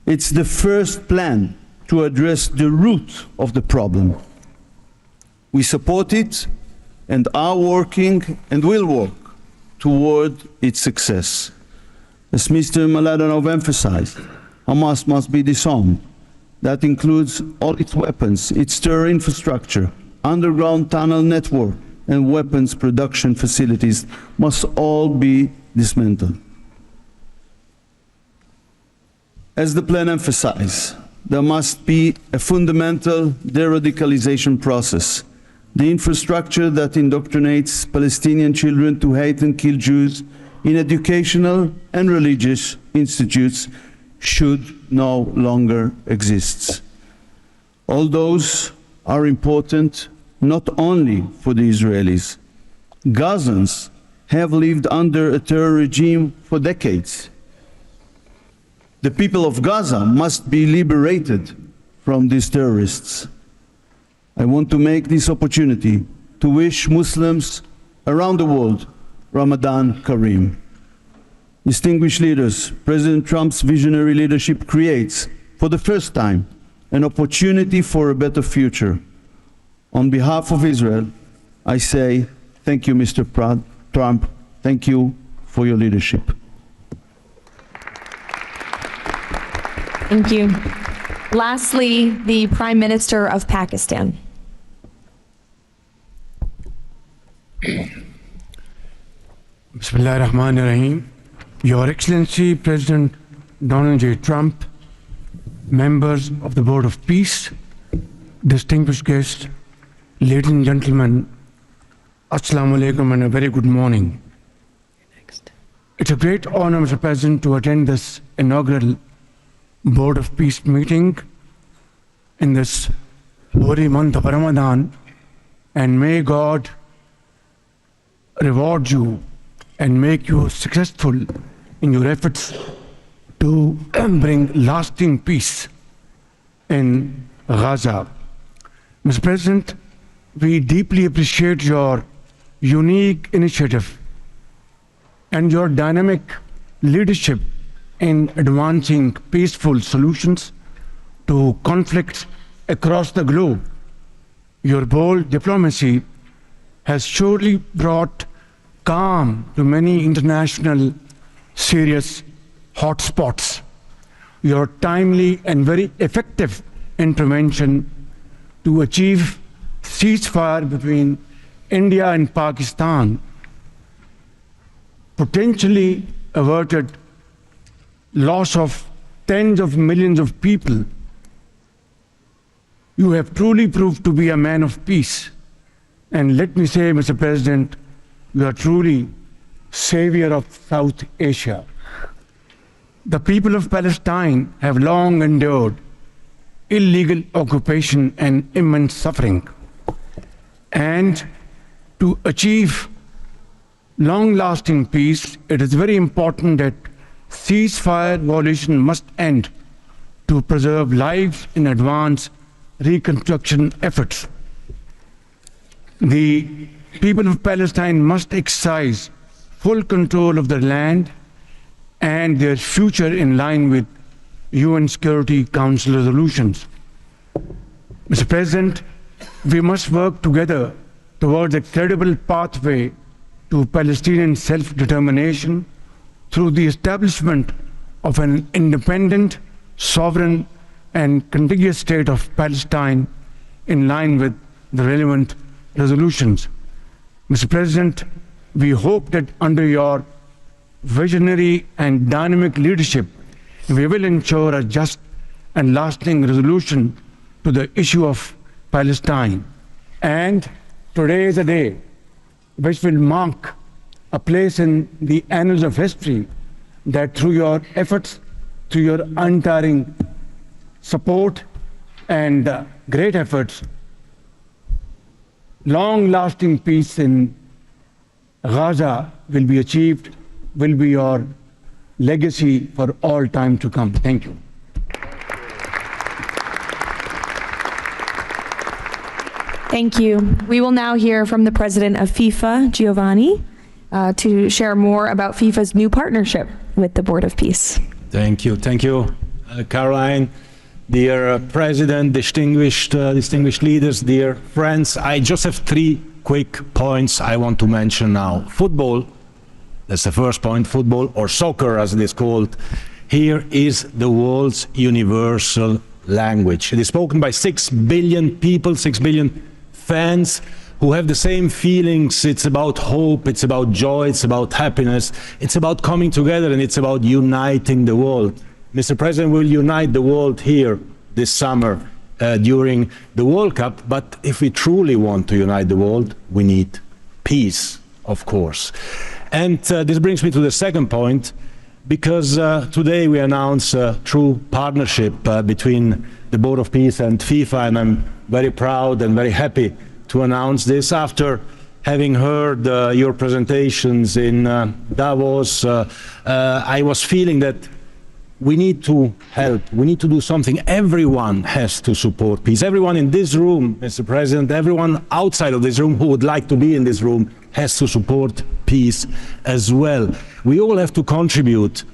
It's the first plan to address the root of the problem. We support it and are working and will work toward its success. As Mr. Mladenov emphasized, Hamas must be disarmed. that includes all its weapons, its terror infrastructure, underground tunnel network, and weapons production facilities must all be dismantled. As the plan emphasizes, there must be a fundamental de-radicalization process. The infrastructure that indoctrinates Palestinian children to hate and kill Jews in educational and religious institutes should no longer exist. All those are important not only for the Israelis. Gazans have lived under a terror regime for decades. The people of Gaza must be liberated from these terrorists. I want to make this opportunity to wish Muslims around the world Ramadan Kareem. Distinguished leaders, President Trump's visionary leadership creates, for the first time, an opportunity for a better future. On behalf of Israel, I say thank you, Mr. Trump. Thank you for your leadership. Thank you. Lastly, the Prime Minister of Pakistan. Bismillah ar-Rahman ar-Rahim. Your Excellency, President Donald J. Trump, members of the Board of Peace, distinguished guests, ladies and gentlemen, Assalamu alaikum and a very good morning. It's a great honor, Mr. President, to attend this inaugural Board of Peace meeting in this holy month of Ramadan, and may God reward you and make you successful in your efforts to bring lasting peace in Gaza. Mr. President, we deeply appreciate your unique initiative and your dynamic leadership in advancing peaceful solutions to conflicts across the globe. Your bold diplomacy has surely brought calm to many international serious hotspots. Your timely and very effective intervention to achieve ceasefire between India and Pakistan potentially averted loss of tens of millions of people. You have truly proved to be a man of peace. And let me say, Mr. President, you are truly savior of South Asia. The people of Palestine have long endured illegal occupation and immense suffering. And to achieve long-lasting peace, it is very important that ceasefire violation must end to preserve lives in advance reconstruction efforts. The people of Palestine must exercise full control of their land and their future in line with UN Security Council resolutions. Mr. President, we must work together towards a credible pathway to Palestinian self-determination through the establishment of an independent, sovereign, and contiguous state of Palestine in line with the relevant resolutions. Mr. President, we hope that under your visionary and dynamic leadership, we will ensure a just and lasting resolution to the issue of Palestine. And today is a day which will mark a place in the annals of history that through your efforts, through your untiring support and great efforts, long-lasting peace in Gaza will be achieved, will be your legacy for all time to come. Thank you. Thank you. We will now hear from the president of FIFA, Giovanni, to share more about FIFA's new partnership with the Board of Peace. Thank you. Thank you, Caroline. Dear President, distinguished leaders, dear friends, I just have 3 quick points I want to mention now. Football, that's the first point, football, or soccer as it is called, here is the world's universal language. It is spoken by 6 billion people, 6 billion fans who have the same feelings. It's about hope, it's about joy, it's about happiness, it's about coming together, and it's about uniting the world. Mr. President will unite the world here this summer during the World Cup, but if we truly want to unite the world, we need peace, of course. And this brings me to the second point, because today we announce a true partnership between the Board of Peace and FIFA, and I'm very proud and very happy to announce this after having heard your presentations in Davos. I was feeling that we need to help, we need to do something. Everyone has to support peace. Everyone in this room, Mr. President, everyone outside of this room who would like to be in this room has to support peace as well. We all have to contribute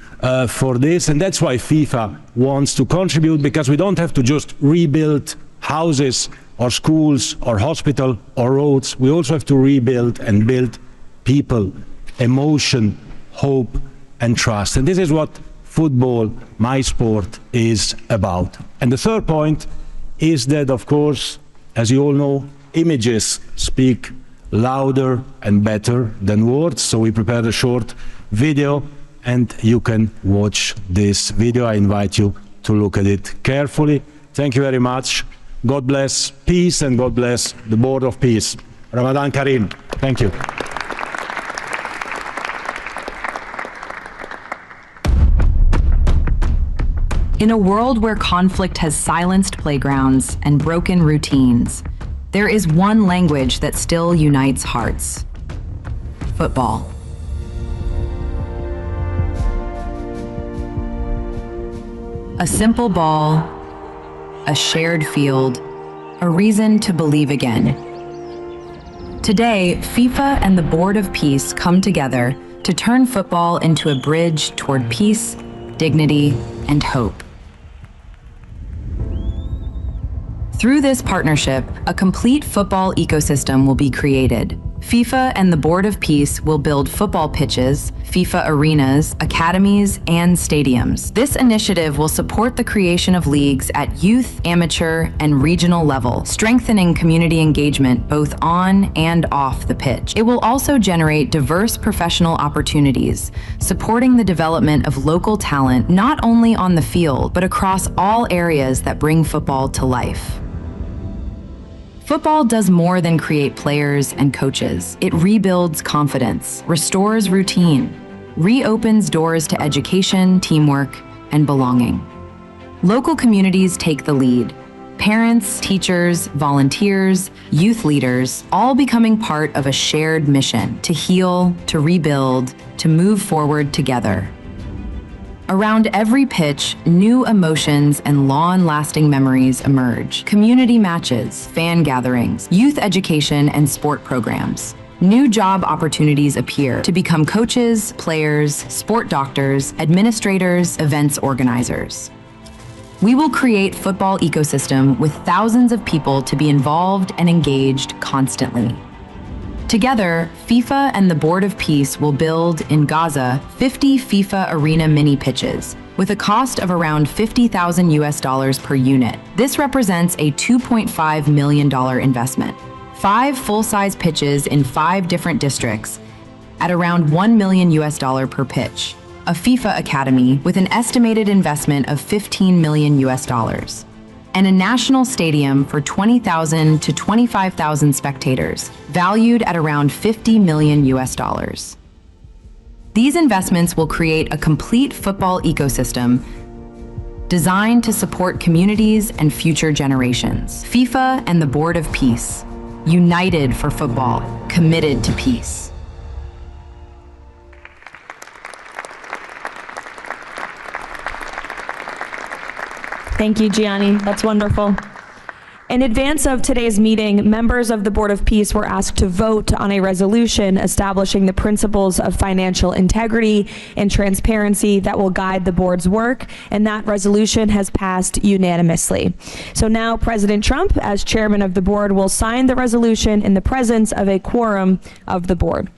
for this, and that's why FIFA wants to contribute, because we don't have to just rebuild houses or schools or hospital or roads. We also have to rebuild and build people, emotion, hope and trust. And this is what football, my sport, is about. And the third point is that, of course, as you all know, images speak louder and better than words. So we prepared a short video, and you can watch this video. I invite you to look at it carefully. Thank you very much. God bless peace, and God bless the Board of Peace. Ramadan Kareem. Thank you. In a world where conflict has silenced playgrounds and broken routines, there is one language that still unites hearts: football. A simple ball, a shared field, a reason to believe again. Today, FIFA and the Board of Peace come together to turn football into a bridge toward peace, dignity, and hope. Through this partnership, a complete football ecosystem will be created. FIFA and the Board of Peace will build football pitches, FIFA arenas, academies, and stadiums. This initiative will support the creation of leagues at youth, amateur, and regional level, strengthening community engagement both on and off the pitch. It will also generate diverse professional opportunities, supporting the development of local talent not only on the field, but across all areas that bring football to life. Football does more than create players and coaches. It rebuilds confidence, restores routine, reopens doors to education, teamwork, and belonging. Local communities take the lead. Parents, teachers, volunteers, youth leaders, all becoming part of a shared mission to heal, to rebuild, to move forward together. Around every pitch, new emotions and long-lasting memories emerge. Community matches, fan gatherings, youth education, and sport programs. New job opportunities appear to become coaches, players, sport doctors, administrators, events organizers. We will create football ecosystem with thousands of people to be involved and engaged constantly. Together, FIFA and the Board of Peace will build, in Gaza, 50 FIFA Arena mini pitches, with a cost of around $50,000 per unit. This represents a $2.5 million investment. 5 full-size pitches in 5 different districts, at around $1 million per pitch. A FIFA academy with an estimated investment of $15 million. And a national stadium for 20,000 to 25,000 spectators, valued at around $50 million. These investments will create a complete football ecosystem designed to support communities and future generations. FIFA and the Board of Peace, united for football, committed to peace. Thank you, Gianni. That's wonderful. In advance of today's meeting, members of the Board of Peace were asked to vote on a resolution establishing the principles of financial integrity and transparency that will guide the board's work, and that resolution has passed unanimously. So now President Trump, as chairman of the board, will sign the resolution in the presence of a quorum of the board.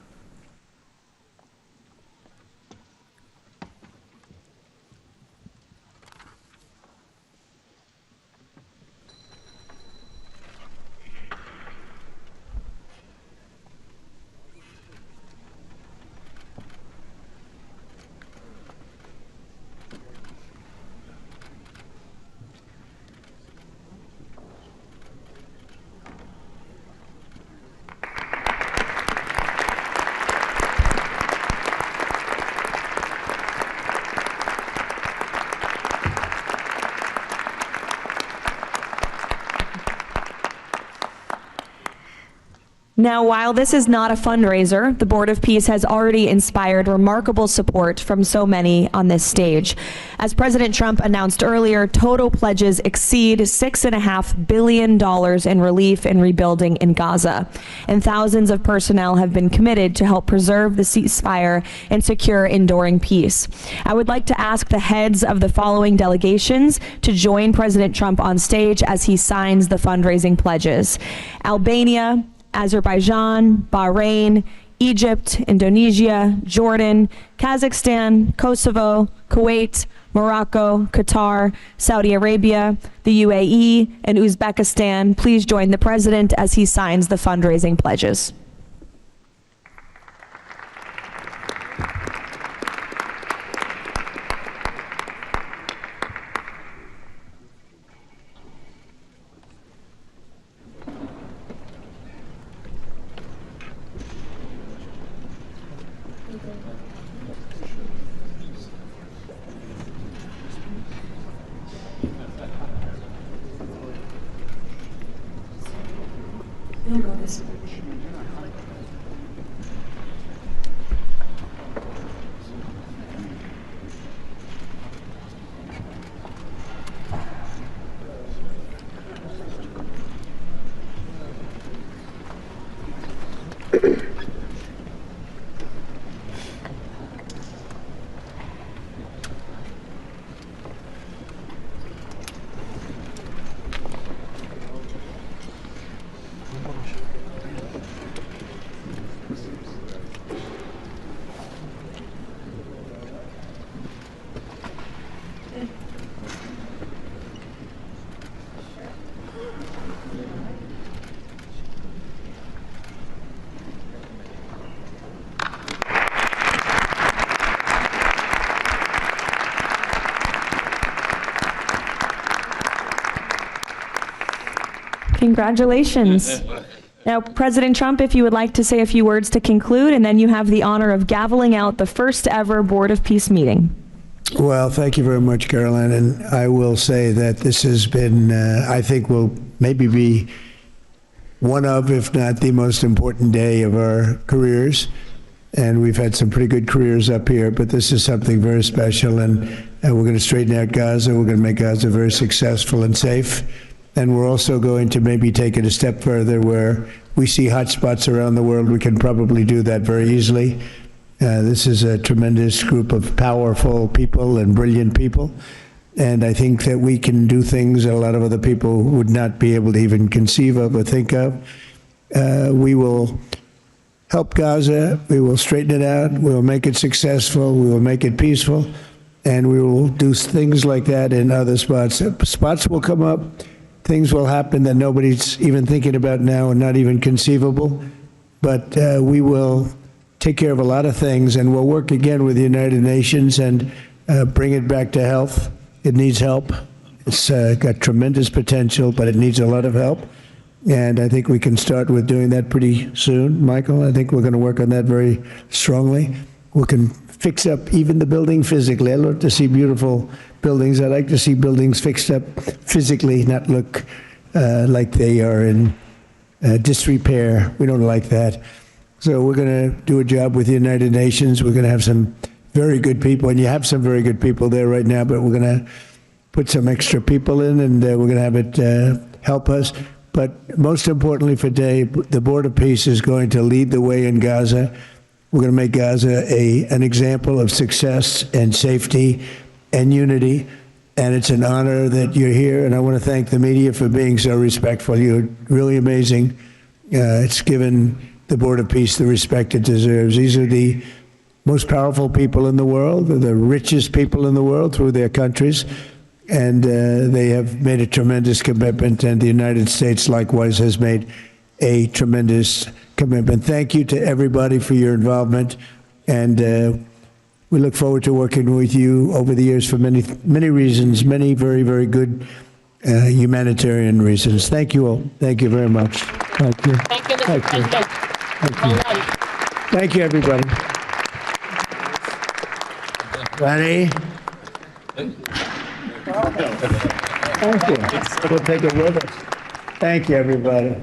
Now, while this is not a fundraiser, the Board of Peace has already inspired remarkable support from so many on this stage. As President Trump announced earlier, total pledges exceed $6.5 billion in relief and rebuilding in Gaza, and thousands of personnel have been committed to help preserve the ceasefire and secure enduring peace. I would like to ask the heads of the following delegations to join President Trump on stage as he signs the fundraising pledges: Albania, Azerbaijan, Bahrain, Egypt, Indonesia, Jordan, Kazakhstan, Kosovo, Kuwait, Morocco, Qatar, Saudi Arabia, the UAE, and Uzbekistan. Please join the President as he signs the fundraising pledges. Congratulations. Now, President Trump, if you would like to say a few words to conclude, and then you have the honor of gaveling out the first ever Board of Peace meeting. Well, thank you very much, Caroline. And I will say that this has been, I think, will maybe be one of, if not the most important day of our careers. And we've had some pretty good careers up here, but this is something very special. And we're going to straighten out Gaza. We're going to make Gaza very successful and safe. And we're also going to maybe take it a step further where we see hotspots around the world. We can probably do that very easily. This is a tremendous group of powerful people and brilliant people. And I think that we can do things that a lot of other people would not be able to even conceive of or think of. We will help Gaza. We will straighten it out. We will make it successful. We will make it peaceful. And we will do things like that in other spots. Spots will come up. Things will happen that nobody's even thinking about now and not even conceivable. But we will take care of a lot of things, and we'll work again with the United Nations and bring it back to health. It needs help. It's got tremendous potential, but it needs a lot of help. And I think we can start with doing that pretty soon, Michael. I think we're going to work on that very strongly. We can fix up even the building physically. I love to see beautiful buildings. I like to see buildings fixed up physically, not look like they are in disrepair. We don't like that. So we're going to do a job with the United Nations. We're going to have some very good people, and you have some very good people there right now, but we're going to put some extra people in, and we're going to have it help us. But most importantly for today, the Board of Peace is going to lead the way in Gaza. We're going to make Gaza an example of success and safety and unity. And it's an honor that you're here. And I want to thank the media for being so respectful. You're really amazing. It's given the Board of Peace the respect it deserves. These are the most powerful people in the world, the richest people in the world through their countries. And they have made a tremendous commitment. And the United States likewise has made a tremendous commitment. Thank you to everybody for your involvement, and we look forward to working with you over the years for many, many reasons, many very, very good humanitarian reasons. Thank you all. Thank you very much. Thank you. Thank you. Thank you. Thank you. Thank you, everybody. Ready? Thank you. We'll take it with us. Thank you, everybody.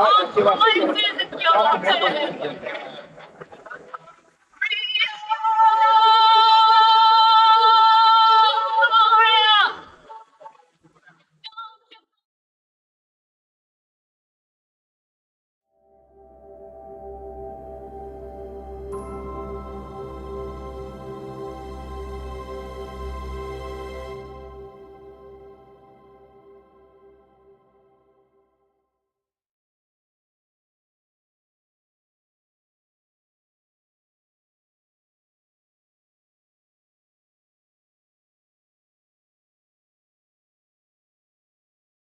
All voices in your